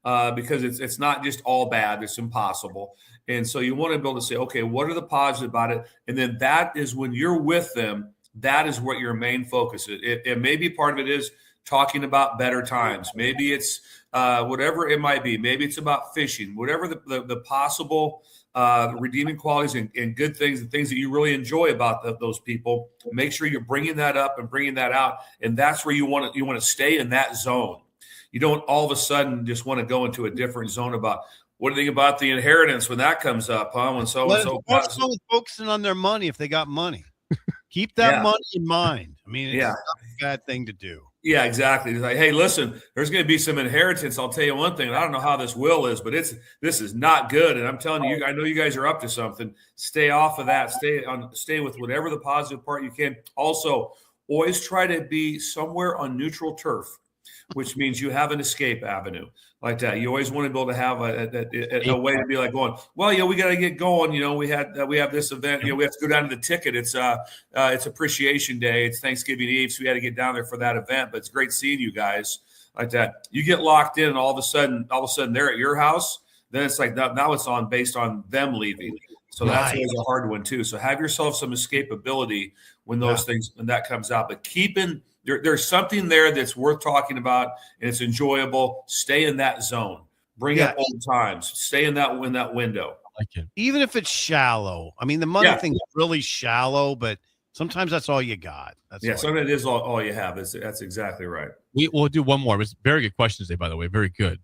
because it's not just all bad, it's impossible. And so you want to be able to say, okay, what are the positives about it? And then that is when you're with them, that is what your main focus is. It may be part of it is talking about better times. Maybe it's whatever it might be. Maybe it's about fishing, whatever the possible redeeming qualities and good things, and things that you really enjoy about those people. Make sure you're bringing that up and bringing that out. And that's where you want to stay in that zone. You don't all of a sudden just want to go into a different zone about, what do you think about the inheritance when that comes up, huh? When so-and-so what's wrong with focusing on their money if they got money? Keep that money in mind. I mean, it's not a bad thing to do. Yeah, exactly. It's like, hey, listen, there's going to be some inheritance. I'll tell you one thing. I don't know how this will is, but this is not good. And I'm telling you, I know you guys are up to something. Stay off of that. Stay with whatever the positive part you can. Also, always try to be somewhere on neutral turf, which means you have an escape avenue like that. You always want to be able to have a way to be like going, well, we got to get going. We have this event. We have to go down to the ticket. It's Appreciation Day. It's Thanksgiving Eve, so we had to get down there for that event. But it's great seeing you guys like that. You get locked in, and all of a sudden they're at your house. Then it's like now it's based on them leaving. So that's always a hard one too. So have yourself some escapability when when that comes out. But there's something there that's worth talking about, and it's enjoyable. Stay in that zone. Bring up old times. Stay in that window. I like it. Even if it's shallow. I mean, the money thing is really shallow, but sometimes that's all you got. Sometimes it is all you have. That's exactly right. We'll do one more. It was very good question today, by the way. Very good.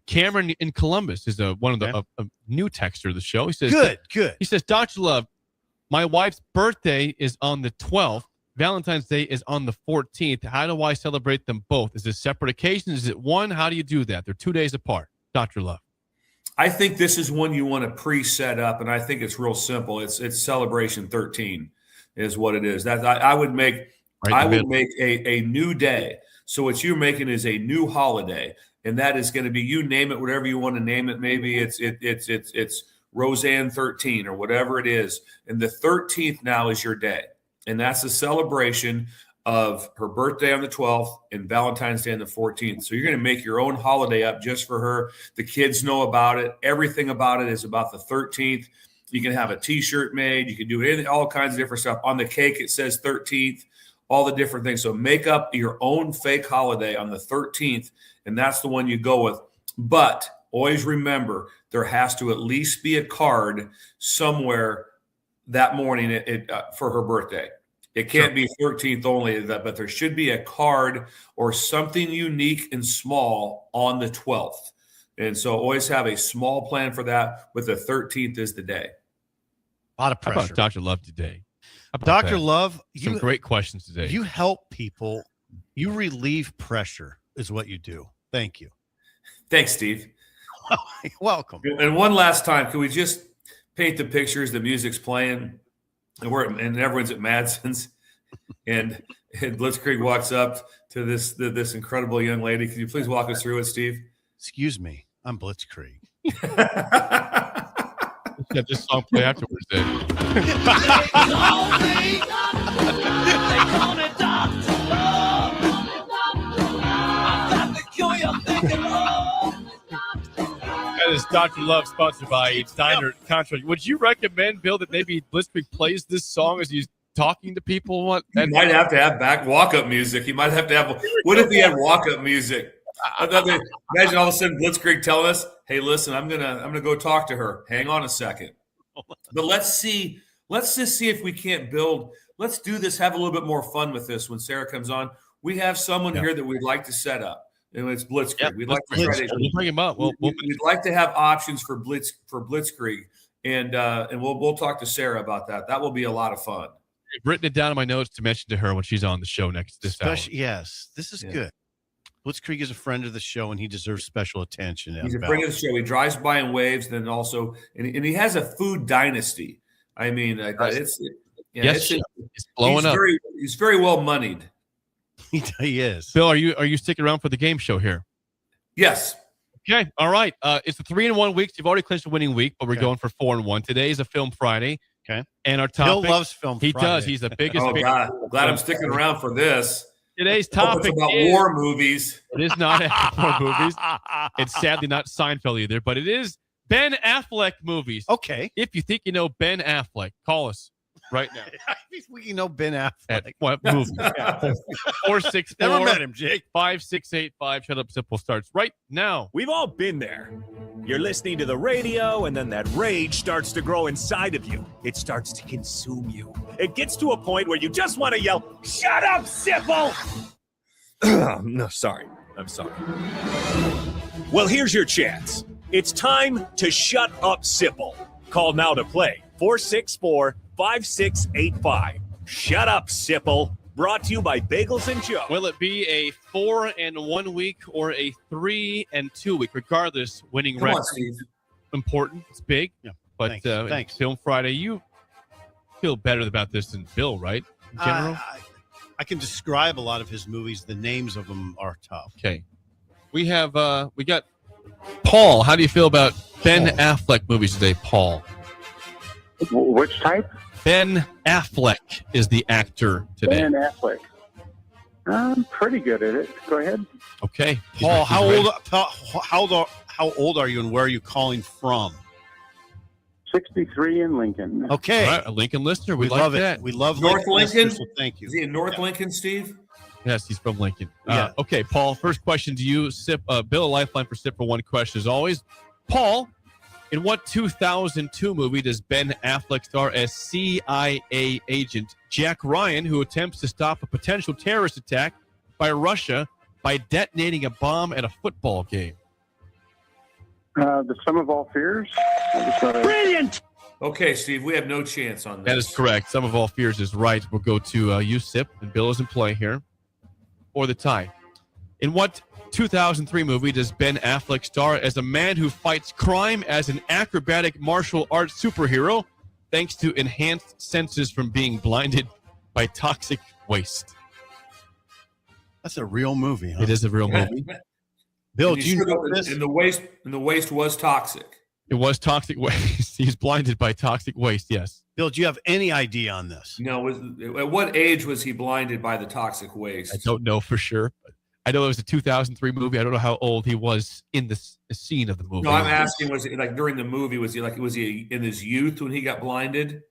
Cameron in Columbus is one of the a new texter of the show. He says, good. He says, Dr. Love, my wife's birthday is on the 12th. Valentine's Day is on the 14th. How do I celebrate them both? Is it separate occasions? Is it one? How do you do that? They're 2 days apart. Dr. Love. I think this is one you want to pre-set up, and I think it's real simple. It's Celebration 13 is what it is. That I would make a new day. So what you're making is a new holiday, and that is going to be, you name it, whatever you want to name it. Maybe it's Roseanne 13 or whatever it is. And the 13th now is your day. And that's a celebration of her birthday on the 12th and Valentine's Day on the 14th. So you're going to make your own holiday up just for her. The kids know about it. Everything about it is about the 13th. You can have a T-shirt made. You can do anything, all kinds of different stuff. On the cake, it says 13th. all the different things. So make up your own fake holiday on the 13th, and that's the one you go with. But always remember, there has to at least be a card somewhere that morning for her birthday. It can't be 13th only, but there should be a card or something unique and small on the 12th. And so always have a small plan for that, with the 13th is the day. A lot of How pressure. about Dr. Love today? Dr. Love, some great questions today. You help people. You relieve pressure is what you do. Thank you. Thanks, Steve. Welcome. And one last time, can we just paint the pictures? The music's playing, and everyone's at Madsen's, and Blitzkrieg walks up to this incredible young lady. Can you please walk us through it, Steve? Excuse me, I'm Blitzkrieg. Have this song play afterwards then. That is Dr. Love, sponsored by Diner Contract. Would you recommend, Bill, that maybe Blitzkrieg plays this song as he's talking to people? He might have to have back walk-up music. He might have to have. What if he had walk-up music? Imagine all of a sudden Blitzkrieg telling us, "Hey, listen, I'm gonna go talk to her. Hang on a second." But let's just see if we can't build. Let's do this. Have a little bit more fun with this when Sarah comes on. We have someone here that we'd like to set up. And it's Blitzkrieg. Yep, We'd like to try we'll bring him up. We'd like to have options for Blitzkrieg, and we'll talk to Sarah about that. That will be a lot of fun. I've written it down in my notes to mention to her when she's on the show this hour. Yes, this is good. Blitzkrieg is a friend of the show, and he deserves special attention. He's a friend of the show. He drives by in waves, then also, and he has a food dynasty. I mean, it's blowing up. He's very well moneyed. He is. Bill, are you sticking around for the game show here? Yes. Okay. All right. It's the 3-1 weeks. You've already clinched a winning week, but we're going for 4-1. Today is a Film Friday. Okay. And our topic. Bill loves Film He Friday. does. He's the biggest. Oh, God. Glad I'm sticking around for this. Today's I hope topic it's about is war movies. It is not war movies. It's sadly not Seinfeld either, but it is Ben Affleck movies. Okay. If you think you know Ben Affleck, call us right now. We know Ben Affleck. At what movie? 464. Never met him, Jake. 5685. Shut Up Simple starts right now. We've all been there. You're listening to the radio, and then that rage starts to grow inside of you. It starts to consume you. It gets to a point where you just want to yell, "Shut up, Sipple!" No, sorry. I'm sorry. Well, here's your chance. It's time to shut up, Sipple. Call now to play. 464-5685. Shut up, Sipple. Brought to you by Bagels and Joe. Will it be a 4-1 week or a 3-2 week? Regardless, winning Come on, record Steve. important. It's big. Yeah. But Thanks. Film Friday, you feel better about this than Bill, right? In general. I can describe a lot of his movies. The names of them are tough. Okay. We have we got Paul. How do you feel about Ben Affleck movies today, Paul? Which type? Ben Affleck is the actor today. Ben Affleck. I'm pretty good at it. Go ahead. Okay. Paul, how ready. old are you, and where are you calling from? 63 in Lincoln. Okay. All right, a Lincoln listener. We love like it. that. We love North Lincoln? listeners, so thank you. Is he in North Lincoln, Steve? Yes, he's from Lincoln. Yeah. Okay, Paul, first question to you. Bill, a lifeline for Sip for one question as always. Paul, in what 2002 movie does Ben Affleck star as CIA agent Jack Ryan, who attempts to stop a potential terrorist attack by Russia by detonating a bomb at a football game? The Sum of All Fears. Brilliant! Okay, Steve, we have no chance on this. That is correct. Sum of All Fears is right. We'll go to you, Sip, and Bill is in play here. Or the tie. In what 2003 movie does Ben Affleck star as a man who fights crime as an acrobatic martial arts superhero thanks to enhanced senses from being blinded by toxic waste? That's a real movie, huh? It is a real movie. Bill, And do you know and this? the waste was toxic. It was toxic waste. He's blinded by toxic waste, yes. Bill, do you have any idea on this? No, at what age was he blinded by the toxic waste? I don't know for sure. But I know it was a 2003 movie. I don't know how old he was in the scene of the movie. No, I'm asking, was it like during the movie? Was he in his youth when he got blinded?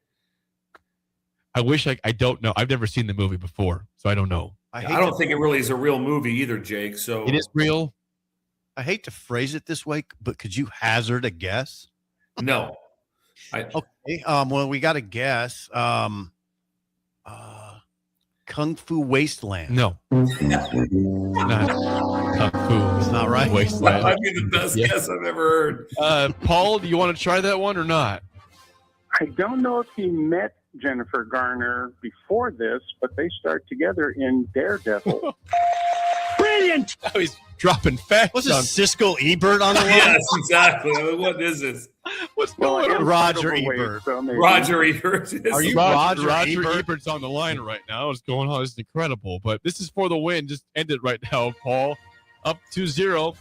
I wish I don't know. I've never seen the movie before, so I don't know. I don't think it really is a real movie either, Jake. So It is real. I hate to phrase it this way, but could you hazard a guess? No. Okay. Well, we got a guess. Kung Fu Wasteland. No. Not Kung Fu. It's not right. Wasteland. That might be the best guess I've ever heard. Paul, do you want to try that one or not? I don't know if he met Jennifer Garner before this, but they start together in Daredevil. Brilliant! Oh, he's dropping facts. Was it Siskel Ebert on the line? Yes, exactly. I mean, what is this? What's going on? Roger Away, Ebert. so maybe. Roger Ebert. Are you Roger Ebert's on the line right now. What's going on? This is incredible. But this is for the win. Just end it right now, Paul. Up 2-0.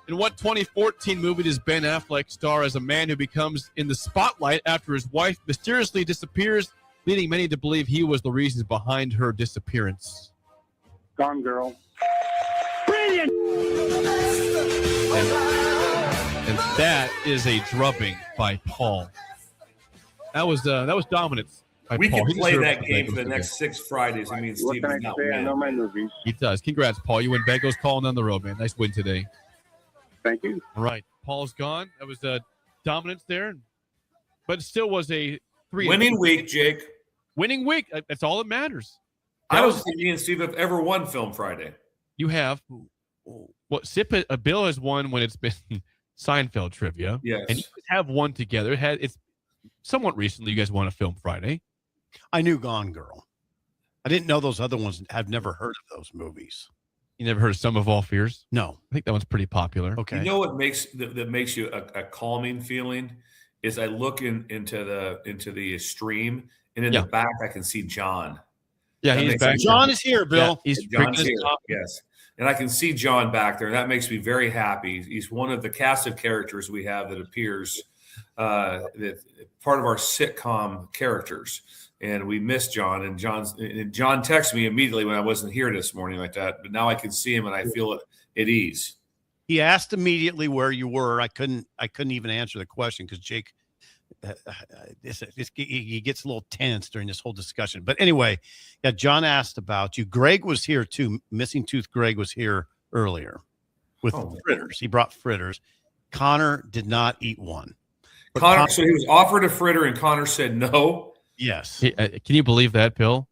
In what 2014 movie does Ben Affleck star as a man who becomes in the spotlight after his wife mysteriously disappears, leading many to believe he was the reasons behind her disappearance? Gone Girl. Brilliant! And that is a drubbing by Paul. That was dominance by We Paul. can He play deserves that the game for Bengals the today. next 6 Fridays. I mean, What Steve can I does not say? I win. know my movies. He does. Congrats, Paul. You win Bengals calling on the road, man. Nice win today. Thank you. All right. Paul's gone. That was dominance there. But it still was a 3 Winning week, Jake. Winning week. That's all that matters. I don't think me and Steve have ever won Film Friday. You have. Well, Bill has won when it's been Seinfeld trivia. Yes. And you guys have won together. It's somewhat recently you guys won a Film Friday. I knew Gone Girl. I didn't know those other ones. I've never heard of those movies. You never heard of Sum of All Fears? No. I think that one's pretty popular. Okay. You know what makes that makes you a calming feeling is I look into the stream, and in the back I can see John. Yeah, That he's makes back. me- John is here, Bill. Yeah, he's John's drinking here. his coffee. Yes. And I can see John back there, and that makes me very happy. He's one of the cast of characters we have that appears that part of our sitcom characters. And we miss John. And John texted me immediately when I wasn't here this morning like that. But now I can see him, and I feel at ease. He asked immediately where you were. I couldn't even answer the question because Jake, he gets a little tense during this whole discussion. But anyway, yeah, John asked about you. Greg was here too. Missing Tooth Greg was here earlier with fritters. He brought fritters. Connor did not eat one. Connor, so he was offered a fritter, and Connor said no. Yes. Can you believe that, Bill?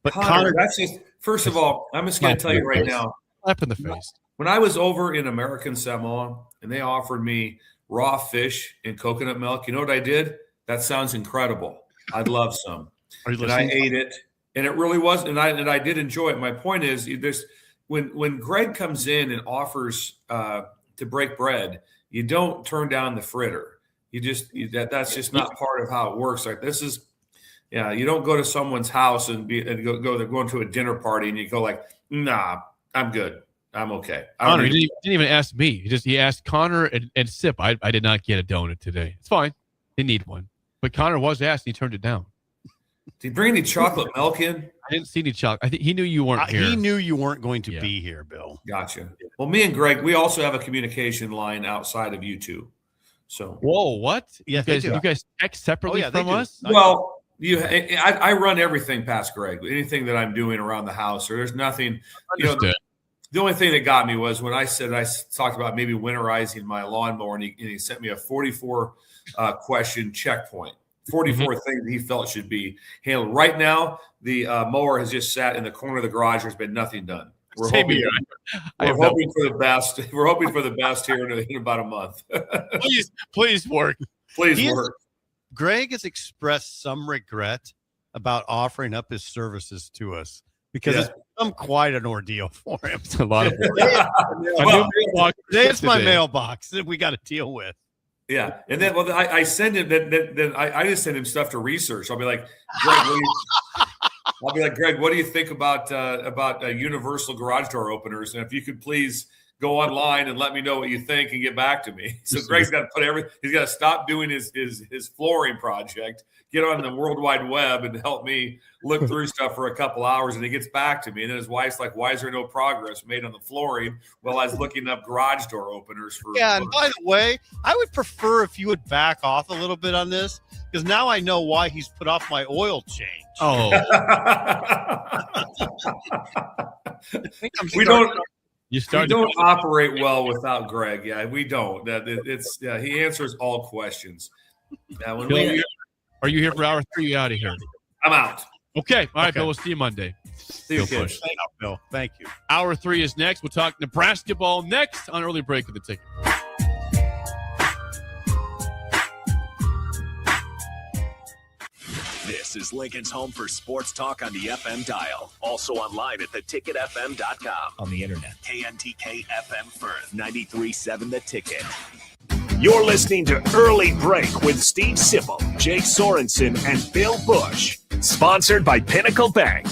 But Connor, that's just, first of all, I'm just going to tell you right now. Slap in the face. When I was over in American Samoa and they offered me raw fish and coconut milk, you know what I did? That sounds incredible. I'd love some. Are you and I listening? ate it, and it really was, and I did enjoy it. My point is, there's when Greg comes in and offers to break bread, you don't turn down the fritter. That's just not part of how it works. Like this is. Yeah, you don't go to someone's house and go. They're going to a dinner party, and you go like, "Nah, I'm good. I'm okay." Connor, he didn't even ask me. He asked Connor and Sip. I did not get a donut today. It's fine. They need one, but Connor was asked. And he turned it down. Did he bring any chocolate milk in? I didn't see any chocolate. I think he knew you weren't here. He knew you weren't going to be here, Bill. Gotcha. Well, me and Greg, we also have a communication line outside of you two. So, whoa, what? Yeah, you guys text separately from us? Well. I run everything past Greg. Anything that I'm doing around the house, or there's nothing. The only thing that got me was when I talked about maybe winterizing my lawnmower, and he sent me a 44 question checkpoint. 44 things he felt should be handled. Right now, the mower has just sat in the corner of the garage. There's been nothing done. We're hoping for the best. We're hoping for the best here in about a month. please work. Please work. Greg has expressed some regret about offering up his services to us because it's become quite an ordeal for him. It's a lot of today it's my mailbox that we got to deal with. Yeah, and then I send him. Then I just send him stuff to research. I'll be like, Greg, what do you think about universal garage door openers? And if you could please go online and let me know what you think and get back to me. So Greg's got to he's got to stop doing his flooring project, get on the World Wide Web and help me look through stuff for a couple hours, and he gets back to me. And then his wife's like, why is there no progress made on the flooring? Well, I was looking up garage door openers for. Yeah, and by the way, I would prefer if you would back off a little bit on this, because now I know why he's put off my oil change. Oh. We don't operate well without Greg. Yeah, we don't. He answers all questions. Now, are you here for hour 3? You out of here? I'm out. Okay. All right, Bill. We'll see you Monday. See you, Busch. Thank you, Bill. Thank you. Hour 3 is next. We'll talk Nebraska ball next on Early Break with the Ticket. This is Lincoln's home for sports talk on the FM dial. Also online at theticketfm.com. On the internet. KNTK FM Firth, 93.7 The Ticket. You're listening to Early Break with Steve Sipple, Jake Sorensen, and Bill Busch. Sponsored by Pinnacle Bank.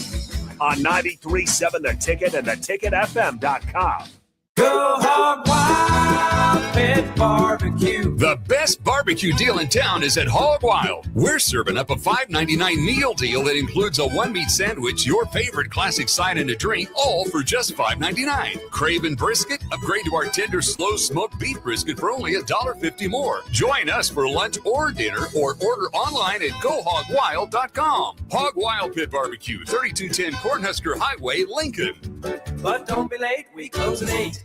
On 93.7 The Ticket and theticketfm.com. Go Hog Wild Pit Barbecue. The best barbecue deal in town is at Hog Wild. We're serving up a $5.99 meal deal that includes a one-meat sandwich, your favorite classic side, and a drink, all for just $5.99. Craving brisket? Upgrade to our tender, slow-smoked beef brisket for only $1.50 more. Join us for lunch or dinner, or order online at GoHogWild.com. Hog Wild Pit Barbecue, 3210 Cornhusker Highway, Lincoln. But don't be late, we close at 8.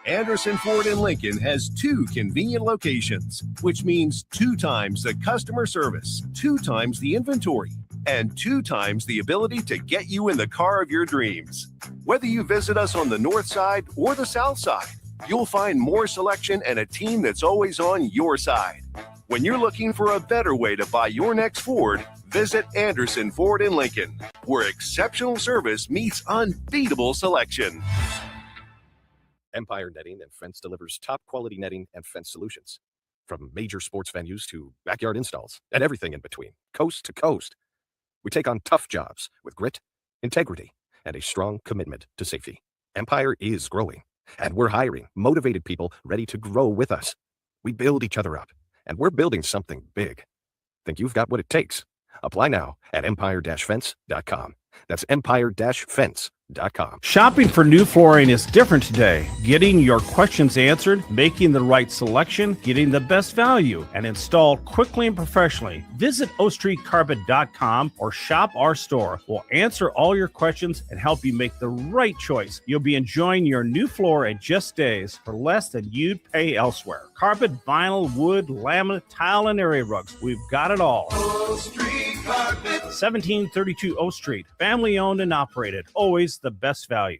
Anderson Ford in Lincoln has 2 convenient locations, which means 2 times the customer service, 2 times the inventory, and 2 times the ability to get you in the car of your dreams. Whether you visit us on the north side or the south side, you'll find more selection and a team that's always on your side. When you're looking for a better way to buy your next Ford, visit Anderson Ford in Lincoln, where exceptional service meets unbeatable selection. Empire Netting and Fence delivers top quality netting and fence solutions. From major sports venues to backyard installs and everything in between, coast to coast. We take on tough jobs with grit, integrity, and a strong commitment to safety. Empire is growing, and we're hiring motivated people ready to grow with us. We build each other up, and we're building something big. Think you've got what it takes? Apply now at empire-fence.com. That's empire-fence.com. Shopping for new flooring is different today. Getting your questions answered, making the right selection, getting the best value, and installed quickly and professionally. Visit ostreetcarpet.com or shop our store. We'll answer all your questions and help you make the right choice. You'll be enjoying your new floor in just days for less than you'd pay elsewhere. Carpet, vinyl, wood, laminate, tile, and area rugs. We've got it all. O Street Carpet. 1732 O Street. Family owned and operated. Always the best value.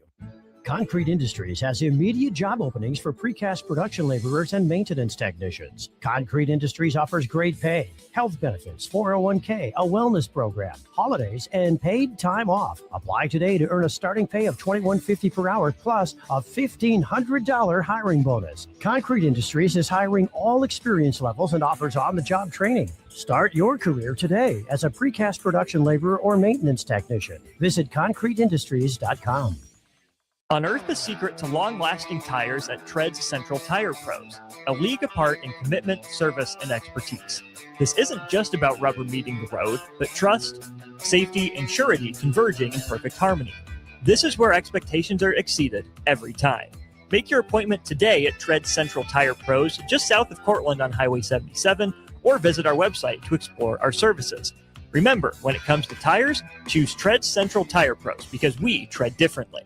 Concrete Industries has immediate job openings for precast production laborers and maintenance technicians. Concrete Industries offers great pay, health benefits, 401k, a wellness program, holidays, and paid time off. Apply today to earn a starting pay of $21.50 per hour plus a $1,500 hiring bonus. Concrete Industries is hiring all experience levels and offers on-the-job training. Start your career today as a precast production laborer or maintenance technician. Visit concreteindustries.com. Unearth the secret to long-lasting tires at Tread's Central Tire Pros, a league apart in commitment, service, and expertise. This isn't just about rubber meeting the road, but trust, safety, and surety converging in perfect harmony. This is where expectations are exceeded every time. Make your appointment today at Tread's Central Tire Pros, just south of Cortland on Highway 77, or visit our website to explore our services. Remember, when it comes to tires, choose Tread's Central Tire Pros because we tread differently.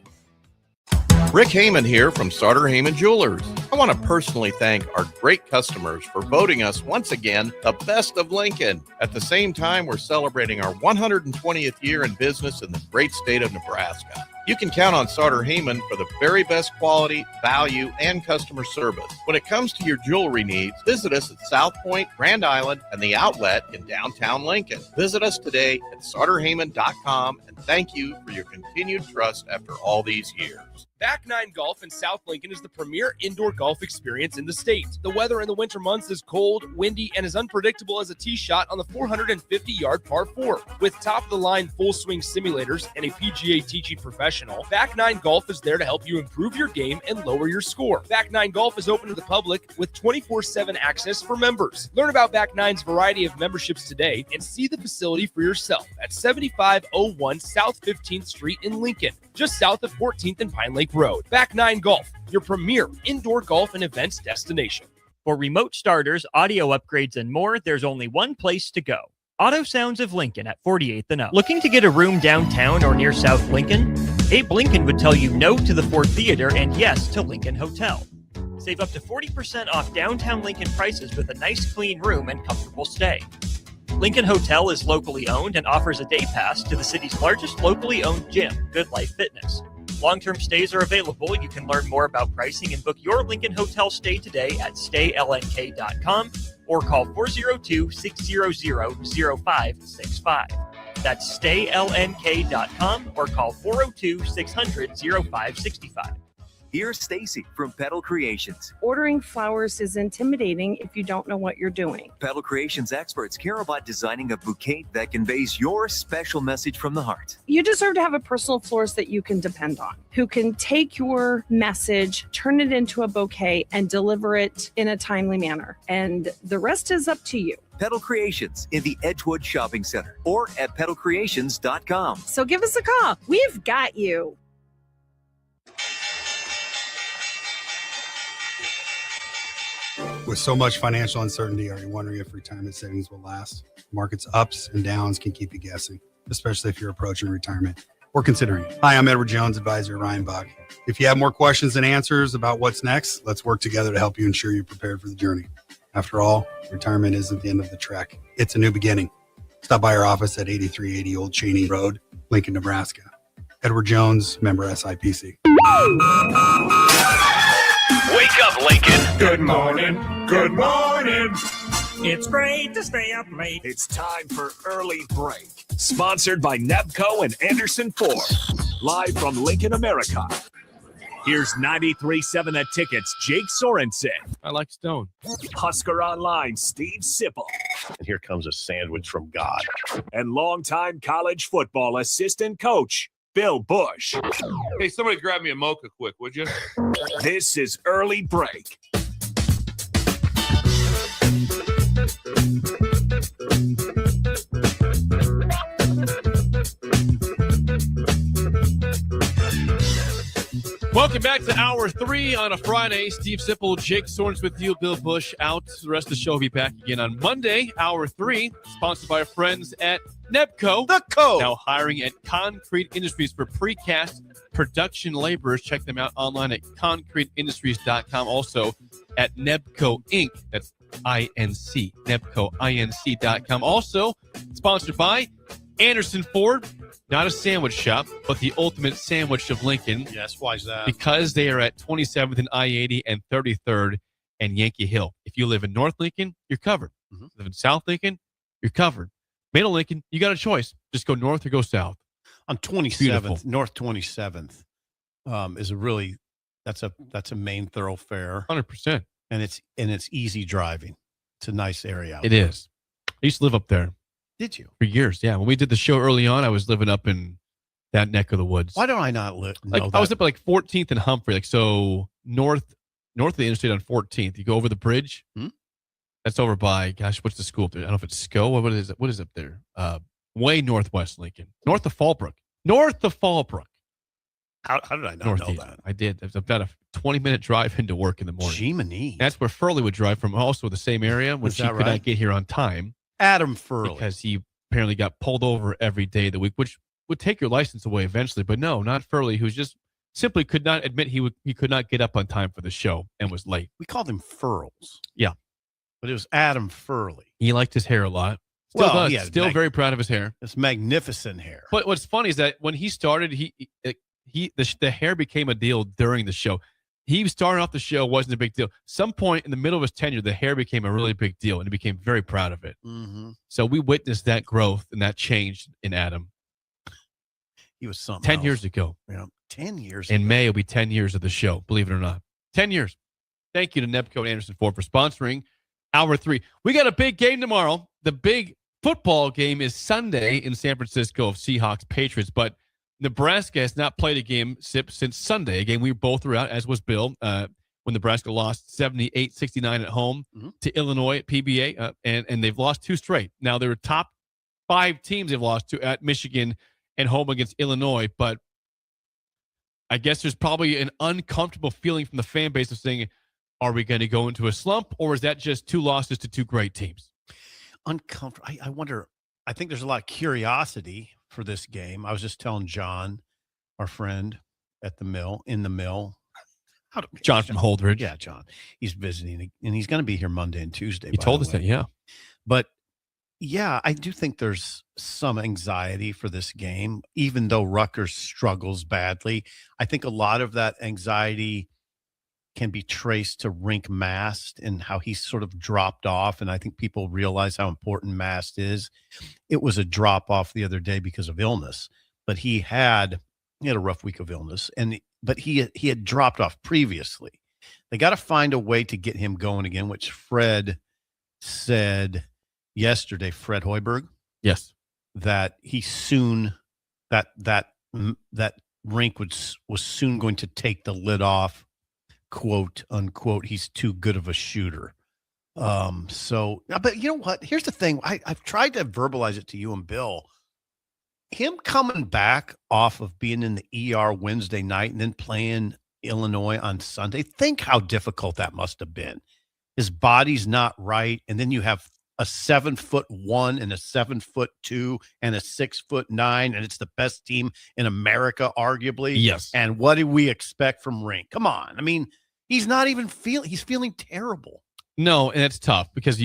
Rick Heyman here from Sartor Heyman Jewelers. I want to personally thank our great customers for voting us once again the best of Lincoln. At the same time, we're celebrating our 120th year in business in the great state of Nebraska. You can count on Sartor Heyman for the very best quality, value, and customer service. When it comes to your jewelry needs, visit us at South Point, Grand Island, and the Outlet in downtown Lincoln. Visit us today at sartorheyman.com, and thank you for your continued trust after all these years. Back Nine Golf in South Lincoln is the premier indoor golf experience in the state. The weather in the winter months is cold, windy, and as unpredictable as a tee shot on the 450-yard par 4. With top-of-the-line full-swing simulators and a PGA teaching professional, Back Nine Golf is there to help you improve your game and lower your score. Back Nine Golf is open to the public with 24/7 access for members. Learn about Back Nine's variety of memberships today and see the facility for yourself at 7501 South 15th Street in Lincoln, just south of 14th and Pine Lake Road. Back Nine Golf, your premier indoor golf and events destination. For remote starters, audio upgrades, and more, there's only one place to go. Auto Sounds of Lincoln at 48th and up. Looking to get a room downtown or near South Lincoln? Abe Lincoln would tell you no to the Ford Theater and yes to Lincoln Hotel. Save up to 40% off downtown Lincoln prices with a nice clean room and comfortable stay. Lincoln Hotel is locally owned and offers a day pass to the city's largest locally owned gym, Good Life Fitness. Long-term stays are available. You can learn more about pricing and book your Lincoln Hotel stay today at staylnk.com or call 402-600-0565. That's staylnk.com or call 402-600-0565. Here's Stacy from Petal Creations. Ordering flowers is intimidating if you don't know what you're doing. Petal Creations experts care about designing a bouquet that conveys your special message from the heart. You deserve to have a personal florist that you can depend on, who can take your message, turn it into a bouquet, and deliver it in a timely manner. And the rest is up to you. Petal Creations in the Edgewood Shopping Center or at petalcreations.com. So give us a call. We've got you. With so much financial uncertainty, are you wondering if retirement savings will last? Markets ups and downs can keep you guessing, especially if you're approaching retirement or considering it. Hi, I'm Edward Jones, advisor Ryan Buck. If you have more questions than answers about what's next, let's work together to help you ensure you're prepared for the journey. After all, retirement isn't the end of the trek. It's a new beginning. Stop by our office at 8380 Old Cheney Road, Lincoln, Nebraska. Edward Jones, member SIPC. Wake up, Lincoln. Good morning. Good morning. It's great to stay up late. It's time for Early Break. Sponsored by Nebco and Anderson Ford. Live from Lincoln, America. Here's 93.7 The Ticket's Jake Sorensen. I like Stone. Husker Online, Steve Sipple. And here comes a sandwich from God. And longtime college football assistant coach, Bill Busch. Hey, somebody grab me a mocha quick, would you? This is Early Break. Welcome back to Hour 3 on a Friday. Steve Sipple, Jake Sorens with you, Bill Busch out. The rest of the show will be back again on Monday, Hour 3, sponsored by our friends at Nebco. The Co. Now hiring at Concrete Industries for precast production laborers. Check them out online at concreteindustries.com. Also at Nebco Inc. That's INC. NebcoINC.com. Also sponsored by Anderson Ford. Not a sandwich shop, but the ultimate sandwich of Lincoln. Yes, why is that? Because they are at 27th and I-80 and 33rd and Yankee Hill. If you live in North Lincoln, you're covered. If you live in South Lincoln, you're covered. Middle Lincoln, you got a choice. Just go north or go south. On 27th, Beautiful. North 27th is a really that's a main thoroughfare. 100%. And it's easy driving. It's a nice area out It there. is. I used to live up there. Did you? For years, yeah. When we did the show early on, I was living up in that neck of the woods. Why don't I not know I was up at like 14th and Humphrey, like so north of the interstate on 14th. You go over the bridge. That's over by, gosh, what's the school up there? I don't know if it's SCO. What is it? What is up there? Way northwest Lincoln, north of Fallbrook. North of Fallbrook. How did I not know that? I did. It was about a 20-minute drive into work in the morning. Jiminy. That's where Furley would drive from, also the same area when Is she that could right? not get here on time. Adam Furley. Because he apparently got pulled over every day of the week, which would take your license away eventually. But no, not Furley, who's just simply could not admit he could not get up on time for the show and was late. We called him Furls. Yeah. But it was Adam Furley. He liked his hair a lot. Still Well, does. yeah, Still very proud of his hair. It's magnificent hair. But what's funny is that when he started, the hair became a deal during the show. He started off the show, wasn't a big deal. Some point in the middle of his tenure, the hair became a really big deal, and he became very proud of it. Mm-hmm. So we witnessed that growth and that change in Adam. He was something 10 else. years ago. Yeah, 10 years In ago. May, it'll be 10 years of the show, believe it or not. 10 years. Thank you to Nebco and Anderson Ford for sponsoring Hour 3. We got a big game tomorrow. The big football game is Sunday in San Francisco of Seahawks Patriots, but Nebraska has not played a game since Sunday, a game we both were out, as was Bill, when Nebraska lost 78-69 at home to Illinois at PBA, and they've lost 2 straight. Now, there are top 5 teams they've lost to at Michigan and home against Illinois, but I guess there's probably an uncomfortable feeling from the fan base of saying, are we going to go into a slump, or is that just 2 losses to 2 great teams? Uncomfortable. I wonder, I think there's a lot of curiosity for this game. I was just telling John, our friend in the mill. John from Holdridge. Yeah, John. He's visiting, and he's going to be here Monday and Tuesday. He told us that, yeah. But, yeah, I do think there's some anxiety for this game, even though Rutgers struggles badly. I think a lot of that anxiety can be traced to Rink Mast and how he's sort of dropped off, and I think people realize how important Mast is. It was a drop-off the other day because of illness, but he had a rough week of illness, but he had dropped off previously. They got to find a way to get him going again, which Fred said yesterday, Fred Hoiberg. Yes. That he soon, that Rink was soon going to take the lid off, quote unquote. He's too good of a shooter. But you know what? Here's the thing. I've tried to verbalize it to you and Bill. Him coming back off of being in the ER Wednesday night and then playing Illinois on Sunday, think how difficult that must have been. His body's not right. And then you have a 7'1" and a 7'2" and a 6'9", and it's the best team in America, arguably. Yes. And what do we expect from Rink? Come on. I mean, he's not even he's feeling terrible. No, and it's tough because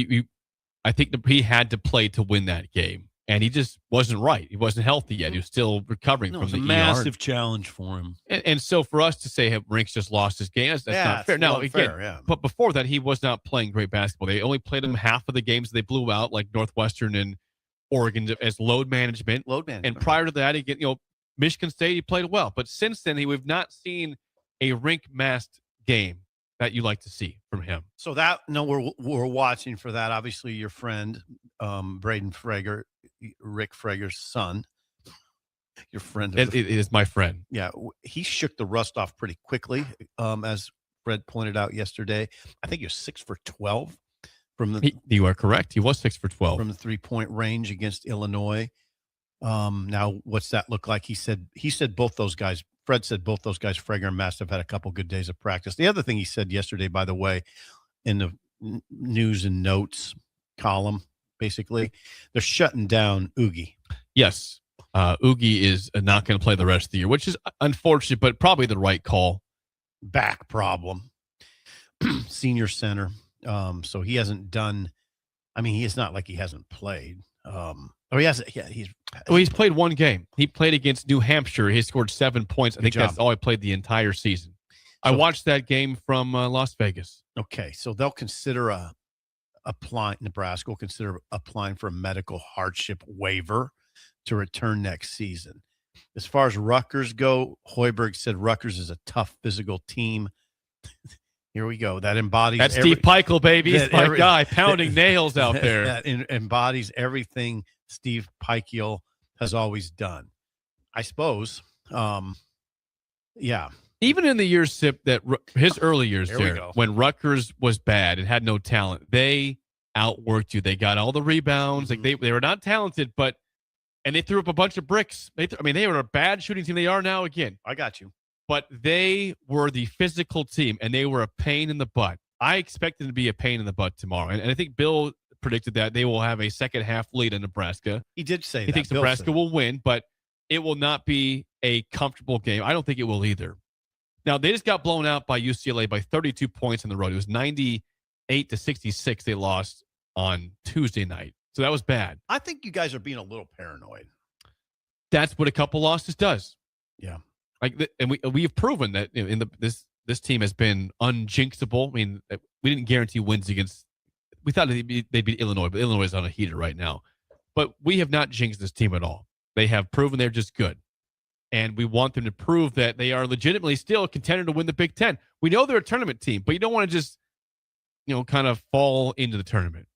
I think he had to play to win that game. And he just wasn't right. He wasn't healthy yet. He was still recovering from It was the a ER. massive challenge for him. And so for us to say, hey, Rink's just lost his game, that's not fair. Now, again, but before that, he was not playing great basketball. They only played him half of the games they blew out, like Northwestern and Oregon, as load management. And prior to that, Michigan State, he played well. But since then, we've not seen a Rink Mast game that you like to see from him. So we're watching for that. Obviously, your friend, Braden Frager, Rick Frager's son, your friend. It is my friend. Yeah, he shook the rust off pretty quickly, as Fred pointed out yesterday. I think he was 6 for 12 from the. You are correct. He was 6 for 12 from the 3-point range against Illinois. Now, what's that look like? He said both those guys. Fred said both those guys, Frager and Mast, have had a couple good days of practice. The other thing he said yesterday, by the way, in the news and notes column, basically, they're shutting down Oogie. Yes. Oogie is not going to play the rest of the year, which is unfortunate, but probably the right call. Back problem. Senior center. So he hasn't done. I mean, it's not like he hasn't played. He hasn't. Yeah, he's played one game. He played against New Hampshire. He scored 7 points. I think that's all he played the entire season. I watched that game from Las Vegas. Okay, so they'll consider Nebraska will consider applying for a medical hardship waiver to return next season. As far as Rutgers go, Hoiberg said Rutgers is a tough physical team. Here we go. That embodies that's Steve Peichel, baby. He's my guy, pounding nails out there. That embodies everything Steve Peichel has always done, I suppose. Yeah. Even in the years, Sip, that his early years there, when Rutgers was bad and had no talent, they outworked you. They got all the rebounds. Like they were not talented, and they threw up a bunch of bricks. They were a bad shooting team. They are now again. I got you. But they were the physical team, and they were a pain in the butt. I expect them to be a pain in the butt tomorrow. And I think Bill predicted that they will have a second half lead in Nebraska. He did say he thinks Nebraska will win, but it will not be a comfortable game. I don't think it will either. Now, they just got blown out by UCLA by 32 points on the road. It was 98-66 they lost on Tuesday night. So that was bad. I think you guys are being a little paranoid. That's what a couple losses does. Yeah. And we've proven that this team has been unjinxable. I mean, we didn't guarantee wins against. We thought they'd beat Illinois, but Illinois is on a heater right now. But we have not jinxed this team at all. They have proven they're just good. And we want them to prove that they are legitimately still a contender to win the Big Ten. We know they're a tournament team, but you don't want to just, kind of fall into the tournament.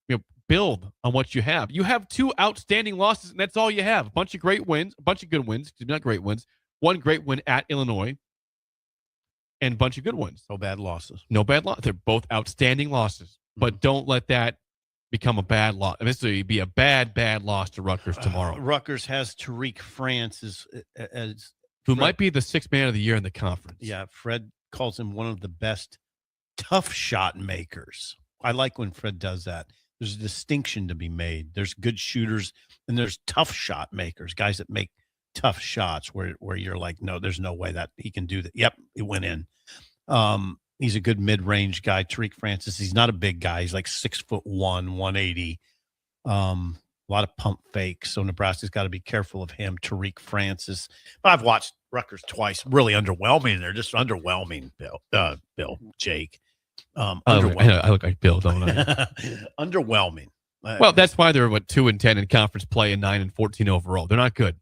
Build on what you have. You have 2 outstanding losses, and that's all you have. A bunch of great wins, a bunch of good wins. Not great wins. One great win at Illinois, and a bunch of good ones. No bad losses. No bad loss. They're both outstanding losses, but don't let that become a bad loss. This would be a bad loss to Rutgers tomorrow. Rutgers has Tariq France who might be the 6th man of the year in the conference. Yeah, Fred calls him one of the best tough shot makers. I like when Fred does that. There's a distinction to be made. There's good shooters and there's tough shot makers, guys that make tough shots where you're like, no, there's no way that he can do that. Yep, it went in. He's a good mid-range guy. Tariq Francis, he's not a big guy. He's like 6'1", 180. A lot of pump fakes. So Nebraska's got to be careful of him. Tariq Francis. But I've watched Rutgers twice. Really underwhelming. They're just underwhelming, Jake. I look like Bill, don't I? Underwhelming. Well, that's why they're 2-10 in conference play and 9-14 overall. They're not good.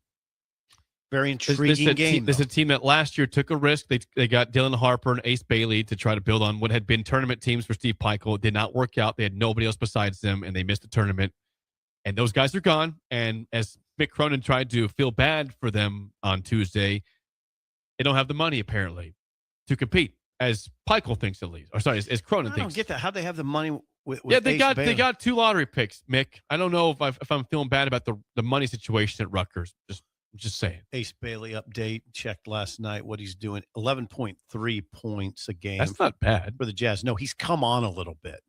Very intriguing game. This is a team that last year took a risk. They got Dylan Harper and Ace Bailey to try to build on what had been tournament teams for Steve Pikiell. It did not work out. They had nobody else besides them, and they missed the tournament. And those guys are gone. And as Mick Cronin tried to feel bad for them on Tuesday, they don't have the money apparently to compete. As Pikiell thinks, at least. Or sorry, as Cronin thinks. I don't get that. How'd they have the money with they got 2 lottery picks, Mick. I don't know if I'm feeling bad about the money situation at Rutgers. Just saying. Ace Bailey update. Checked last night what he's doing. 11.3 points a game. That's not bad. For the Jazz. No, he's come on a little bit.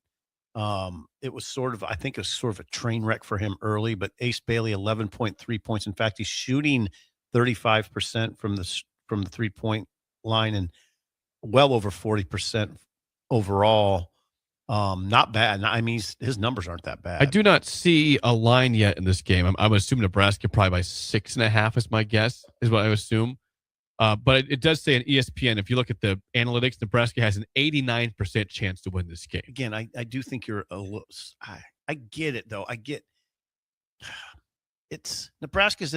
It was I think it was sort of a train wreck for him early, but Ace Bailey, 11.3 points. In fact, he's shooting 35% from the 3-point line and well over 40% overall. Not bad. I mean, his numbers aren't that bad. I do not see a line yet in this game. I'm assuming Nebraska probably by 6.5 is my guess, is what I assume. But it does say on ESPN, if you look at the analytics, Nebraska has an 89% chance to win this game. Again, I do think you're a little. I get it though. It's Nebraska's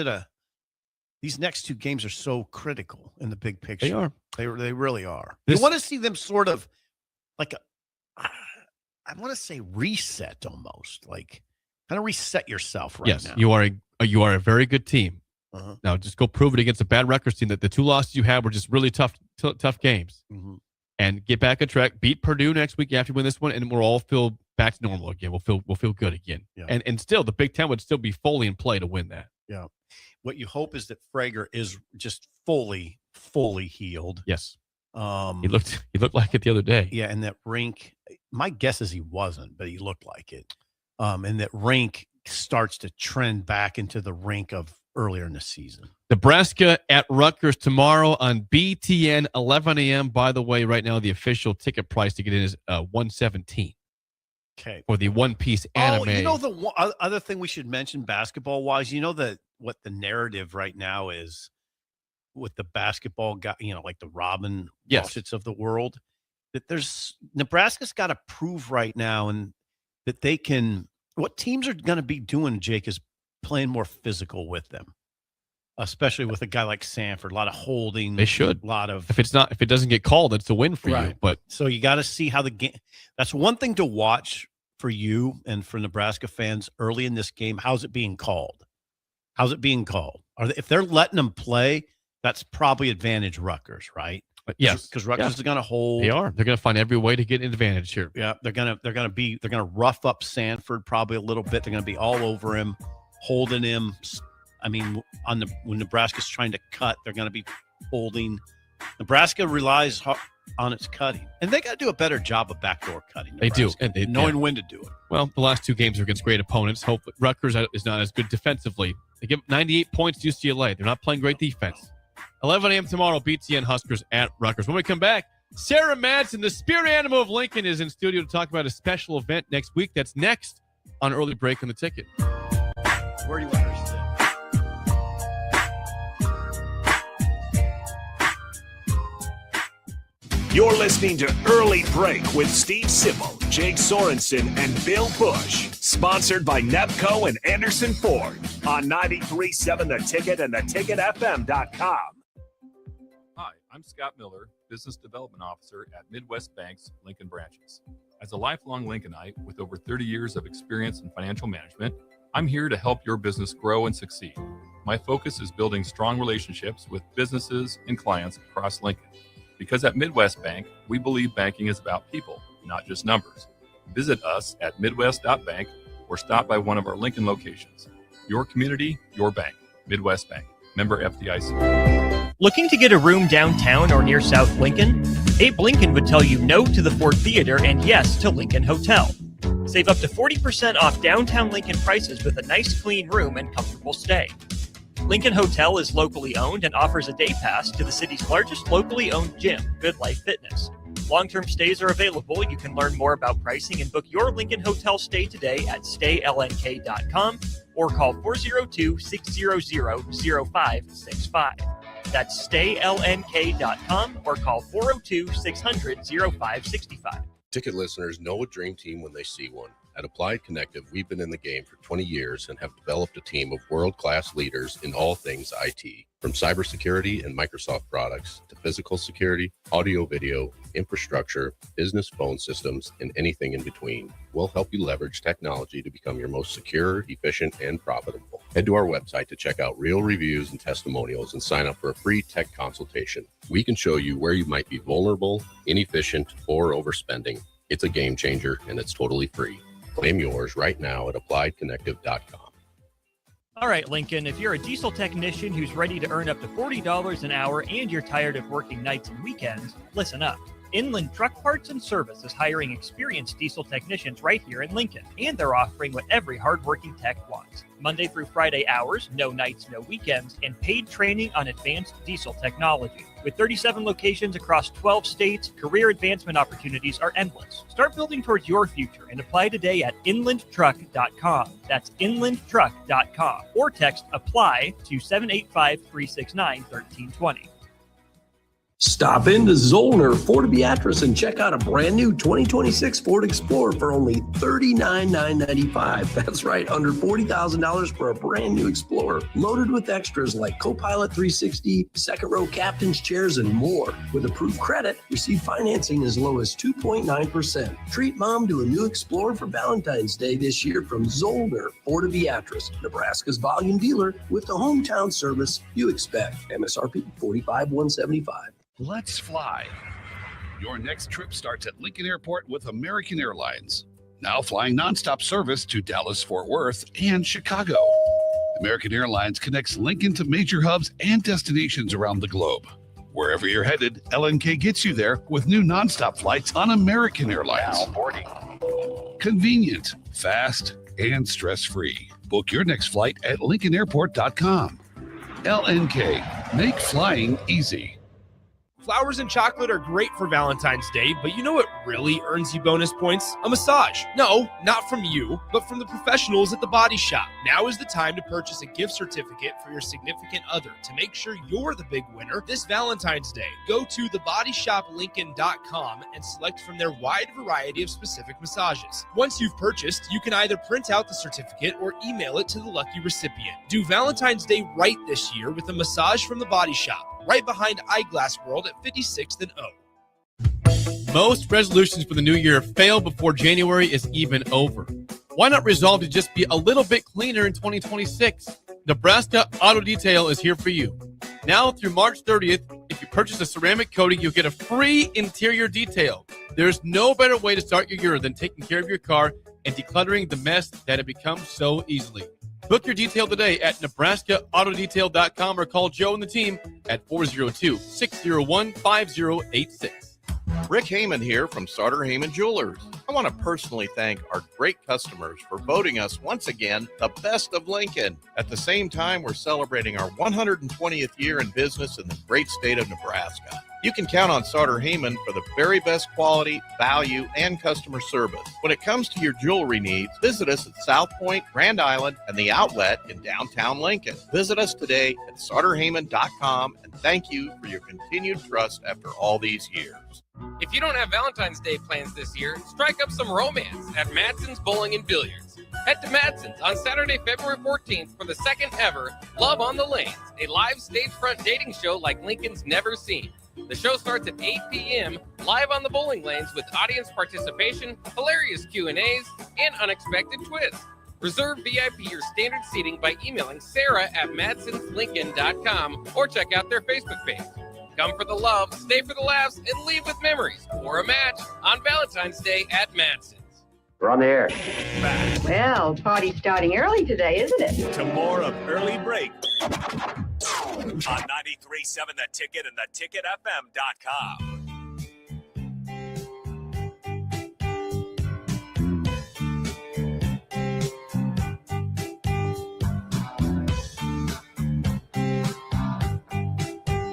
these next 2 games are so critical in the big picture. They are. They really are. You want to see them sort of like I want to say reset almost, like kind of reset yourself right now. Yes, you are a very good team. Now just go prove it against a bad Rutgers team that the 2 losses you had were just really tough games. And get back on track. Beat Purdue next week after you win this one, and we'll all feel back to normal again. We'll feel good again. Yeah. And still, the Big Ten would still be fully in play to win that. Yeah. What you hope is that Frager is just fully healed. Yes. He looked like it the other day. Yeah, and that rink, my guess is he wasn't, but he looked like it. And that rink starts to trend back into the rink of earlier in the season. Nebraska at Rutgers tomorrow on BTN, 11 a.m. By the way, right now the official ticket price to get in is $117. Okay. For the one-piece anime. Oh, the other thing we should mention basketball-wise, what the narrative right now is with the basketball guy, like the Robin Walshits of the world, that Nebraska's got to prove right now and that they can. What teams are going to be doing, Jake, is playing more physical with them, especially with a guy like Sanford. A lot of holding. They should. A lot of. If it doesn't get called, it's a win for you. But so you got to see how the game. That's one thing to watch for you and for Nebraska fans early in this game. How's it being called? If they're letting them play, that's probably advantage Rutgers, right? Yes, because Rutgers is going to hold. They are. They're going to find every way to get an advantage here. Yeah, they're going to rough up Sanford probably a little bit. They're going to be all over him, holding him. I mean, when Nebraska's trying to cut, they're going to be holding. Nebraska relies on its cutting, and they got to do a better job of backdoor cutting. Nebraska. They do, and knowing when to do it. Well, the last 2 games are against great opponents. Hopefully, Rutgers is not as good defensively. They give 98 points to UCLA. They're not playing great defense. 11 a.m. tomorrow, BTN Huskers at Rutgers. When we come back, Sarah Madsen, the spirit animal of Lincoln, is in studio to talk about a special event next week. That's next on Early Break on the Ticket. Where do you want to sit? You're listening to Early Break with Steve Sipple, Jake Sorensen, and Bill Busch. Sponsored by Nepco and Anderson Ford on 93.7 The Ticket and theticketfm.com. I'm Scott Miller, Business Development Officer at Midwest Bank's Lincoln branches. As a lifelong Lincolnite with over 30 years of experience in financial management, I'm here to help your business grow and succeed. My focus is building strong relationships with businesses and clients across Lincoln. Because at Midwest Bank, we believe banking is about people, not just numbers. Visit us at midwest.bank or stop by one of our Lincoln locations. Your community, your bank. Midwest Bank. Member FDIC. Looking to get a room downtown or near South Lincoln? Abe Lincoln would tell you no to the Ford Theater and yes to Lincoln Hotel. Save up to 40% off downtown Lincoln prices with a nice clean room and comfortable stay. Lincoln Hotel is locally owned and offers a day pass to the city's largest locally owned gym, Good Life Fitness. Long-term stays are available. You can learn more about pricing and book your Lincoln Hotel stay today at staylnk.com or call 402-600-0565. That's staylnk.com or call 402-600-0565. Ticket listeners know a dream team when they see one. At Applied Connective, we've been in the game for 20 years and have developed a team of world-class leaders in all things IT. From cybersecurity and Microsoft products to physical security, audio-video, infrastructure, business phone systems, and anything in between, we'll help you leverage technology to become your most secure, efficient, and profitable. Head to our website to check out real reviews and testimonials and sign up for a free tech consultation. We can show you where you might be vulnerable, inefficient, or overspending. It's a game changer, and it's totally free. Claim yours right now at appliedconnective.com. All right, Lincoln, if you're a diesel technician who's ready to earn up to $40 an hour and you're tired of working nights and weekends, listen up. Inland Truck Parts and Service is hiring experienced diesel technicians right here in Lincoln, and they're offering what every hardworking tech wants. Monday through Friday hours, no nights, no weekends, and paid training on advanced diesel technology. With 37 locations across 12 states, career advancement opportunities are endless. Start building towards your future and apply today at inlandtruck.com. That's inlandtruck.com. Or text APPLY to 785-369-1320. Stop into Zollner Ford Beatrice and check out a brand new 2026 Ford Explorer for only $39,995. That's right, under $40,000 for a brand new Explorer, loaded with extras like Copilot 360, second row captain's chairs, and more. With approved credit, receive financing as low as 2.9%. Treat mom to a new Explorer for Valentine's Day this year from Zollner Ford Beatrice, Nebraska's volume dealer with the hometown service you expect. MSRP $45,175. Let's fly. Your next trip starts at Lincoln Airport with American Airlines. Now flying nonstop service to Dallas, Fort Worth, and Chicago. American Airlines connects Lincoln to major hubs and destinations around the globe. Wherever you're headed, LNK gets you there with new nonstop flights on American Airlines. Now boarding. Convenient, fast, and stress-free. Book your next flight at LincolnAirport.com. LNK, make flying easy. Flowers and chocolate are great for Valentine's Day, but you know what really earns you bonus points? A massage. No, not from you, but from the professionals at the Body Shop. Now is the time to purchase a gift certificate for your significant other to make sure you're the big winner this Valentine's Day. Go to thebodyshoplincoln.com and select from their wide variety of specific massages. Once you've purchased, you can either print out the certificate or email it to the lucky recipient. Do Valentine's Day right this year with a massage from the Body Shop, right behind Eyeglass World at 56th and O. Most resolutions for the new year fail before January is even over. Why not resolve to just be a little bit cleaner in 2026? Nebraska Auto Detail is here for you. Now through March 30th, if you purchase a ceramic coating, you'll get a free interior detail. There's no better way to start your year than taking care of your car and decluttering the mess that it becomes so easily. Book your detail today at NebraskaAutoDetail.com or call Joe and the team at 402-601-5086. Rick Heyman here from Sartor Heyman Jewelers. I want to personally thank our great customers for voting us once again the best of Lincoln. At the same time, we're celebrating our 120th year in business in the great state of Nebraska. You can count on Sartor Heyman for the very best quality, value, and customer service. When it comes to your jewelry needs, visit us at South Point, Grand Island, and the Outlet in downtown Lincoln. Visit us today at SartorHeyman.com, and thank you for your continued trust after all these years. If you don't have Valentine's Day plans this year, strike up some romance at Madsen's Bowling and Billiards. Head to Madsen's on Saturday, February 14th for the second ever Love on the Lanes, a live stage front dating show like Lincoln's never seen. The show starts at 8 p.m. live on the bowling lanes with audience participation, hilarious Q&As, and unexpected twists. Reserve VIP or standard seating by emailing sarah@madsonslincoln.com or check out their Facebook page. Come for the love, stay for the laughs, and leave with memories or a match on Valentine's Day at Madson's. We're on the air. Well, party's starting early today, isn't it? To more of Early Break on 93.7 The Ticket and theticketfm.com.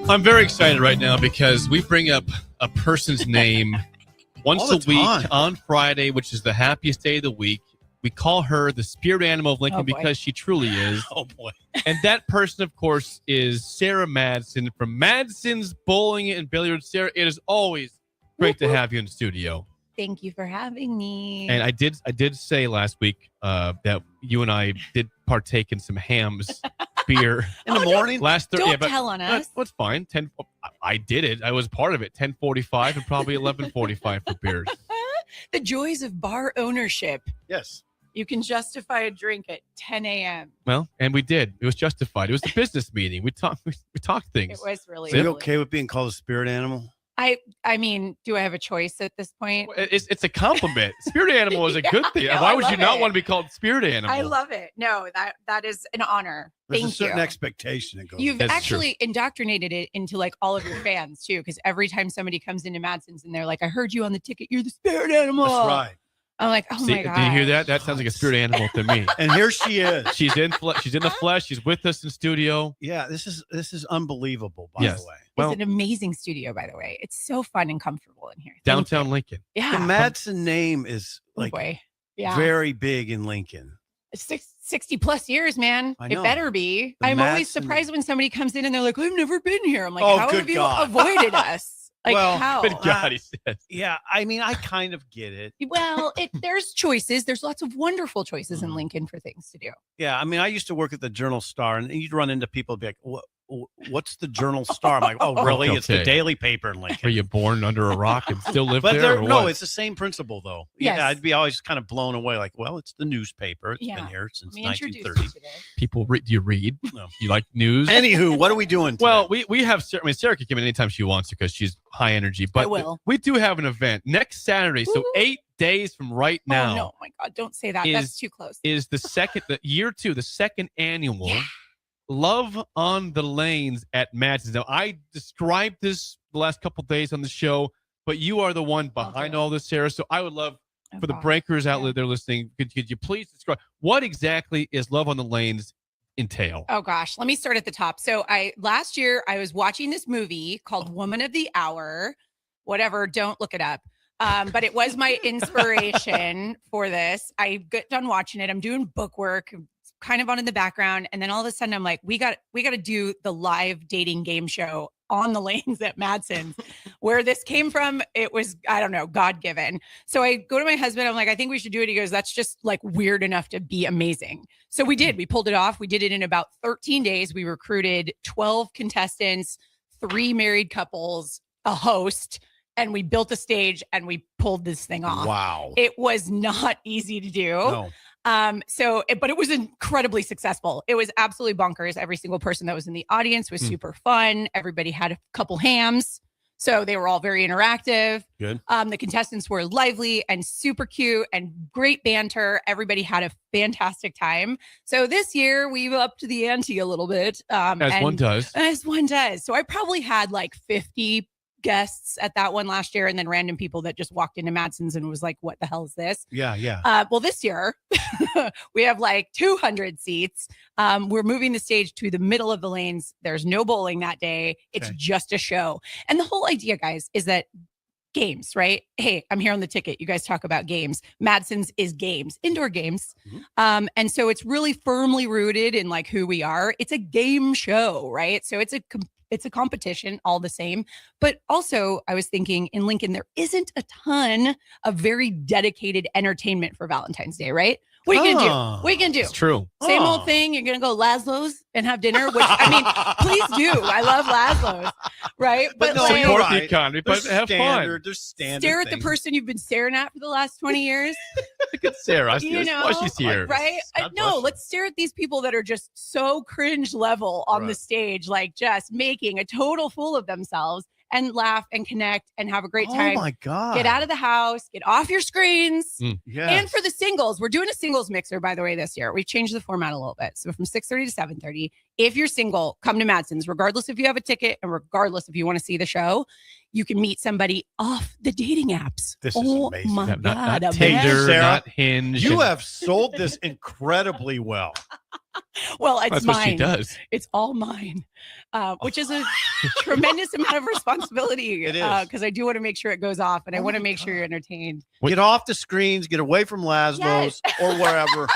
I'm very excited right now because we bring up a person's name once a week on Friday, which is the happiest day of the week. We call her the spirit animal of Lincoln because she truly is. Oh, boy. And that person, of course, is Sarah Madsen from Madsen's Bowling and Billiards. Sarah, it is always great to have you in the studio. Thank you for having me. And I did say last week that you and I did partake in some Hams beer in the morning. Don't tell on us. That's fine. I did it. I was part of it. 10:45 and probably 11:45 for beers. The joys of bar ownership. Yes. You can justify a drink at 10 a.m. Well, and we did. It was justified. It was a business meeting. We talked things. It was really. So you okay with being called a spirit animal? I mean, do I have a choice at this point? It's a compliment. Spirit animal is a good thing. No, Why would you not it. want to be called spirit animal? I love it. No, that is an honor. There's Thank a certain you. expectation that goes. You've That's actually indoctrinated it into like all of your fans too, because every time somebody comes into Madson's and they're like, "I heard you on the ticket. You're the spirit animal." That's right. I'm like, oh See, my god. Did you hear that? That sounds like a spirit animal to me. And here she is. She's in the flesh. She's with us in studio. Yeah, this is unbelievable. By the way, It's an amazing studio, by the way. It's so fun and comfortable in here. Thank Downtown you. Lincoln. Yeah. the Madsen name is like Yeah. very big in Lincoln. 60 plus years, man. I It know. better be. The I'm always Madsen- surprised when somebody comes in and they're like, I've never been here. I'm like, Oh, how good have you God. avoided us? Like, Well, how? Good God, he said. Yeah, I mean, I kind of get it. Well, there's choices. There's lots of wonderful choices Mm-hmm. in Lincoln for things to do. Yeah, I mean, I used to work at the Journal Star, and you'd run into people and be like, what's the Journal Star? I'm like, oh, really? It's the Okay. daily paper in Lincoln. Were you born under a rock and still live But there? Or no, what? it's the same principle, though. Yes. Yeah, I'd be always kind of blown away. Like, well, it's the newspaper. It's Yeah. been here since Let me introduce you 1930. today. People read. Do you read? No. You like news? Anywho, what are we doing today? Well, we have. I mean, Sarah can come in anytime she wants to because she's high energy. But will. we do have an event next Saturday. So 8 days from right now Oh, no. My God. Don't say that. is- That's too close. is the second annual Love on the Lanes at Madsen's. Now, I described this the last couple days on the show, but you are the one behind all this, Sarah. So I would love for the breakers out there listening, could you please describe what exactly is Love on the Lanes entail? Oh gosh, let me start at the top. So last year I was watching this movie called Woman of the Hour. Whatever, don't look it up. But it was my inspiration for this. I got done watching it. I'm doing book work, kind of on in the background, and then all of a sudden I'm like, we got to do the live dating game show on the lanes at Madson's. Where this came from, it was, I don't know, God-given. So I go to my husband, I'm like, I think we should do it. He goes, that's just like weird enough to be amazing. So we did. We pulled it off. We did it in about 13 days. We recruited 12 contestants, 3 married couples, a host, and we built a stage and we pulled this thing off. Wow. It was not easy to do. No. But it was incredibly successful. It was absolutely bonkers. Every single person that was in the audience was super fun. Everybody had a couple hams. So they were all very interactive. Good. The contestants were lively and super cute and great banter. Everybody had a fantastic time. So this year we upped the ante a little bit. As one does. As one does. So I probably had like 50 guests at that one last year, and then random people that just walked into Madson's and was like, what the hell is this? Yeah. Well, this year we have like 200 seats. We're moving the stage to the middle of the lanes. There's no bowling that day. It's just a show. And the whole idea, guys, is that games, right? Hey, I'm here on the ticket. You guys talk about games. Madson's is games, indoor games. And so it's really firmly rooted in like who we are. It's a game show, right? So it's a it's a competition all the same. But also I was thinking in Lincoln, there isn't a ton of very dedicated entertainment for Valentine's Day, right? What are you going to do? What are you going to do? It's true. Same old thing. You're going to go Laszlo's and have dinner, which I mean, please do. I love Laszlo's, right? But no, like, you're Support right. the economy, but There's have standard, fun. There's standard stare at the things. person you've been staring at for the last 20 years. Look at Sarah. You know, Why she's here. right? No, let's stare at these people that are just so cringe level on the Right. stage, like just making a total fool of themselves, and laugh and connect and have a great time. Oh my God. Get out of the house, get off your screens. Yes. And for the singles, we're doing a singles mixer, by the way, this year. We changed the format a little bit. So from 6:30 to 7:30, if you're single, come to Madsen's, regardless if you have a ticket and regardless if you want to see the show. You can meet somebody off the dating apps. This is amazing. My Not God, Tinder, imagine. Sarah, not Hinge. You and- have sold this incredibly well. Well, it's That's mine. what she does. It's all mine, which is a tremendous amount of responsibility. It is. Because I do want to make sure it goes off, and I want to make sure you're entertained. Get off the screens, get away from Laszlo's or wherever,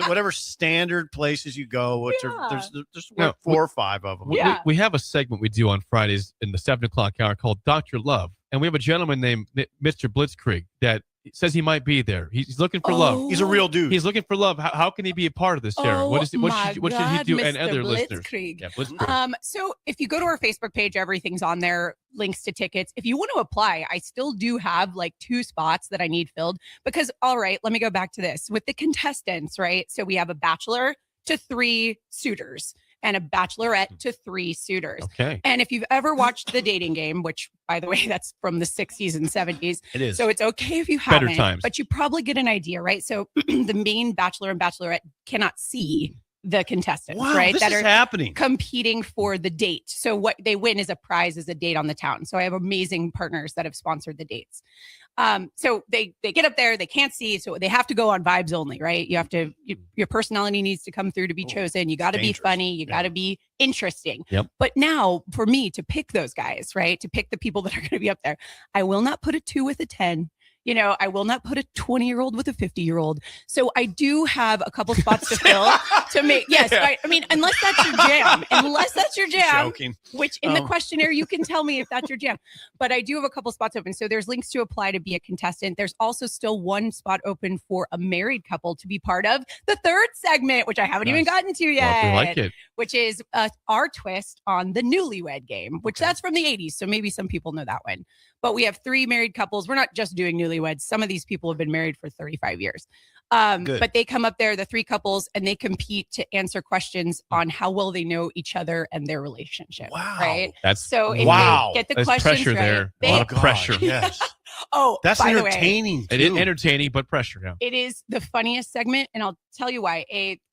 whatever standard places you go, which are there's No, 4 or 5 of them. We have a segment we do on Fridays in the 7 o'clock hour called Dr. Love. And we have a gentleman named Mr. Blitzkrieg that says he might be there. He's looking for love. He's a real dude. He's looking for love. How can he be a part of this, Sarah? What should he do? And other listeners. Yeah, Blitzkrieg. So if you go to our Facebook page, everything's on there, links to tickets. If you want to apply, I still do have like 2 spots that I need filled because, all right, let me go back to this with the contestants, right? So we have a bachelor to 3 suitors and a bachelorette to 3 suitors. Okay. And if you've ever watched The Dating Game, which by the way, that's from the 60s and 70s. It is. So it's okay if you Better haven't, times. but you probably get an idea, right? So the main bachelor and bachelorette cannot see the contestants, Wow, right? this that is are happening. competing for the date. So what they win is a prize, is a date on the town. So I have amazing partners that have sponsored the dates. So they get up there, they can't see, so they have to go on vibes only, right? You have to, your personality needs to come through to be chosen. You got to be funny, you got to be interesting. Yep. But now for me to pick those guys, right? To pick the people that are going to be up there, I will not put a 2 with a 10. You know, I will not put a 20-year-old with a 50-year-old. So I do have a couple spots to fill to make. Yes, Yeah. I mean, unless that's your jam, Joking. which in the questionnaire you can tell me if that's your jam. But I do have a couple spots open. So there's links to apply to be a contestant. There's also still 1 spot open for a married couple to be part of the 3rd segment, which I haven't even gotten to yet. Well, we like it. Which is our twist on the Newlywed Game, which that's from the 80s. So maybe some people know that one. But we have 3 married couples. We're not just doing newlyweds. Some of these people have been married for 35 years. Good. But they come up there, the 3 couples, and they compete to answer questions on how well they know each other and their relationship. Wow. Right? That's So if wow. they get the There's questions pressure right, there. they- A lot of God, pressure. Yes. Oh, That's by the way, entertaining. It is too. entertaining, but pressure. Yeah. it is the funniest segment, and I'll tell you why.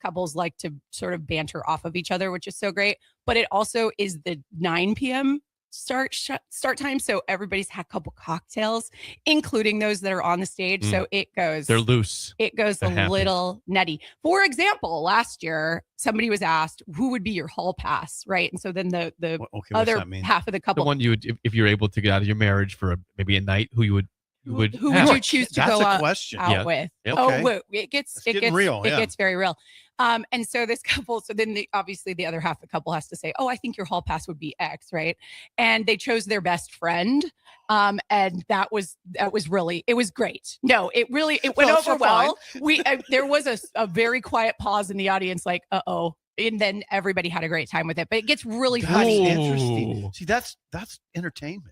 Couples like to sort of banter off of each other, which is so great. But it also is the 9 p.m. start time, so everybody's had a couple cocktails, including those that are on the stage. So it goes. They're loose. It goes They're a happy. little nutty. For example, last year somebody was asked who would be your hall pass, right? And so then the Okay, what's other that mean? half of the The couple, one you would, if you're able to get out of your marriage for maybe a night, who you would who would have. you choose to That's go a out, question. out Yeah. with? Yep. Oh, Okay. wait, it gets getting real, It yeah. gets very real. And so this couple, so then obviously the other half of the couple has to say, oh, I think your hall pass would be X, right? And they chose their best friend. And that was really, it was great. No, it went No, over so well. There was a very quiet pause in the audience, like, uh-oh. And then everybody had a great time with it, but it gets really That's funny. interesting. Ooh. See, that's entertainment.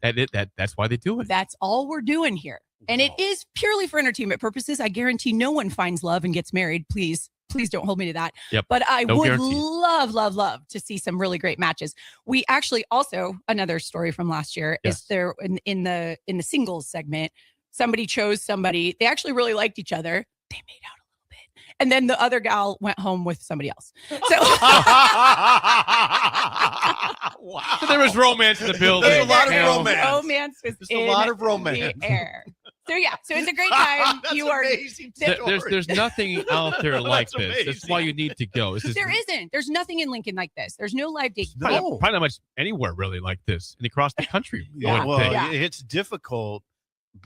That's why they do it. That's all we're doing here. And it is purely for entertainment purposes. I guarantee no one finds love and gets married. Please don't hold me to that. Yep. But I No would guarantees. love to see some really great matches. We actually also, another story from last year Yes. is there in the singles segment, somebody chose somebody. They actually really liked each other. They made out a little bit. And then the other gal went home with somebody else. So Wow. So there was romance in the building. There's a lot of You know, romance. romance was There's a in lot of romance. the air. So yeah, so it's a great time. That's You are amazing There's nothing out there like That's this. That's why you need to go. This is There isn't. There's nothing in Lincoln like this. There's no live date. probably, No. probably not much anywhere really like this, and across the country. I Yeah, would well, think. Yeah. it's difficult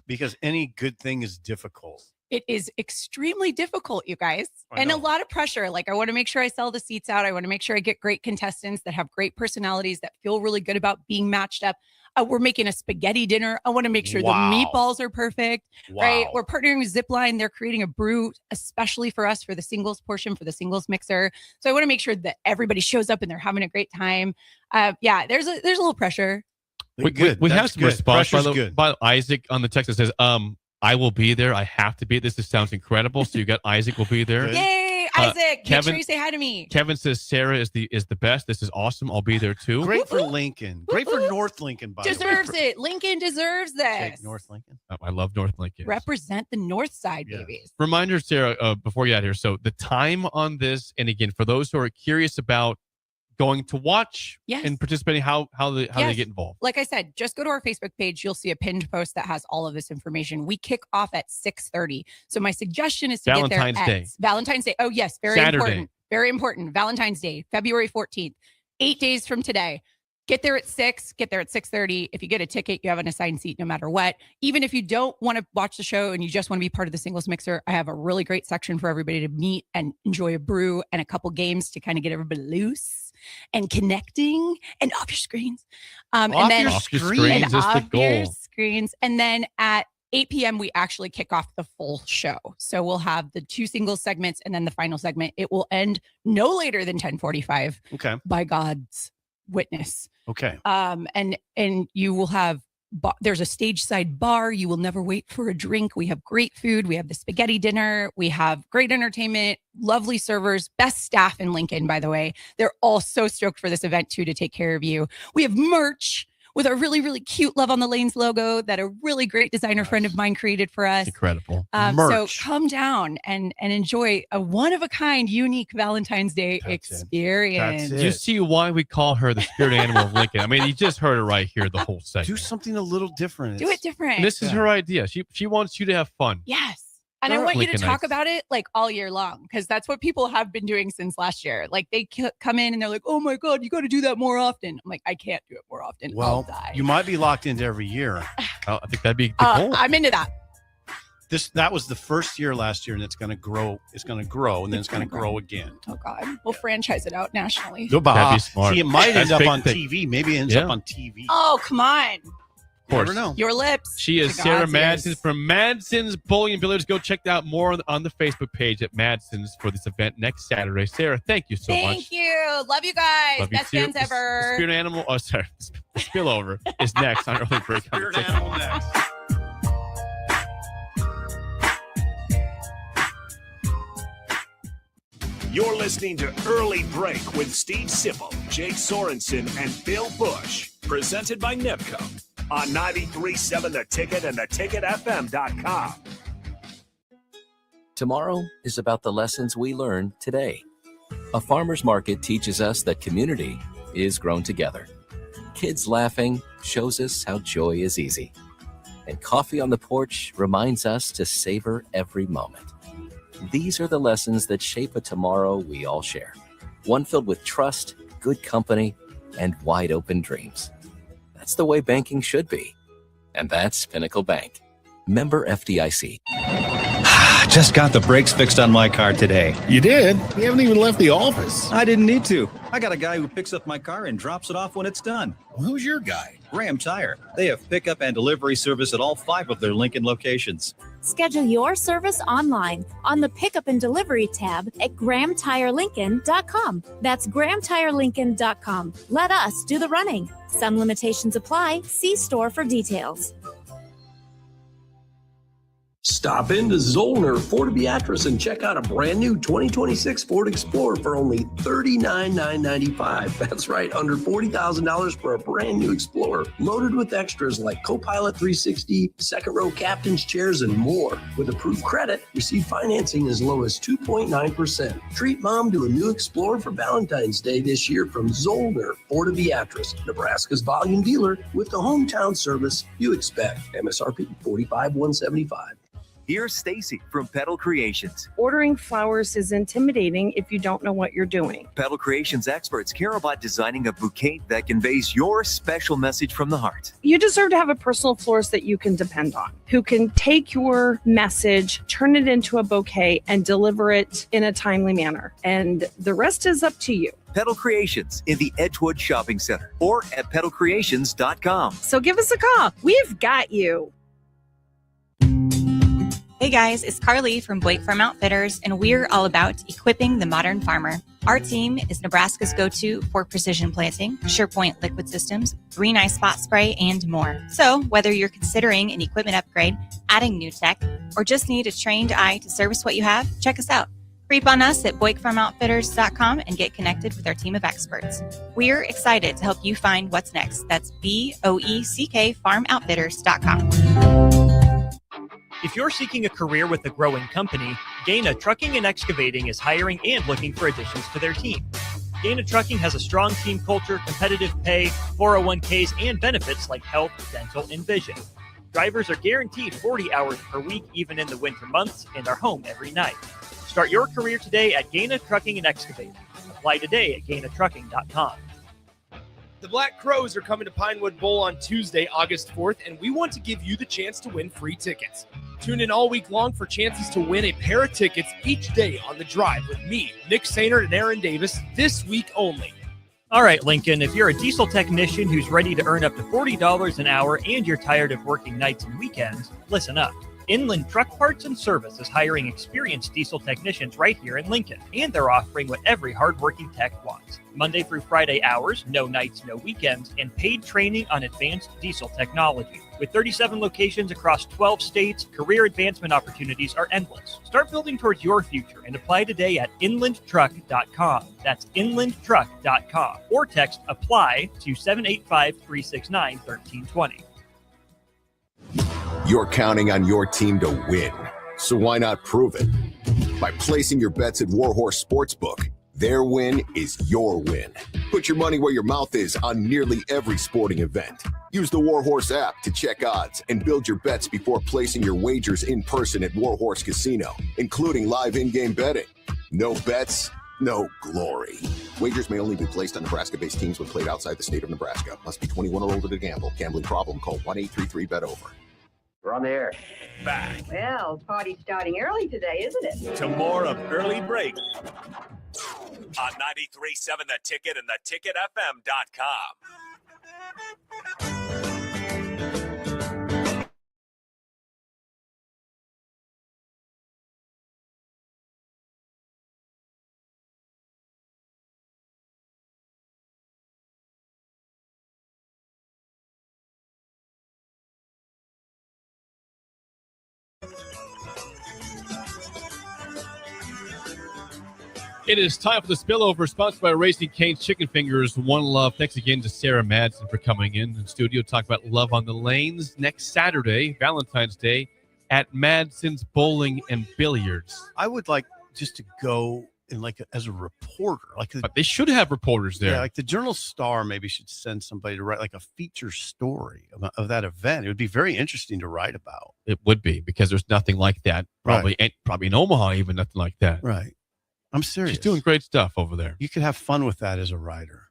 because any good thing is difficult. It is extremely difficult, you guys, and a know. lot of pressure. Like, I want to make sure I sell the seats out. I want to make sure I get great contestants that have great personalities that feel really good about being matched up. We're making a spaghetti dinner. I want to make sure the meatballs are perfect, right? We're partnering with Zipline. They're creating a brew, especially for us, for the singles portion, for the singles mixer. So I want to make sure that everybody shows up and they're having a great time. Yeah, there's a little pressure. We have some response by Isaac on the text that says, I will be there. I have to be. This sounds incredible. So you got Isaac will be there. Yay, Isaac! Make sure you say hi to me. Kevin says Sarah is the best. This is awesome. I'll be there too. Great for Lincoln. Great for North Lincoln. By Deserves the way. it. Lincoln deserves this. North Lincoln. Oh, I love North Lincoln. Represent the North Side, babies. Reminder, Sarah, before you get out here. So the time on this, and again, for those who are curious about going to watch and participating, how they get involved. Like I said, just go to our Facebook page. You'll see a pinned post that has all of this information. We kick off at 6:30. So my suggestion is to get there at Valentine's Day. Oh, yes. Very important. Very important. Valentine's Day, February 14th, 8 days from today. Get there at 6, get there at 6:30. If you get a ticket, you have an assigned seat no matter what. Even if you don't want to watch the show and you just want to be part of the singles mixer, I have a really great section for everybody to meet and enjoy a brew and a couple games to kind of get everybody loose and connecting and off your screens. And then off your screens is the goal. Screens. And then at 8 p.m., we actually kick off the full show. So we'll have the 2 singles segments and then the final segment. It will end no later than 10:45. Okay. By God's witness. Okay. And you will have there's a stage side bar. You will never wait for a drink. We have great food. We have the spaghetti dinner. We have great entertainment, lovely servers, best staff in Lincoln, by the way. They're all so stoked for this event too, to take care of you. We have merch with a really, really cute Love on the Lanes logo that a really great designer friend of mine created for us. Incredible. So come down and enjoy a one-of-a-kind, unique Valentine's Day experience. You see why we call her the spirit animal of Lincoln. I mean, you just heard it right here, the whole segment. Do something a little different. Do it different. And this is her idea. She wants you to have fun. Yes. And I want you to Lincolnites. talk about it like all year long, because that's what people have been doing since last year. Like they come in and they're like, oh my God, you got to do that more often. I'm like, I can't do it more often. I'll Well, die. you might be locked into every year. I think that'd be the goal. I'm into that. That was the first year last year, and it's going to grow. It's going to grow, and then it's going to grow again. Oh God, we'll franchise it out nationally. That'd be smart. See, it might That's end up big on thing. TV. Maybe it ends up on TV. Oh, come on. Of course. Never know. Your lips. She is to Sarah God's Madsen ears. from Madsen's Bowling and Billiards. Go check out more on the Facebook page at Madsen's for this event next Saturday. Sarah, thank you so much. Thank you. Love you guys. Love you Best too. fans The ever. Spirit Animal. Oh, sorry. The Spillover is next on Early Break. Spirit Animal next. You're listening to Early Break with Steve Sipple, Jake Sorensen, and Bill Busch. Presented by Nebco on 93.7 The Ticket and theticketfm.com. Tomorrow is about the lessons we learn today. A farmer's market teaches us that community is grown together. Kids laughing shows us how joy is easy. And coffee on the porch reminds us to savor every moment. These are the lessons that shape a tomorrow we all share. One filled with trust, good company, and wide open dreams. That's the way banking should be. And that's Pinnacle Bank. Member FDIC. Just got the brakes fixed on my car today. You did? You haven't even left the office. I didn't need to. I got a guy who picks up my car and drops it off when it's done. Well, who's your guy? Graham Tire. They have pickup and delivery service at all 5 of their Lincoln locations. Schedule your service online on the Pickup and Delivery tab at GrahamTireLincoln.com. That's GrahamTireLincoln.com. Let us do the running. Some limitations apply. See store for details. Stop into Zollner Ford Beatrice and check out a brand new 2026 Ford Explorer for only $39,995. That's right, under $40,000 for a brand new Explorer, loaded with extras like Copilot 360, second row captain's chairs, and more. With approved credit, receive financing as low as 2.9%. Treat mom to a new Explorer for Valentine's Day this year from Zollner Ford Beatrice, Nebraska's volume dealer with the hometown service you expect. MSRP $45,175. Here's Stacy from Petal Creations. Ordering flowers is intimidating if you don't know what you're doing. Petal Creations experts care about designing a bouquet that conveys your special message from the heart. You deserve to have a personal florist that you can depend on, who can take your message, turn it into a bouquet, and deliver it in a timely manner. And the rest is up to you. Petal Creations in the Edgewood Shopping Center or at petalcreations.com. So give us a call. We've got you. Hey guys, it's Carly from Blake Farm Outfitters, and we're all about equipping the modern farmer. Our team is Nebraska's go-to for precision planting, SurePoint liquid systems, Green Eye Spot Spray, and more. So whether you're considering an equipment upgrade, adding new tech, or just need a trained eye to service what you have, check us out. Creep on us at BlakeFarmOutfitters.com and get connected with our team of experts. We're excited to help you find what's next. That's BOECK FarmOutfitters.com. If you're seeking a career with a growing company, Gaina Trucking and Excavating is hiring and looking for additions to their team. Gaina Trucking has a strong team culture, competitive pay, 401ks, and benefits like health, dental, and vision. Drivers are guaranteed 40 hours per week, even in the winter months, and are home every night. Start your career today at Gaina Trucking and Excavating. Apply today at GainaTrucking.com. The Black Crows are coming to Pinewood Bowl on Tuesday, August 4th, and we want to give you the chance to win free tickets. Tune in all week long for chances to win a pair of tickets each day on The Drive with me, Nick Sainert, and Aaron Davis this week only. All right, Lincoln, if you're a diesel technician who's ready to earn up to $40 an hour and you're tired of working nights and weekends, listen up. Inland Truck Parts and Service is hiring experienced diesel technicians right here in Lincoln, and they're offering what every hardworking tech wants. Monday through Friday hours, no nights, no weekends, and paid training on advanced diesel technology. With 37 locations across 12 states, career advancement opportunities are endless. Start building towards your future and apply today at inlandtruck.com. That's inlandtruck.com. Or text APPLY to 785-369-1320. You're counting on your team to win, so why not prove it? By placing your bets at Warhorse Sportsbook. Their win is your win. Put your money where your mouth is on nearly every sporting event. Use the Warhorse app to check odds and build your bets before placing your wagers in person at Warhorse Casino, including live in-game betting. No bets, no glory. Wagers may only be placed on Nebraska-based teams when played outside the state of Nebraska. Must be 21 or older to gamble. Gambling problem? Call 1-833-BET-OVER. We're on the air. Back Well, party's starting early today, isn't it? to more of Early Break on 93.7 The Ticket and theticketfm.com. It is time for the spillover, sponsored by Racing Cane's Chicken Fingers. One love. Thanks again to Sarah Madsen for coming in the studio to talk about Love on the Lanes next Saturday, Valentine's Day, at Madsen's Bowling and Billiards. I would like just to go in as a reporter. But they should have reporters there. Yeah, like the Journal Star maybe should send somebody to write like a feature story of that event. It would be very interesting to write about. It would be, because there's nothing like that. Probably in Omaha, even nothing like that. Right. I'm serious. She's doing great stuff over there. You could have fun with that as a writer.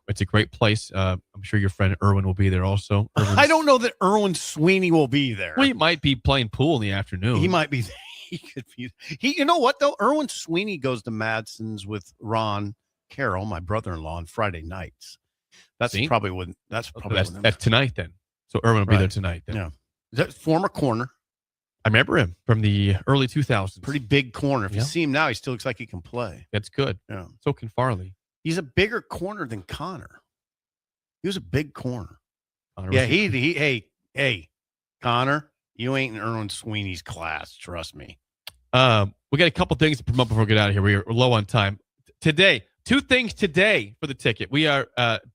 It's a great place. I'm sure your friend Erwin will be there also. I don't know that Erwin Sweeney will be there. Well, he might be playing pool in the afternoon. He might be. He could be. You know what though? Erwin Sweeney goes to Madsen's with Ron Carroll, my brother-in-law, on Friday nights. That's probably when. That's tonight then. So Erwin will be there tonight. Then. Yeah. Is that former corner? I remember him from the early 2000s. Pretty big corner. If you see him now, he still looks like he can play. That's good. Yeah. So can Farley. He's a bigger corner than Connor. He was a big corner. Connor Yeah, hey, Connor, you ain't in Erwin Sweeney's class. Trust me. We got a couple things to promote before we get out of here. We're low on time. Today, two things today for the ticket. We are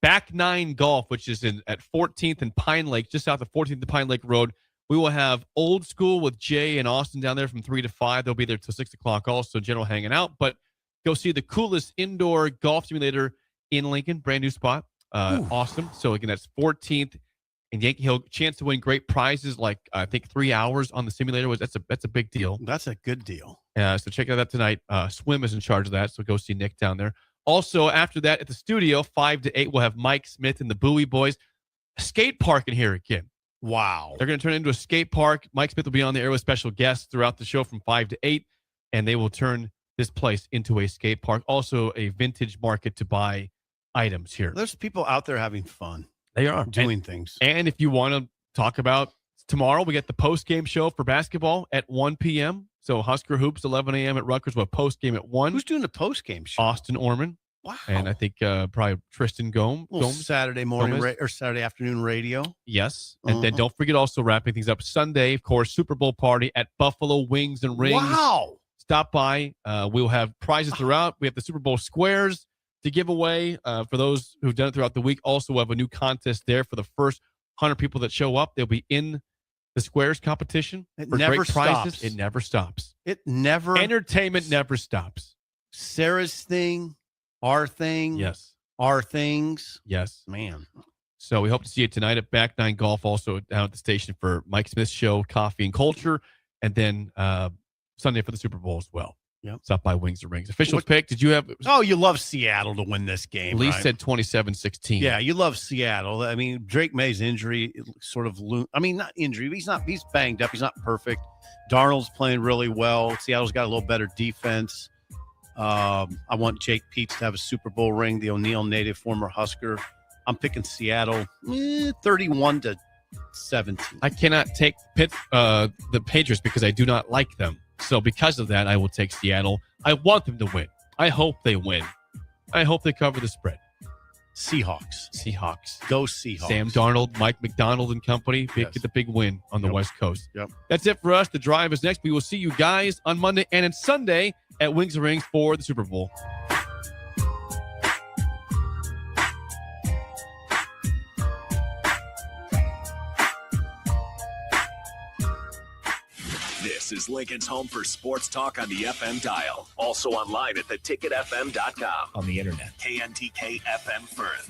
Back 9 Golf, which is at 14th and Pine Lake, just south of 14th and Pine Lake Road. We will have Old School with Jay and Austin down there from 3 to 5. They'll be there till 6 o'clock also, general hanging out. But go see the coolest indoor golf simulator in Lincoln, brand new spot. Awesome. So again, that's 14th And Yankee Hill, chance to win great prizes like I think 3 hours on the simulator. That's a big deal. That's a good deal. So check that out tonight. Swim is in charge of that, so go see Nick down there. Also, after that, at the studio, 5 to 8, we'll have Mike Smith and the Bowie Boys. A skate park in here again. Wow. They're going to turn it into a skate park. Mike Smith will be on the air with special guests throughout the show from 5 to 8, and they will turn this place into a skate park. Also, a vintage market to buy items here. There's people out there having fun. They are. Doing things. And if you want to talk about tomorrow, we get the post-game show for basketball at 1 p.m. So Husker Hoops, 11 a.m. at Rutgers. We'll have post-game at 1. Who's doing the post-game show? Austin Orman. Wow. And I think probably Tristan Gomes. Saturday morning or Saturday afternoon radio. Yes. And then don't forget also wrapping things up Sunday, of course, Super Bowl party at Buffalo Wings and Rings. Wow. Stop by. We'll have prizes throughout. We have the Super Bowl squares to give away for those who've done it throughout the week. Also, we'll have a new contest there for the first 100 people that show up. They'll be in the squares competition. It for never great prizes. stops. It never stops. Entertainment never stops. Sarah's thing, our thing. Yes. Our things. Yes. Man. So we hope to see you tonight at Back Nine Golf, also down at the station for Mike Smith's show, Coffee and Culture, and then Sunday for the Super Bowl as well. Yep. Stop by Wings and Rings. Official pick, did you have? Oh, you love Seattle to win this game. Lee right? said 27-16. Yeah, you love Seattle. I mean, Drake May's injury sort of not injury, but he's banged up. He's not perfect. Darnold's playing really well. Seattle's got a little better defense. I want Jake Peets to have a Super Bowl ring, the O'Neill native, former Husker. I'm picking Seattle 31-17. I cannot take the Patriots because I do not like them. So because of that, I will take Seattle. I want them to win. I hope they win. I hope they cover the spread. Seahawks. Go Seahawks. Sam Darnold, Mike McDonald and company. Get the big win on the West Coast. Yep. That's it for us. The drive is next. We will see you guys on Monday and on Sunday at Wings and Rings for the Super Bowl. This is Lincoln's home for sports talk on the FM dial. Also online at theticketfm.com. On the internet. KNTK FM Firth.